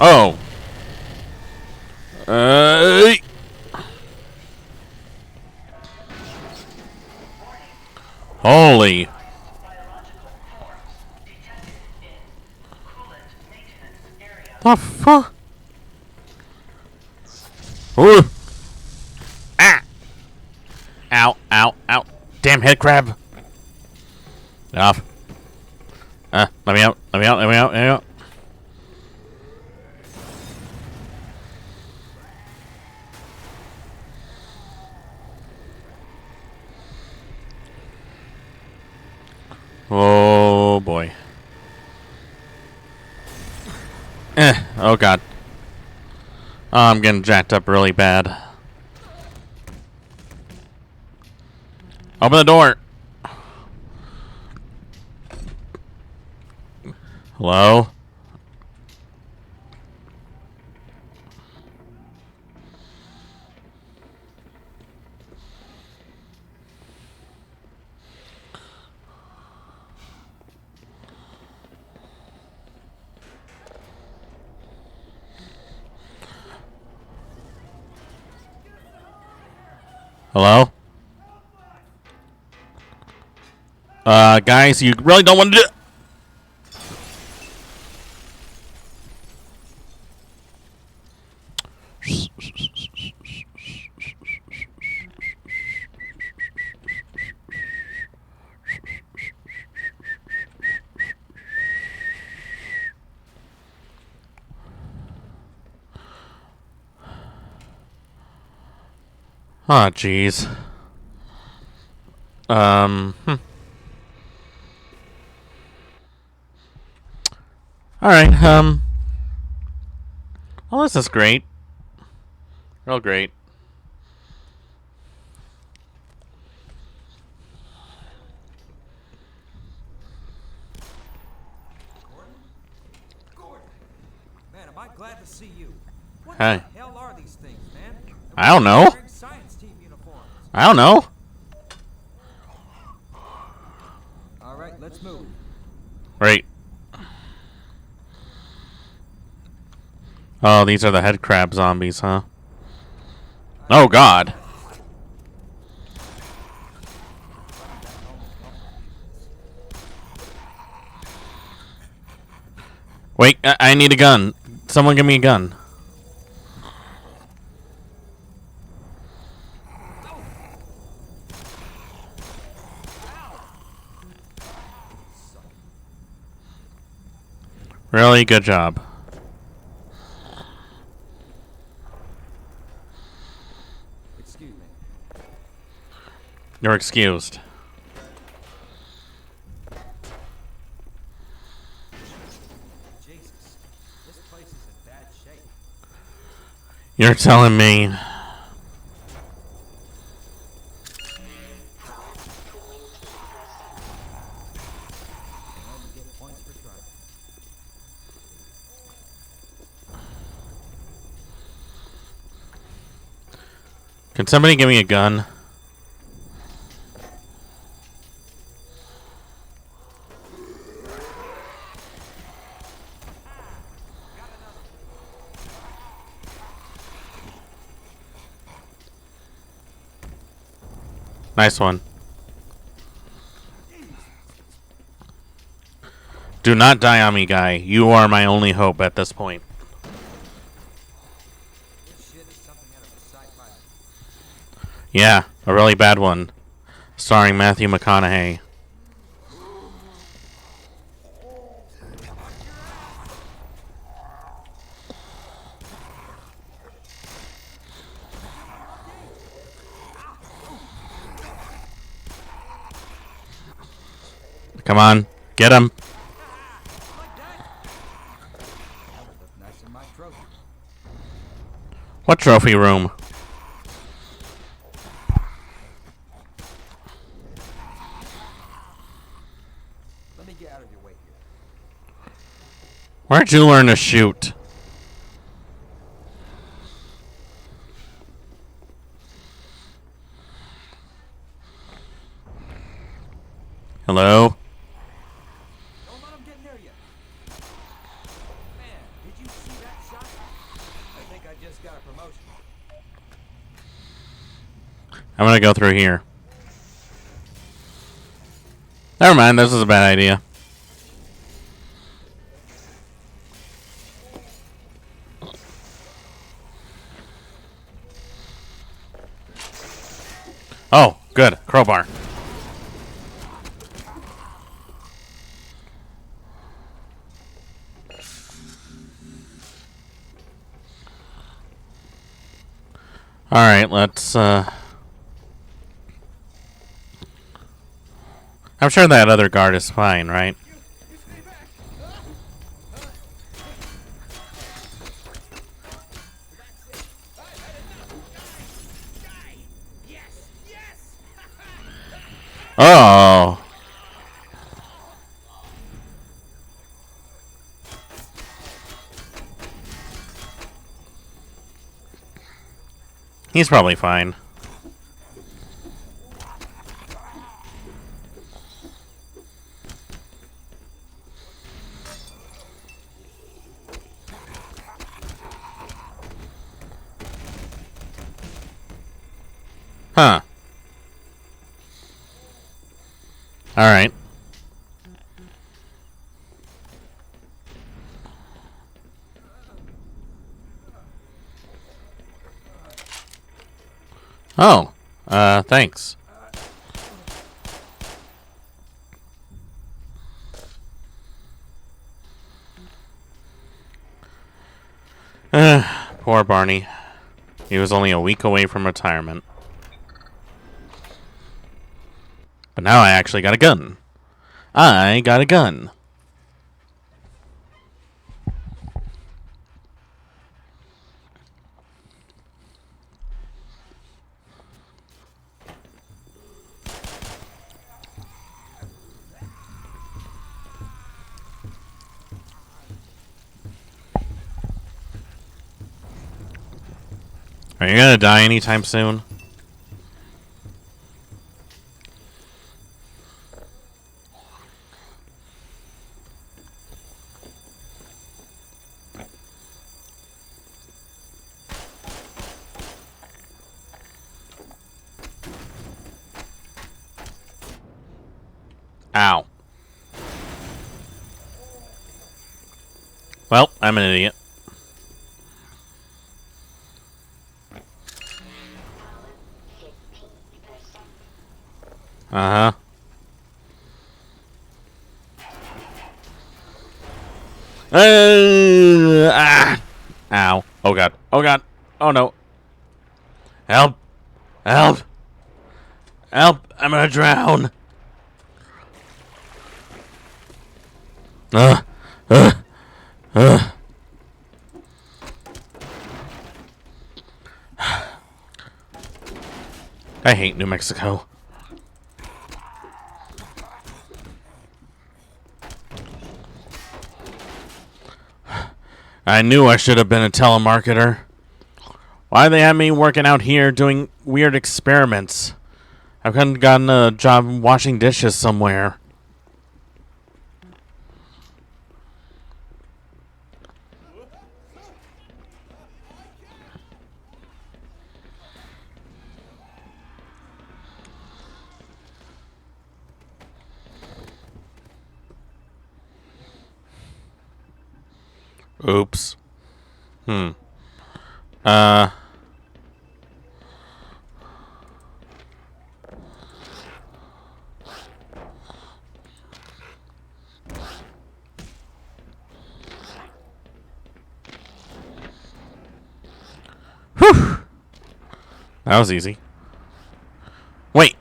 Oh. Holy. The fuck? Ooh. Ah. Ow, ow, ow. Damn head crab. Off. Let me out, let me out, let me out, let me out. Oh boy. Oh god. Oh, I'm getting jacked up really bad. Open the door. Hello? Hello? Guys, you really don't want to do... Oh, jeez. Alright, well, this is great. Real great. Gordon! Man, am I glad to see you. What Hey. the hell are these things, man? I don't know. Wearing science team uniforms. I don't know. All right, let's move. Right. Oh, these are the head crab zombies, huh? Oh, God. Wait, I need a gun. Someone give me a gun. Really good job. Excuse me. You're excused. Jesus, this place is in bad shape. You're telling me. Well, you get points for trying. Can somebody give me a gun? Nice one. Do not die on me, guy. You are my only hope at this point. This shit is something out of a sci-fi. Yeah, a really bad one. Starring Matthew McConaughey. Come on, get him. That would look nice in my trophy. What trophy room? Let me get out of your way here. Where'd you learn to shoot? Hello? Don't let him get near you. Man, did you see that shot? I think I just got a promotion. I'm gonna go through here. Never mind, this is a bad idea. Oh, good. Crowbar. Alright, let's, I'm sure that other guard is fine, right? Oh! He's probably fine. Huh. Alright. Oh. Thanks. Poor Barney. He was only a week away from retirement. But now I actually got a gun. I got a gun. Are you gonna die anytime soon? Ow. Well, I'm an idiot. Uh-huh. Ow. Oh god. Oh god. Oh no. Help. Help. Help. I'm gonna drown. Uh. I hate New Mexico. I knew I should have been a telemarketer. Why they have me working out here doing weird experiments? I could have gotten a job washing dishes somewhere. Oops. Whew. That was easy. Wait,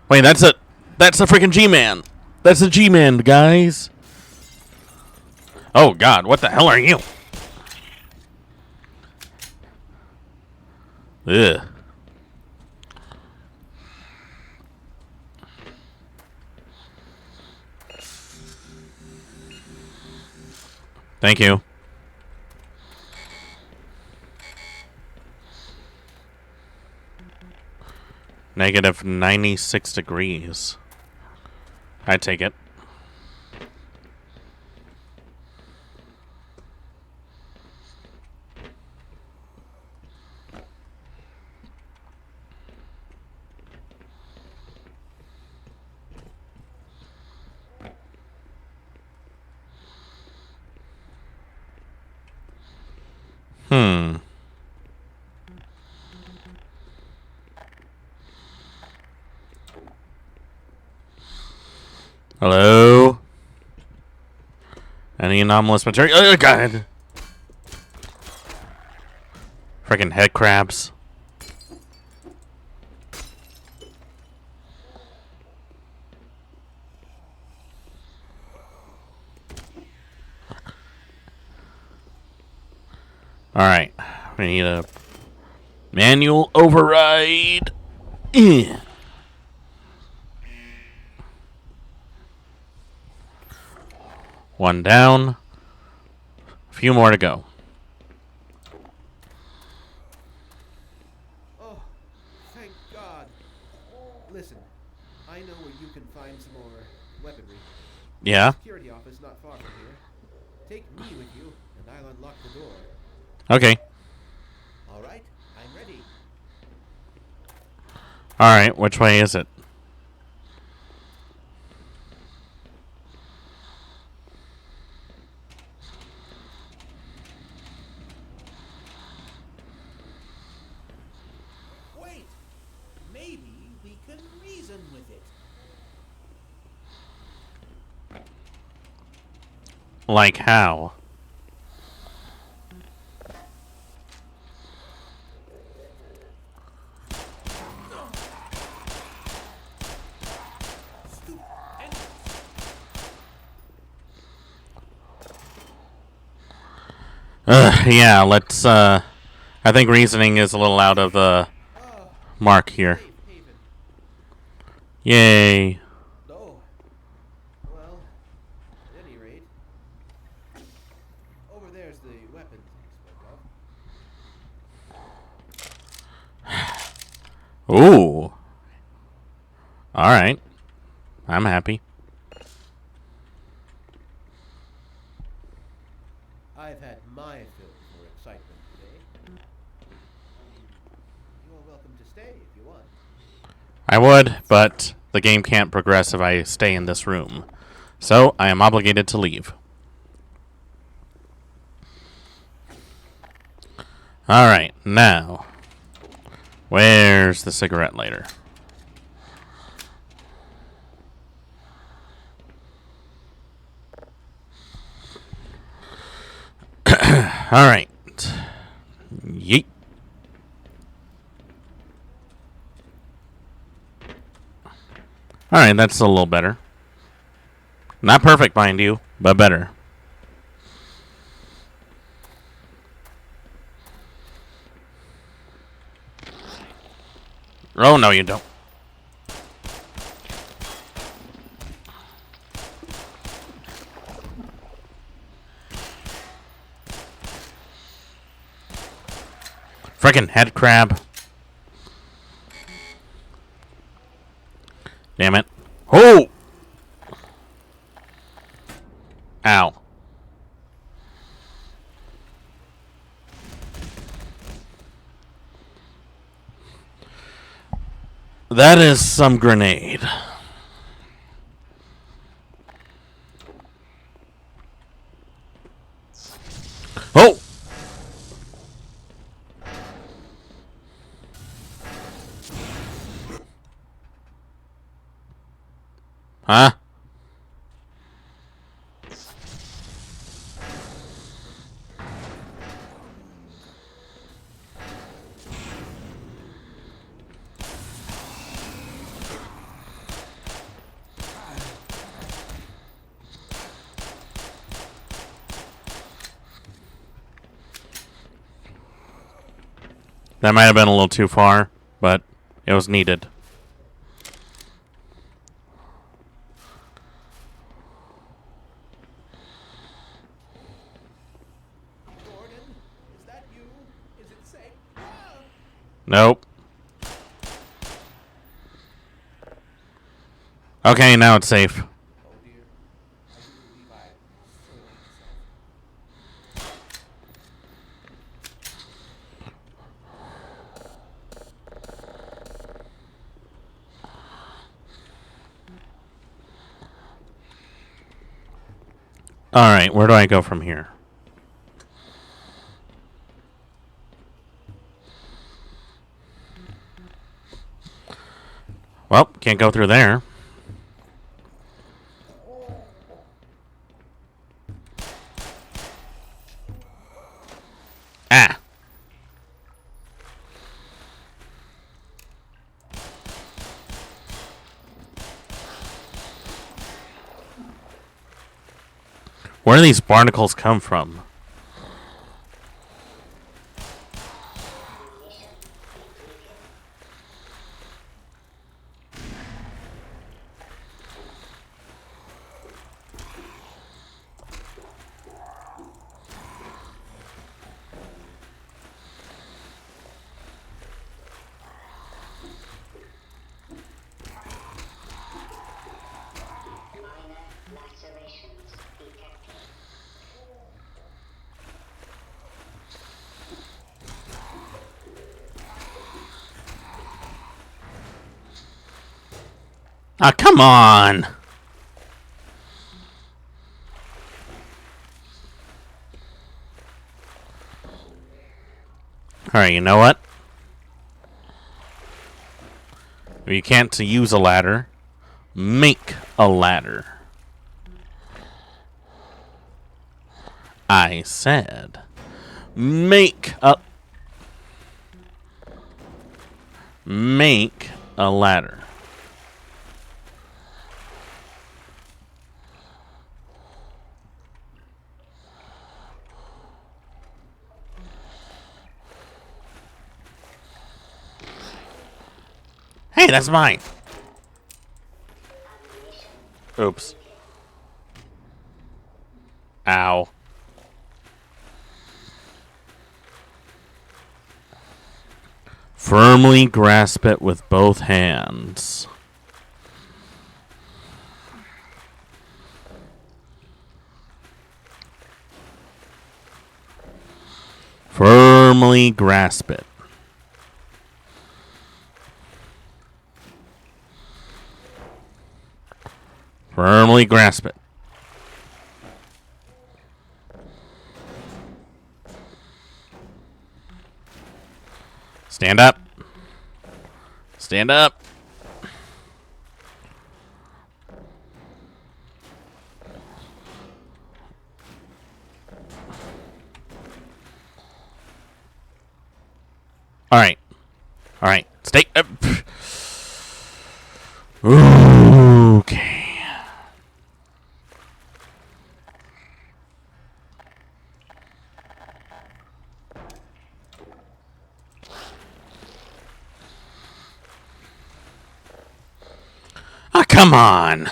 that's a freaking G-Man. That's a G-Man, guys. Oh god, what the hell are you? Ugh. Thank you. Negative 96 degrees. I take it. Hello? Any anomalous material? Oh, God. Freaking head crabs. Alright. We need a manual override. Ugh. One down. A few more to go. Oh, thank God. Listen, I know where you can find some more weaponry. Yeah? Security office not far from here. Take me with you, and I'll unlock the door. Okay. All right, I'm ready. Alright, which way is it? Wait, maybe we can reason with it. Like how? Yeah, let's, I think reasoning is a little out of the mark here. Yay. Oh. Well, at any rate, over there's the weapons I spoke of. Ooh. Alright. I'm happy. I've had my fill for excitement today. You're welcome to stay if you want. I would, but the game can't progress if I stay in this room. So, I am obligated to leave. Alright, now. Where's the cigarette lighter? Alright. Yeet. Alright, that's a little better. Not perfect, mind you, but better. Oh, no, you don't. Frickin' head crab. Damn it. Oh! Ow. That is some grenade. Oh! Huh? That might have been a little too far, but it was needed. Gordon, is that you? Is it safe? Ah! Nope. Okay, now it's safe. Oh dear. I do believe I soiled myself. Alright, where do I go from here? Well, can't go through there. Ah! Where do these barnacles come from? Minor lacerations detected. Ah, come on! Alright, you know what? If you can't use a ladder, make a ladder. I said, make a ladder. Hey, that's mine. Oops. Ow. Firmly grasp it with both hands. Firmly grasp it. Firmly grasp it. Stand up. Stand up. All right. All right. Stay up. Okay. Ah, come on.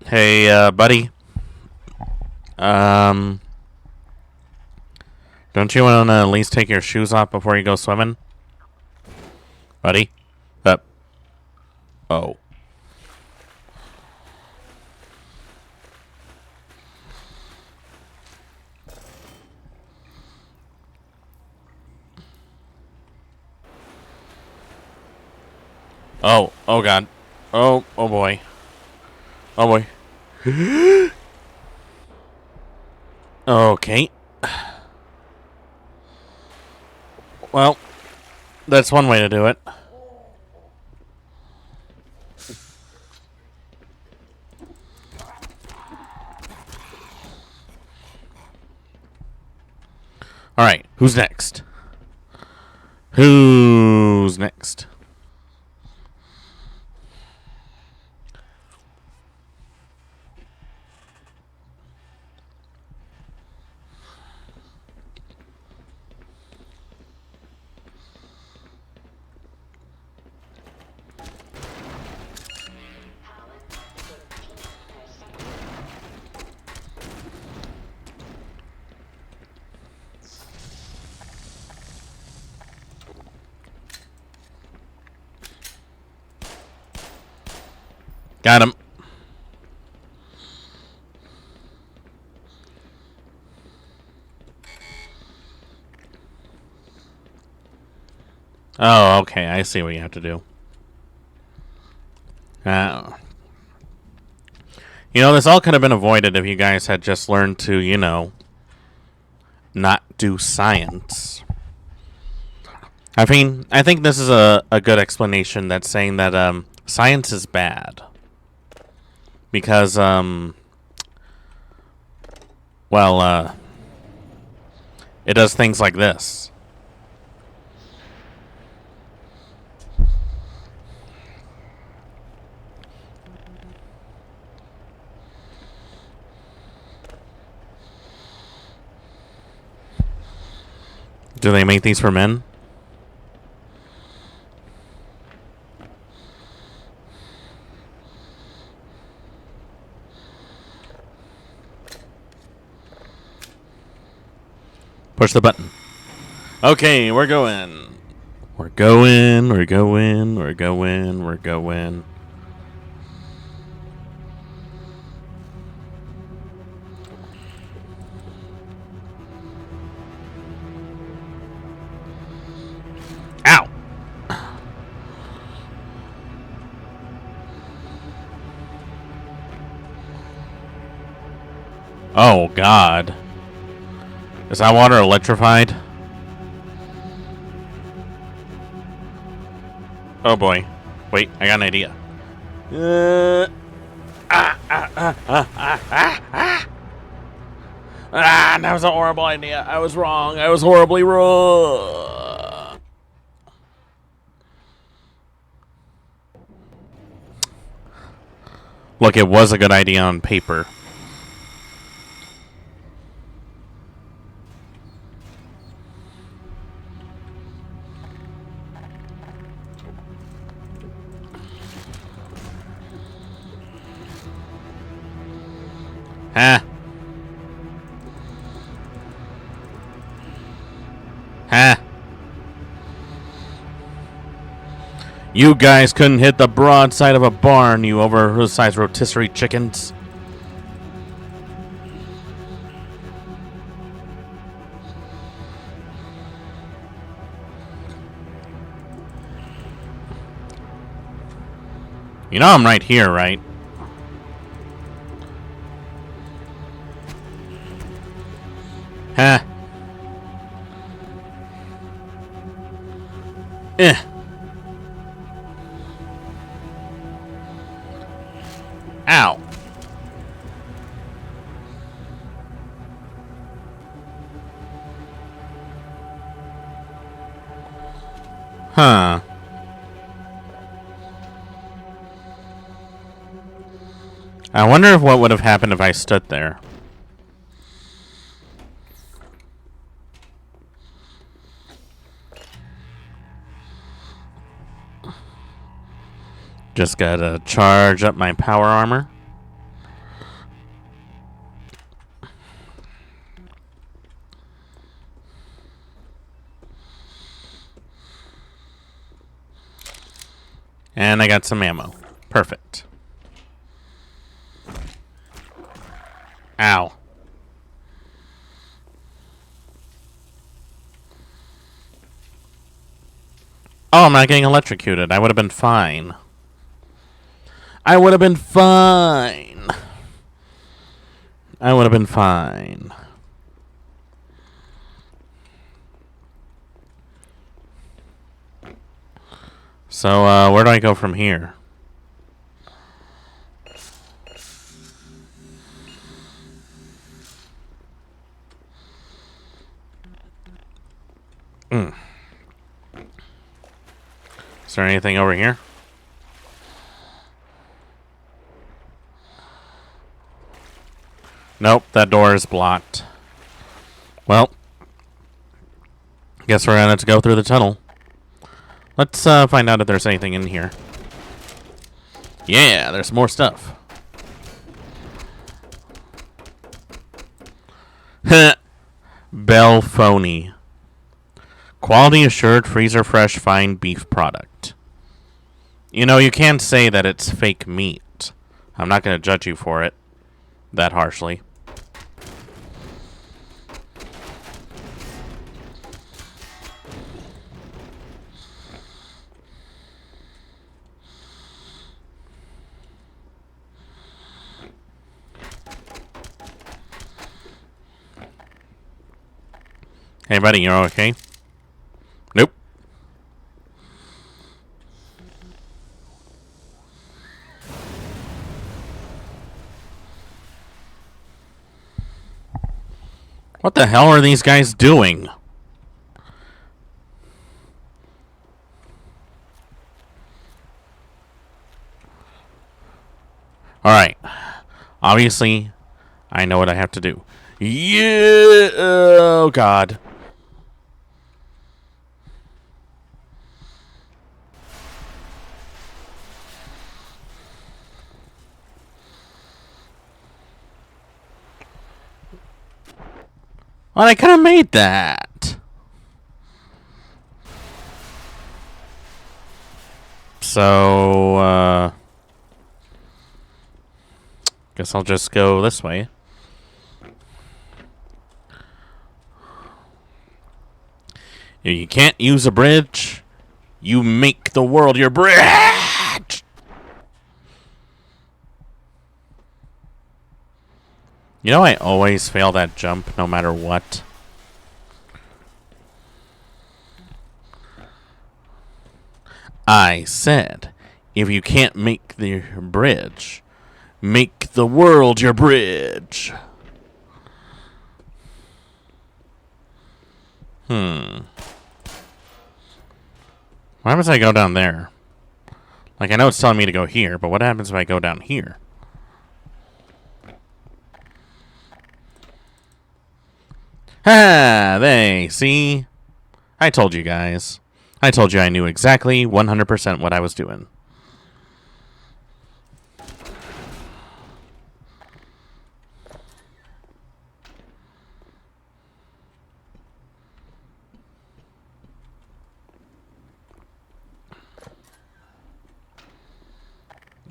Hey, buddy. Don't you want to at least take your shoes off before you go swimming? Buddy? Up. Oh. Oh. Oh, God. Oh. Oh, boy. Oh, boy. Okay. Well, that's one way to do it. All right, who's next? Who's next? Got him. Oh, okay. I see what you have to do. You know, this all could have been avoided if you guys had just learned to, you know, not do science. I mean, I think this is a good explanation that's saying that science is bad. Because, well, it does things like this. Do they make these for men? Push the button. Okay, we're going. We're going, we're going, we're going, we're going. Ow! Oh, God. Is that water electrified? Oh boy. Wait, I got an idea. That was a horrible idea. I was wrong. I was horribly wrong. Look, it was a good idea on paper. Huh? Huh? You guys couldn't hit the broadside of a barn, you oversized rotisserie chickens. You know I'm right here, right? Huh. Eh. Ow. Huh. I wonder if what would have happened if I stood there. Just gotta charge up my power armor. And I got some ammo. Perfect. Ow. Oh, I'm not getting electrocuted. I would have been fine. I would have been fine. I would have been fine. So, where do I go from here? Is there anything over here? Nope, that door is blocked. Well, guess we're gonna have to go through the tunnel. Let's find out if there's anything in here. Yeah, there's more stuff. Bell Phony. Quality assured, freezer fresh, fine beef product. You know, you can't say that it's fake meat. I'm not going to judge you for it that harshly. Hey, buddy, you're okay? Nope. What the hell are these guys doing? Alright. Obviously, I know what I have to do. Yeah! Oh, God. Well, I could have made that. So, guess I'll just go this way. If you can't use a bridge, you make the world your bridge! You know, I always fail that jump, no matter what. I said, if you can't make the bridge, make the world your bridge. What happens if I go down there? Like, I know it's telling me to go here, but what happens if I go down here? Ha! They see? I told you guys. I told you I knew exactly 100% what I was doing.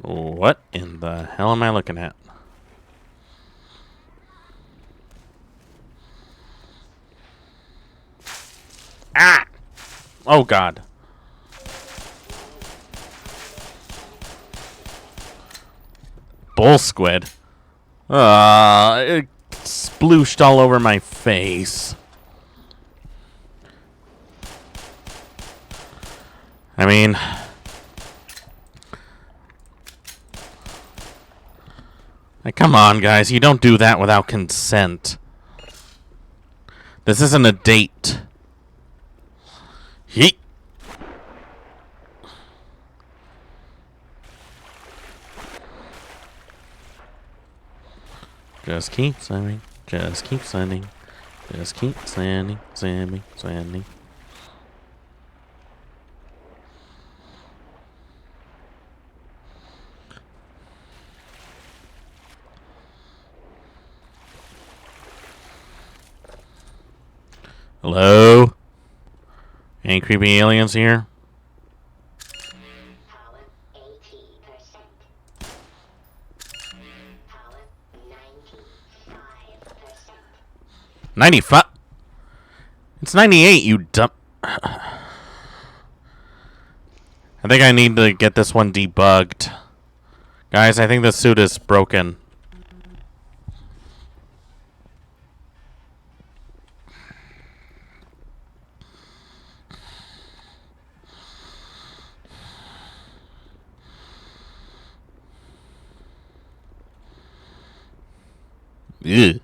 What in the hell am I looking at? Ah! Oh, God. Bull squid. It splooshed all over my face. I mean... come on, guys. You don't do that without consent. This isn't a date. Yeet. Just keep sending. Just keep sending. Just keep sending. Sending. Hello? Any creepy aliens here? Power 80%. Power 95%. 95? It's 98, you dumb... I think I need to get this one debugged. Guys, I think the suit is broken. Ew.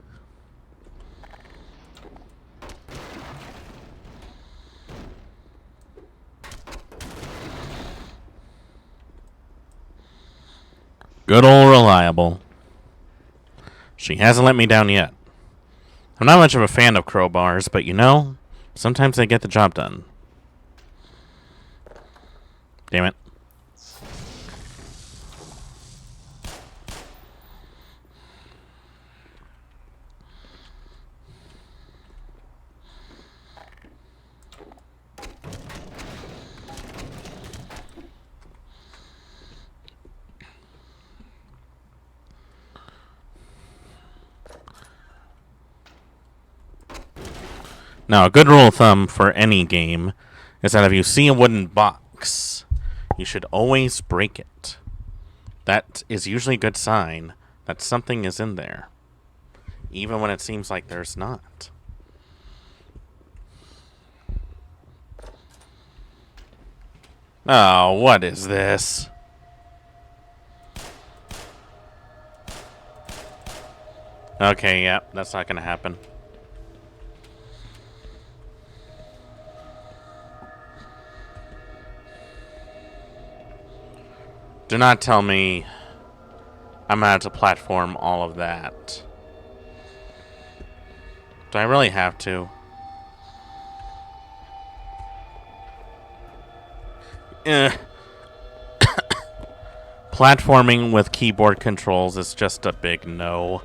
Good old reliable. She hasn't let me down yet. I'm not much of a fan of crowbars, but you know, sometimes they get the job done. Damn it. Now, a good rule of thumb for any game is that if you see a wooden box, you should always break it. That is usually a good sign that something is in there, even when it seems like there's not. Oh, what is this? Okay, yeah, that's not gonna happen. Do not tell me I'm gonna have to platform all of that. Do I really have to? Platforming with keyboard controls is just a big no.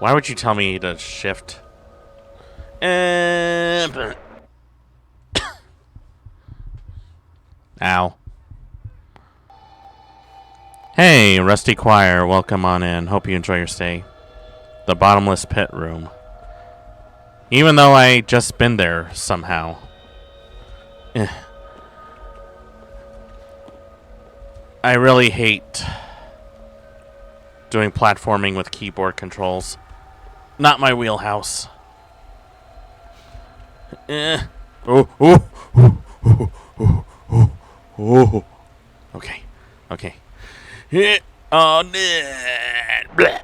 Why would you tell me to shift? Ow. Hey, Rusty Choir, welcome on in. Hope you enjoy your stay. The bottomless pit room. Even though I just been there somehow. I really hate doing platforming with keyboard controls. Not my wheelhouse. Oh. Okay. Oh, bleh.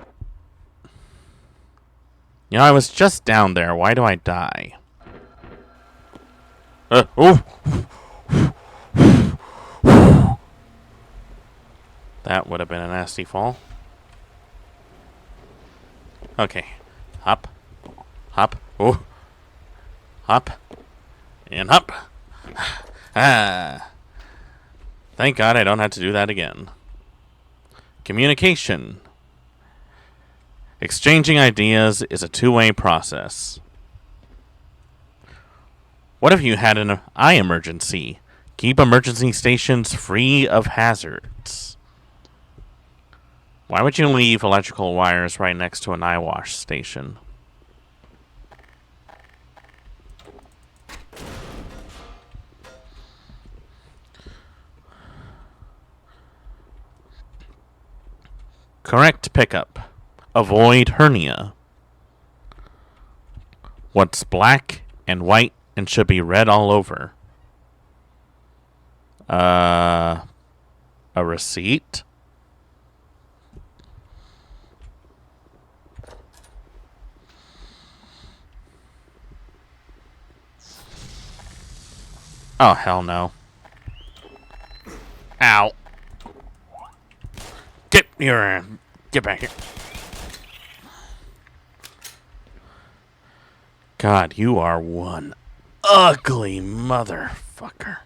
You know, I was just down there. Why do I die? That would have been a nasty fall. Okay. Hop. Oh. Hop. And hop. Thank God I don't have to do that again. Communication. Exchanging ideas is a two-way process. What if you had an eye emergency? Keep emergency stations free of hazards. Why would you leave electrical wires right next to an eye wash station? Correct pickup. Avoid hernia. What's black and white and should be red all over? A receipt? Oh, hell no. Ow. Get back here. God, you are one ugly motherfucker.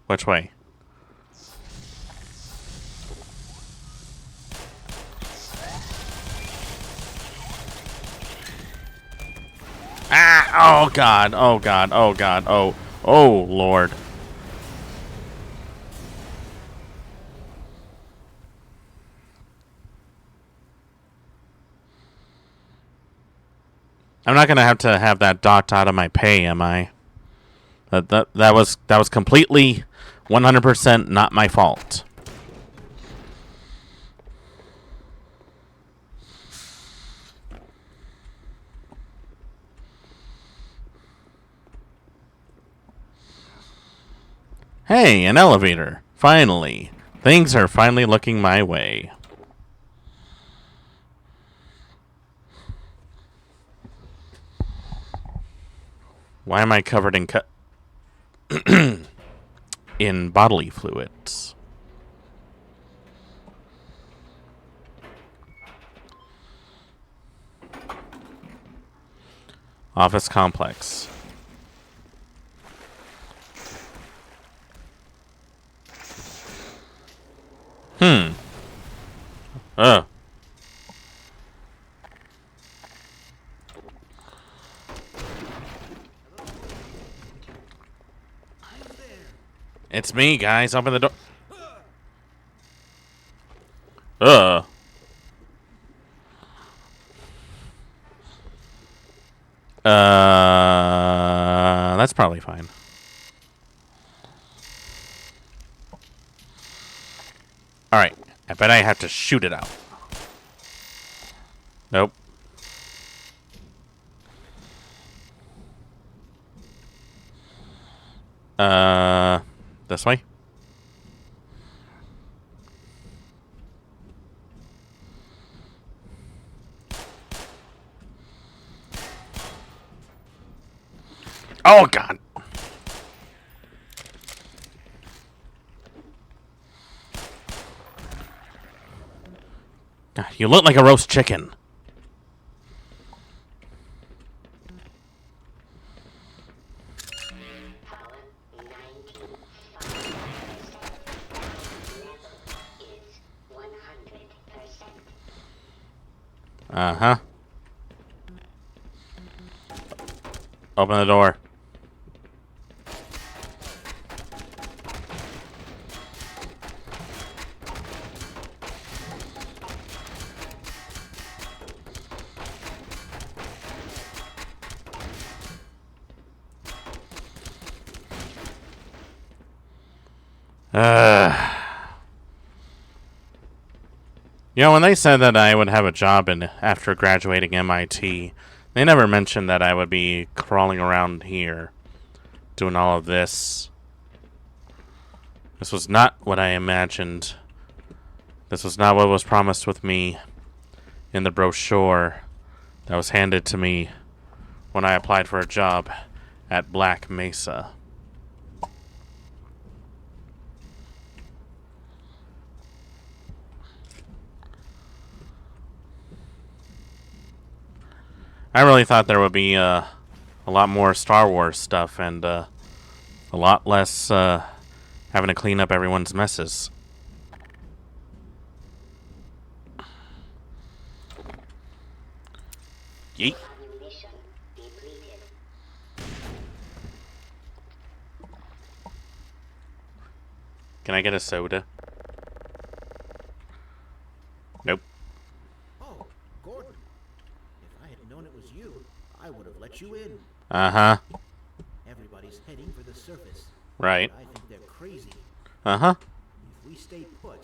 Which way? Ah! Oh God! Oh God! Oh God! Oh Lord! I'm not gonna have to have that docked out of my pay, am I? That was completely 100% not my fault. Hey, an elevator. Finally. Things are finally looking my way. Why am I covered in in bodily fluids? Office complex. It's me, guys. Open the door. That's probably fine. Alright. I bet I have to shoot it out. Nope. This way? Oh, God. God, you look like a roast chicken. Uh-huh. Open the door. You know, when they said that I would have a job after graduating MIT, they never mentioned that I would be crawling around here, doing all of this. This was not what I imagined. This was not what was promised with me in the brochure that was handed to me when I applied for a job at Black Mesa. I really thought there would be a lot more Star Wars stuff and a lot less having to clean up everyone's messes. Yeet. Ammunition depleted. Can I get a soda? Nope. Oh, Gordon. If I had known it was you, I would have let you in. Uh-huh. Everybody's heading for the surface. Right. But I think they're crazy. Uh-huh. If we stay put,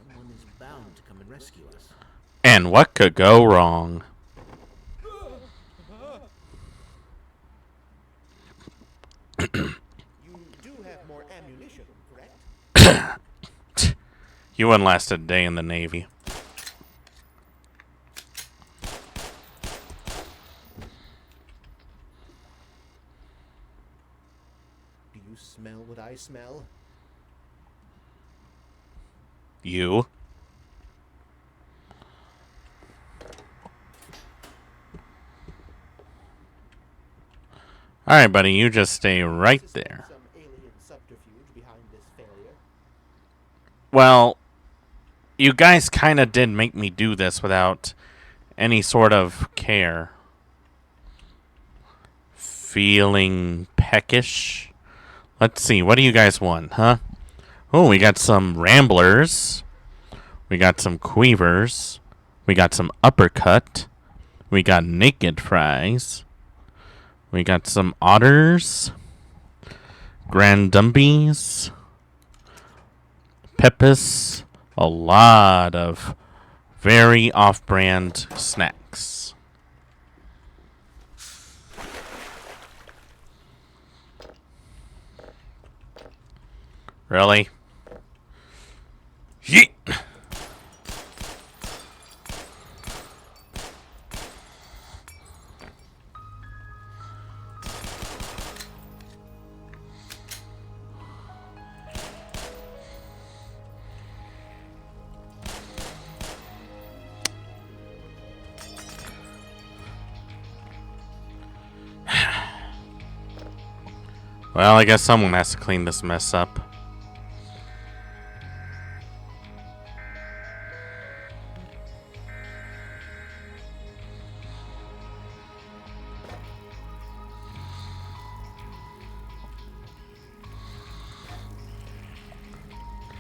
someone is bound to come and rescue us. And what could go wrong? You do have more ammunition, correct? You wouldn't last a day in the Navy. Do you smell what I smell? You? Alright, buddy, you just stay right there. Some alien subterfuge behind this failure. Well, you guys kind of did make me do this without any sort of care. Feeling peckish? Let's see, what do you guys want, huh? Oh, we got some ramblers. We got some queevers. We got some uppercut. We got naked fries. We got some otters. Grandumbies. Peppus. A lot of very off-brand snacks. Really? Yeet! Well, I guess someone has to clean this mess up.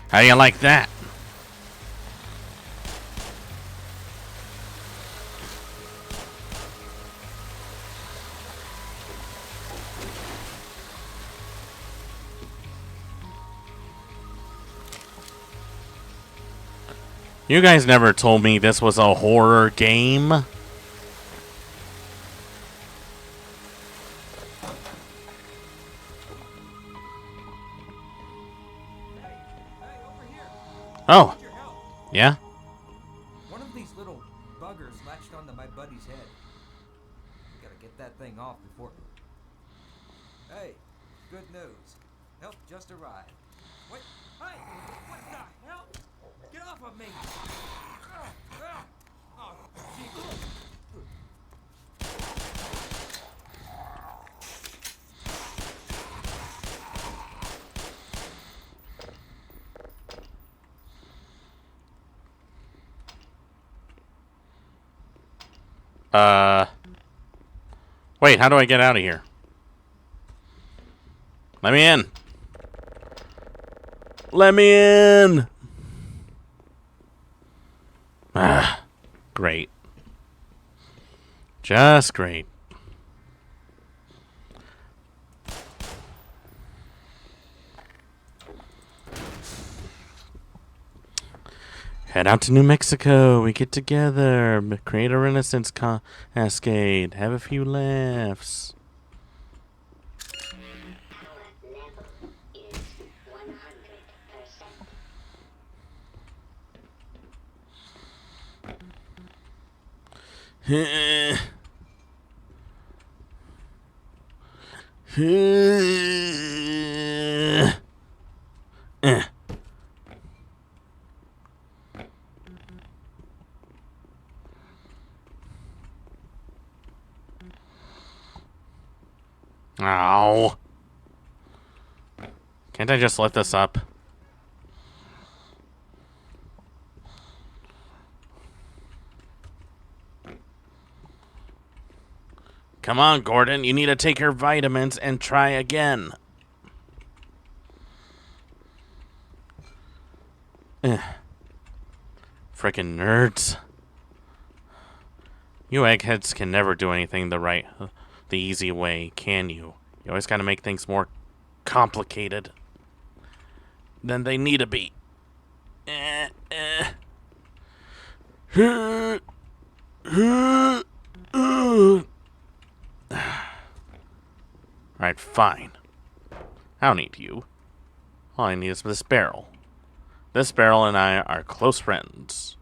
How do you like that? You guys never told me this was a horror game. Oh. Yeah? One of these little buggers latched onto my buddy's head. Gotta get that thing off before... Hey, good news. Help just arrived. Wait, hey! What the hell? Get off of me! Oh, Jesus. Wait, how do I get out of here? Let me in. Let me in. Ah, great. Just great. Head out to New Mexico. We get together. Create a Renaissance cascade. Have a few laughs. Power level is 100%. Ow. Can't I just let this up? Come on, Gordon. You need to take your vitamins and try again. Frickin' nerds. You eggheads can never do anything the easy way, can you? You always gotta make things more complicated than they need to be. Alright, fine. I don't need you. All I need is this barrel. This barrel and I are close friends.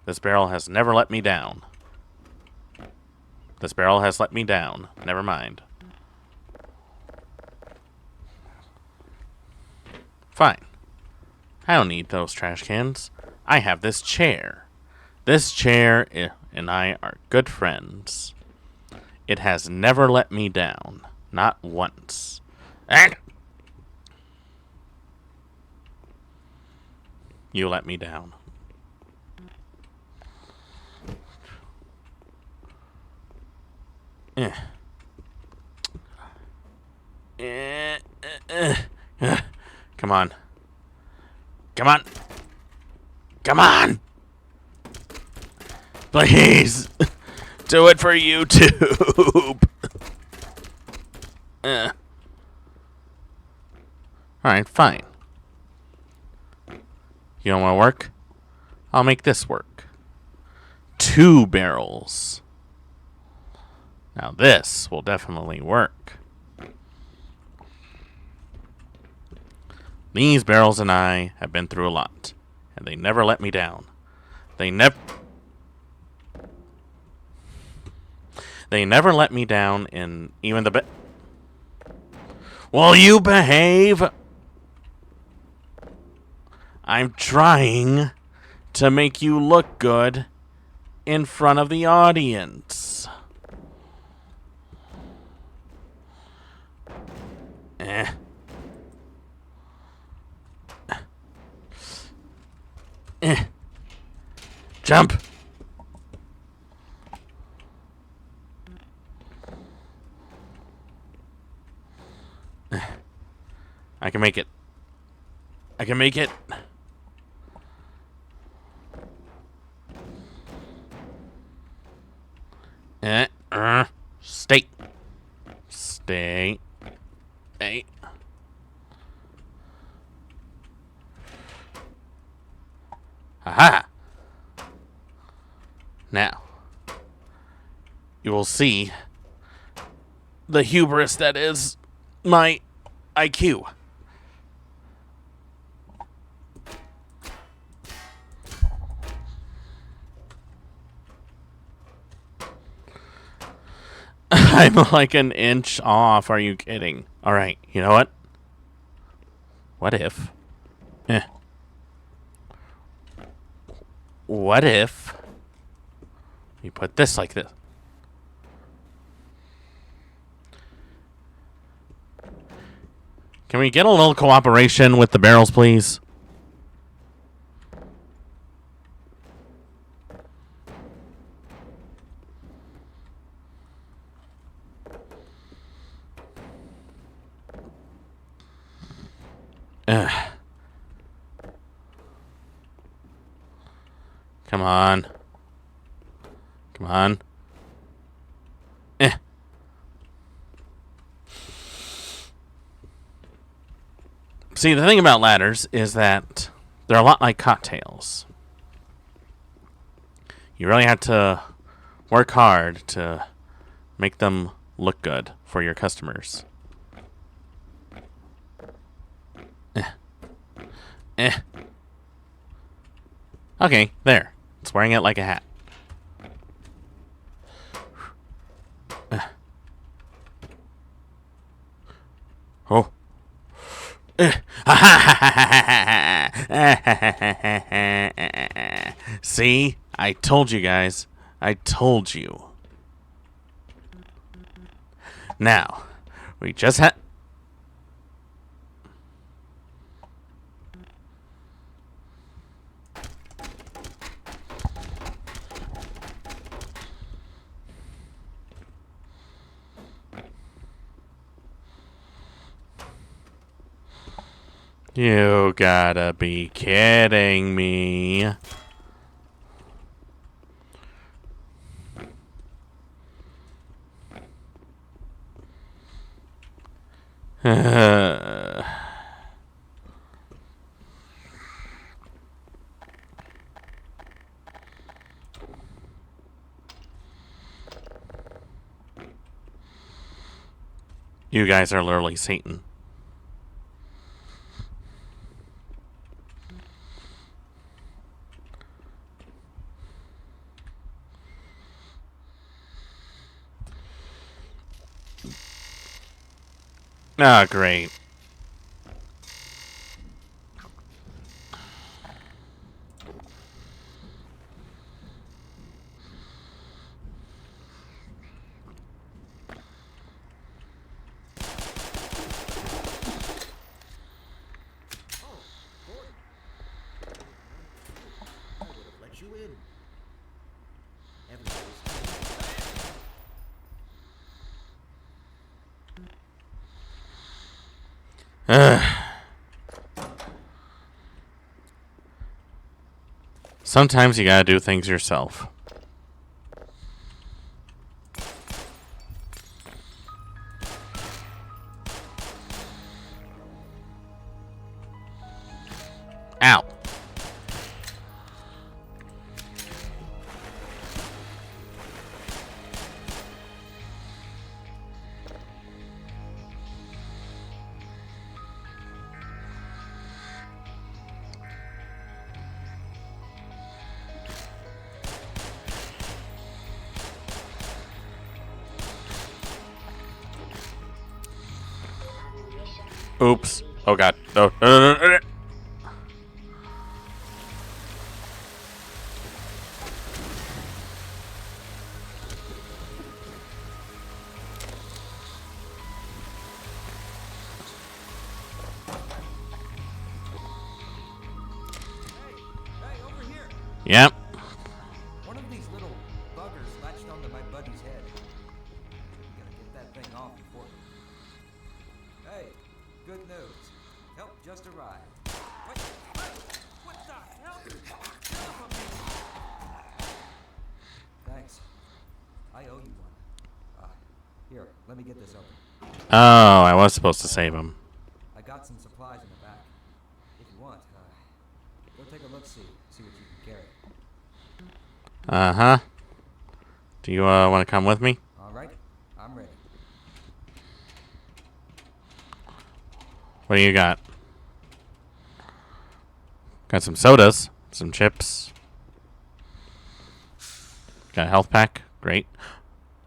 This barrel has never let me down. This barrel has let me down. Never mind. Fine. I don't need those trash cans. I have this chair. This chair and I are good friends. It has never let me down. Not once. You let me down. Come on. Come on. Come on! Please! Do it for YouTube! Alright, fine. You don't want to work? I'll make this work. 2 barrels. Now this will definitely work. These barrels and I have been through a lot, and they never let me down. They never let me down in even the Will you behave? I'm trying to make you look good in front of the audience. Jump. I can make it. I can make it. Stay. Stay. Hey. Aha! Now, you will see the hubris that is my IQ. I'm like an inch off. Are you kidding? Alright, you know what? What if? What if you put this like this? Can we get a little cooperation with the barrels, please? Come on. Come on. See, the thing about ladders is that they're a lot like cocktails. You really have to work hard to make them look good for your customers. Okay, there. It's wearing it like a hat. Oh. See? I told you guys. I told you. Now, we just had... You gotta be kidding me. You guys are literally Satan. Ah, great. I would have let you in. Everybody's Sometimes you gotta do things yourself. Ow. Oops. Oh god. No. No. Hey, over here! Yep. One of these little buggers latched onto my buddy's head. We gotta get that thing off before... Hey, good news. Help just arrived. What the hell? Get off of me! Thanks. I owe you one. Here, let me get this open. Oh, I was supposed to save him. I got some supplies in the back. If you want, go take a look-see. See what you can carry. Uh-huh. Do you, want to come with me? All right, I'm ready. What do you got? Got some sodas, some chips. Got a health pack. Great.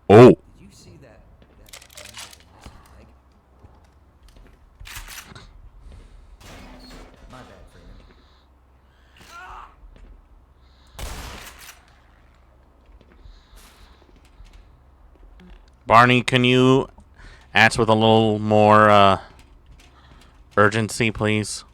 Oh. Did you see that thing with the missing leg? My bad, Freeman. Barney, can you ask with a little more, urgency, please?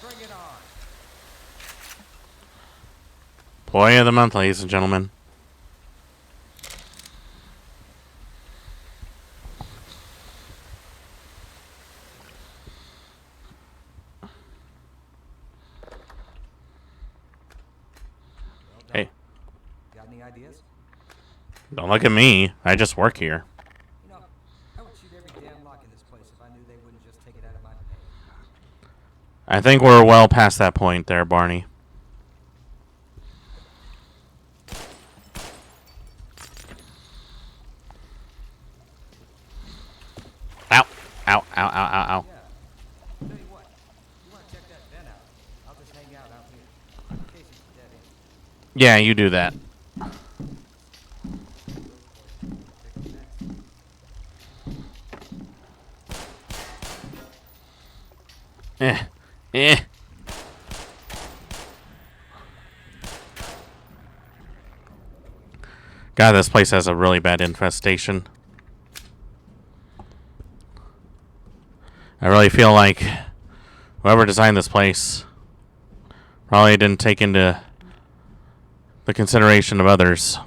Bring it on. Boy of the month, ladies and gentlemen. Hey, Got any ideas? don't look at me. I just work here. You know, I would shoot every damn lock in this place if I knew they wouldn't just take it out of my pay. I think we're well past that point there, Barney. Ow. Ow, ow, ow, ow, ow. Yeah. Tell you what, you want to check that vent out? I'll just hang out here. In case it's dead end. Yeah, you do that. Eh. God, this place has a really bad infestation. I really feel like whoever designed this place probably didn't take into the consideration of others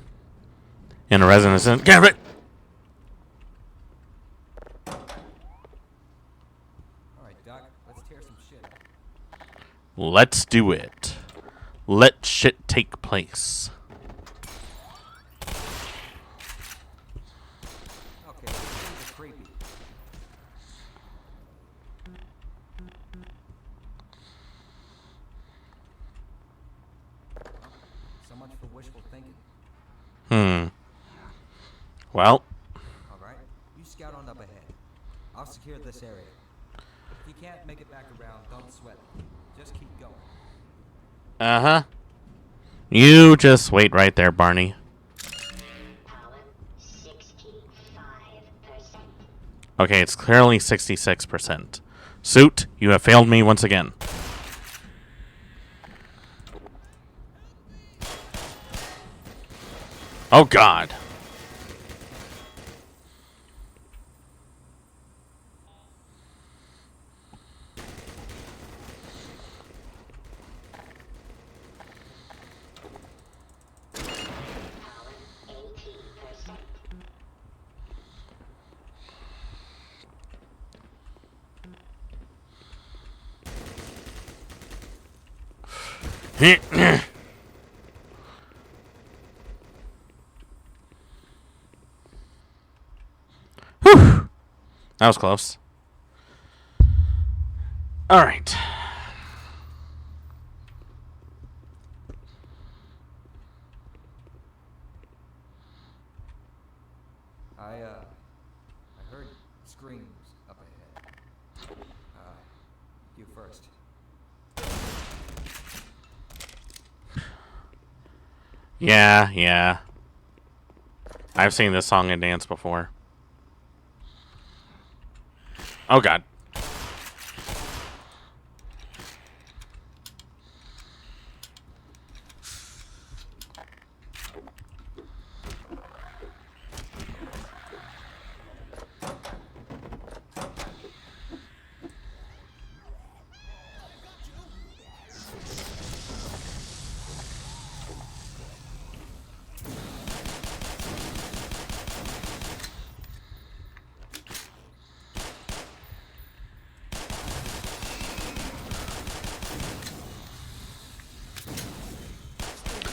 in a residence. Damn it! Alright, Doc, let's tear some shit up. Let's do it. Let shit take place. Okay, things are creepy. So much for wishful thinking. Well. Alright, you scout on up ahead. I'll secure this area. If you can't make it back around, don't sweat it. Just keep going. Uh-huh. You just wait right there, Barney. Power 65%. Okay, it's clearly 66%. Suit, you have failed me once again. Oh, God. Power 80%. Whew. That was close. All right. I heard screams up ahead. You first. Yeah. I've seen this song and dance before. Oh, God.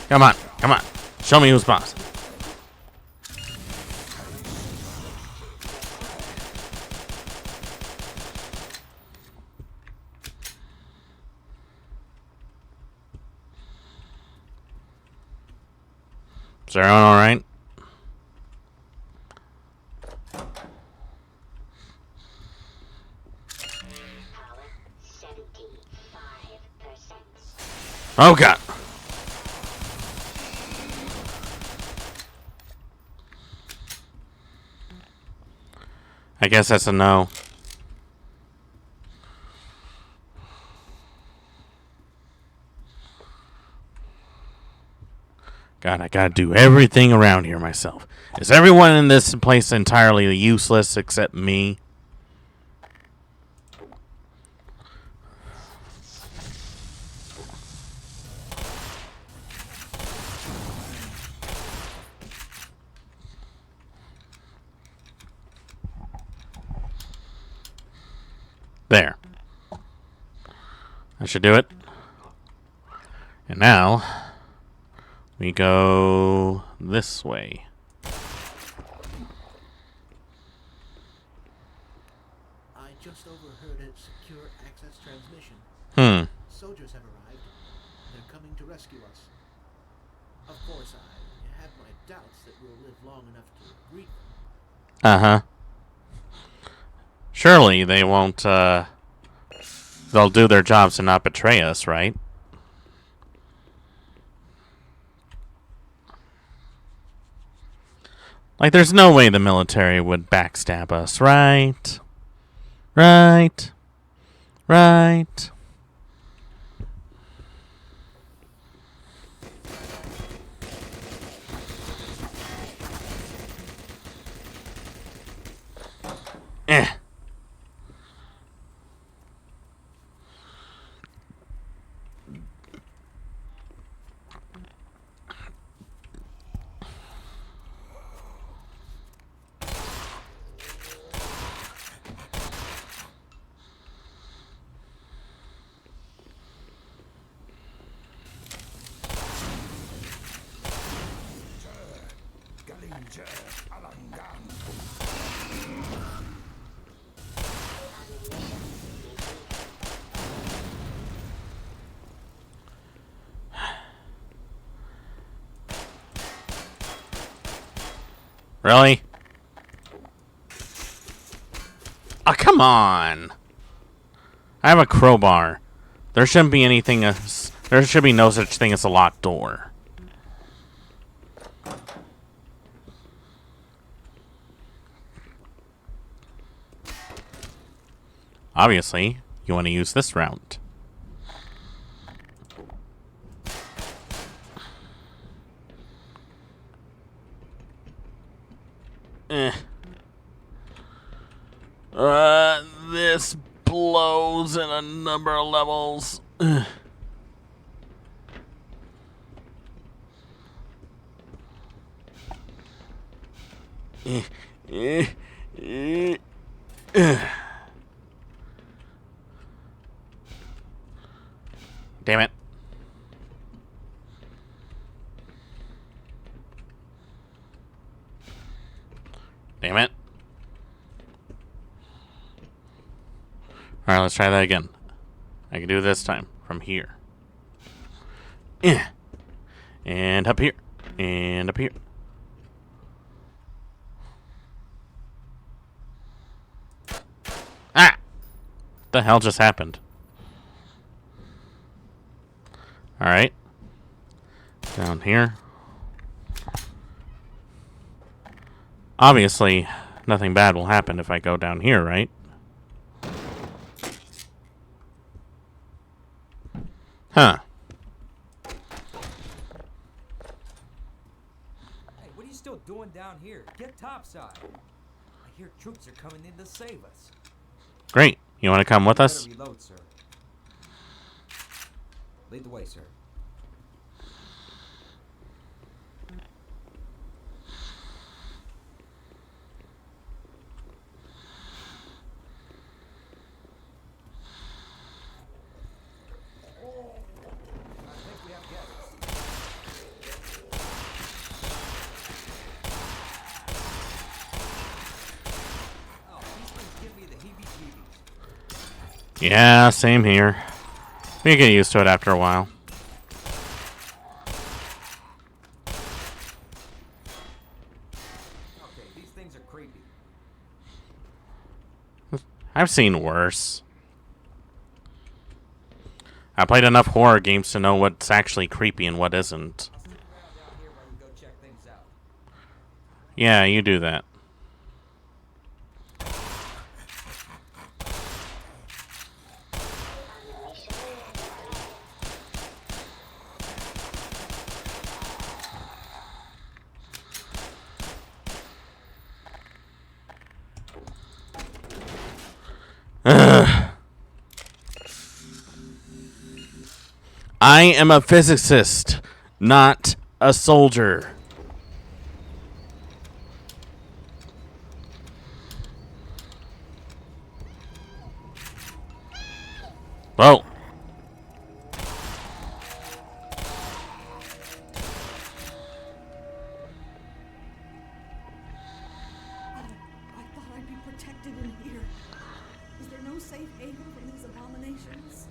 Come on. Show me who's boss. Is everyone all right? Power 75%. Oh, God. I guess that's a no. God, I gotta do everything around here myself. Is everyone in this place entirely useless except me? There. That should do it. And now we go this way. I just overheard a secure access transmission. Soldiers have arrived. They're coming to rescue us. Of course, I have my doubts that we'll live long enough to greet them. Uh-huh. Surely they won't, they'll do their jobs and not betray us, right? Like, there's no way the military would backstab us, right? Right. Eh. Really? Oh, come on. I have a crowbar. There shouldn't be anything there should be no such thing as a locked door. Obviously, you want to use this route. This blows in a number of levels. Damn it. Damn it. Alright, let's try that again. I can do it this time from here. And up here. And up here. Ah! What the hell just happened? Alright. Down here. Obviously, nothing bad will happen if I go down here, right? Huh. Hey, what are you still doing down here? Get topside. I hear troops are coming in to save us. Great. You want to come with us? Better reload, sir. Lead the way, sir. Yeah, same here. We get used to it after a while. Okay, these things are creepy. I've seen worse. I played enough horror games to know what's actually creepy and what isn't. I'll stick around down here while you go check things out. Yeah, you do that. Ugh. I am a physicist, not a soldier. Whoa. I thought I'd be protected in here. Is there no safe haven from these abominations?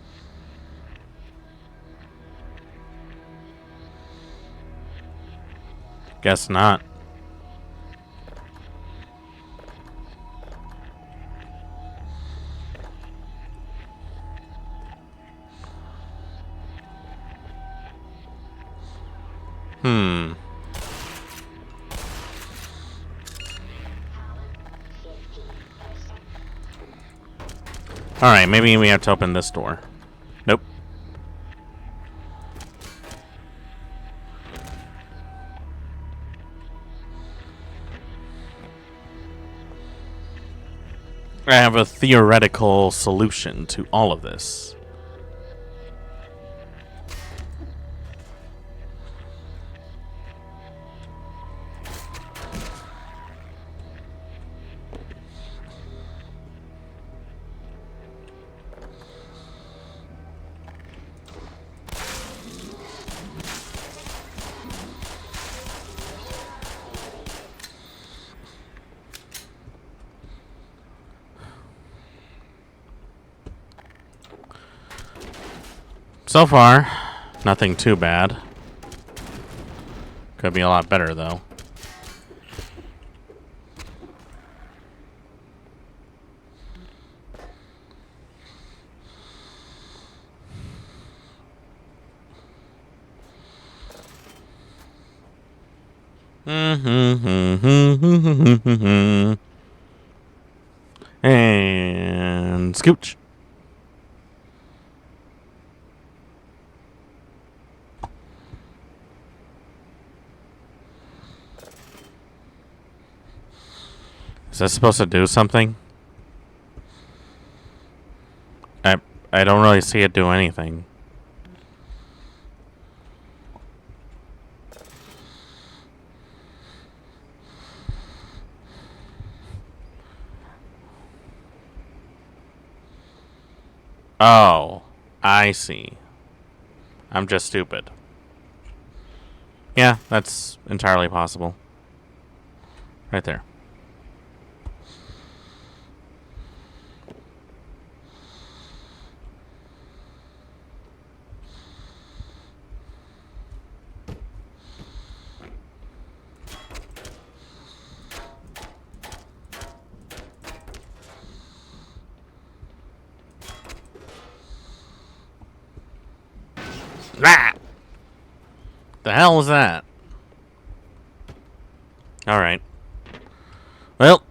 Guess not. Alright, maybe we have to open this door. Nope. I have a theoretical solution to all of this. So far, nothing too bad. Could be a lot better, though. And scooch. Is that supposed to do something? I don't really see it do anything. Oh, I see. I'm just stupid. Yeah, that's entirely possible. Right there. Ah! The hell was that? Alright. Well.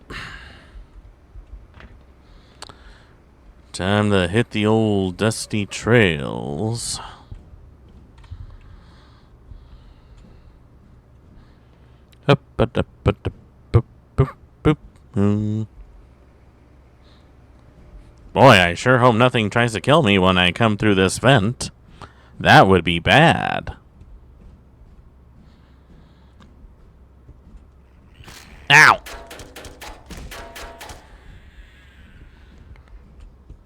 Time to hit the old dusty trails. Up, up, up, up, up, up, up, up. Boy, I sure hope nothing tries to kill me when I come through this vent. That would be bad. Ow!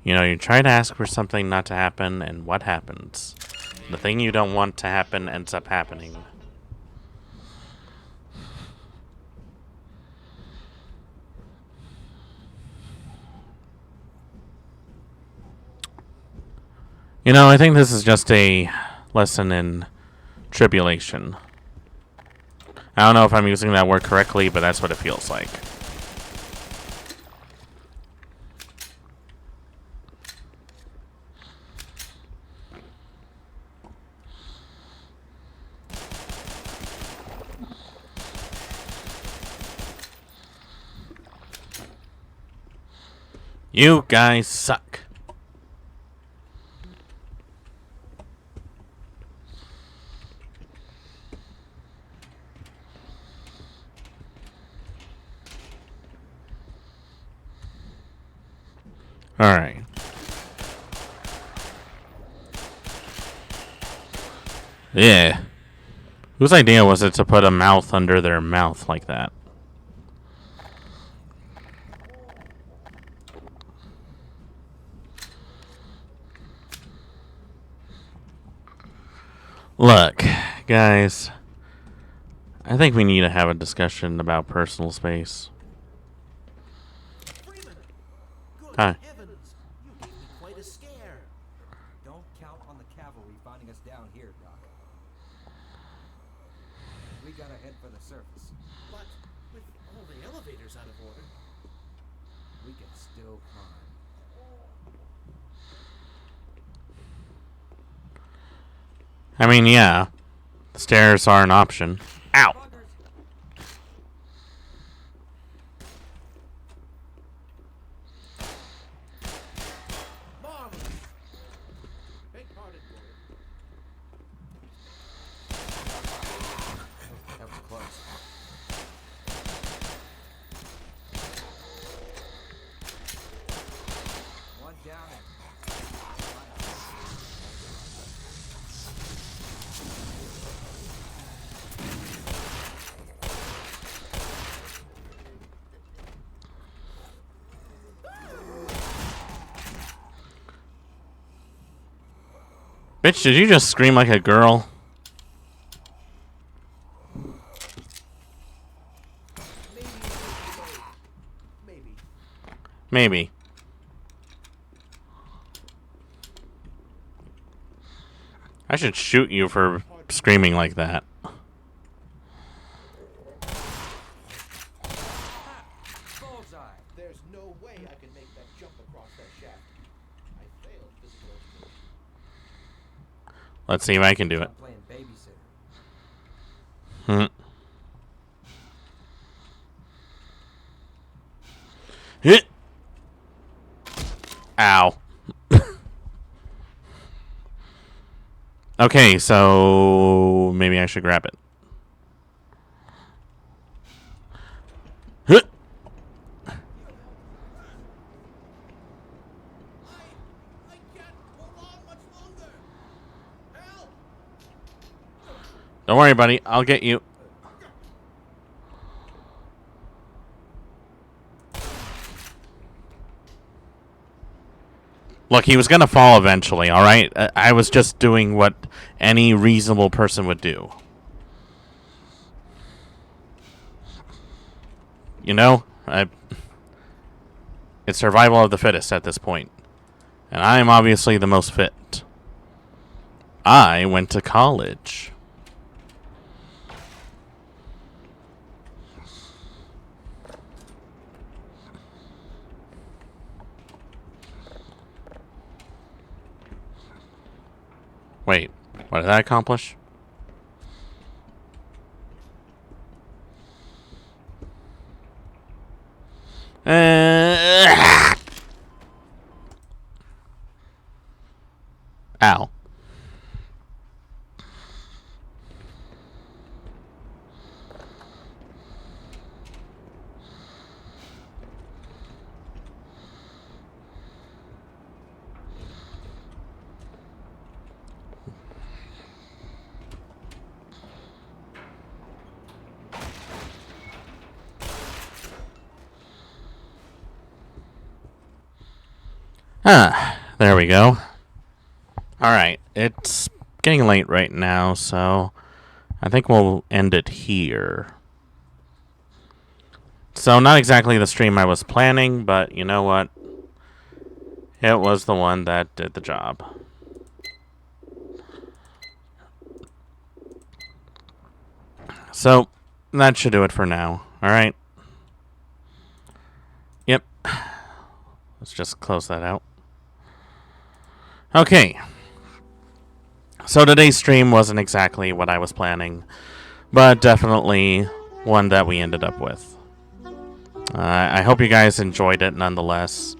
You know, you try to ask for something not to happen, and what happens? The thing you don't want to happen ends up happening. You know, I think this is just a lesson in tribulation. I don't know if I'm using that word correctly, but that's what it feels like. You guys suck. Alright. Yeah. Whose idea was it to put a mouth under their mouth like that? Look, guys. I think we need to have a discussion about personal space. Hi. Heavens, you gave me quite a scare. Don't count on the cavalry finding us down here, Doc. We gotta head for the surface. But with all the elevators out of order, We can still climb. I mean, yeah. The stairs are an option. Ow! marvelous. Beg pardon, Gordon. That was close. Bitch, did you just scream like a girl? Maybe. I should shoot you for screaming like that. Bullseye. There's no way I can make that jump across that shaft. I failed physical education. Let's see if I can do it. I'm playing babysitter. Hit. Ow. Okay, so maybe I should grab it. Hit. I can't hold on much longer. Help! Don't worry, buddy. I'll get you. Look, he was going to fall eventually, alright? I was just doing what any reasonable person would do. You know, it's survival of the fittest at this point. And I am obviously the most fit. I went to college. Wait, what did that accomplish? Ow. There we go. Alright, it's getting late right now, so I think we'll end it here. So, not exactly the stream I was planning, but you know what? It was the one that did the job. So, that should do it for now. Alright. Yep. Let's just close that out. Okay. So today's stream wasn't exactly what I was planning, but definitely one that we ended up with. I hope you guys enjoyed it nonetheless.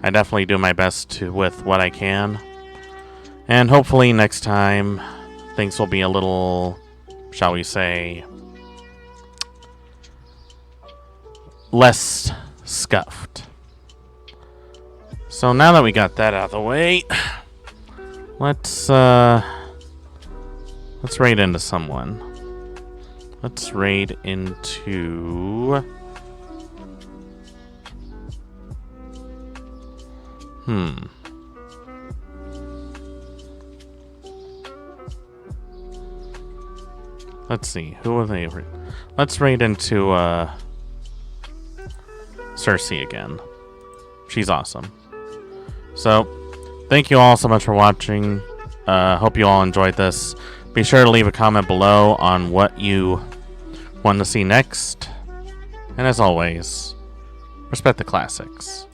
I definitely do my best with what I can. And hopefully next time things will be a little, shall we say, less scuffed. So now that we got that out of the way, let's raid into someone. Let's raid into... Let's see, who are they? Let's raid into, Cersei again. She's awesome. So, thank you all so much for watching. Hope you all enjoyed this. Be sure to leave a comment below on what you want to see next. And as always, respect the classics.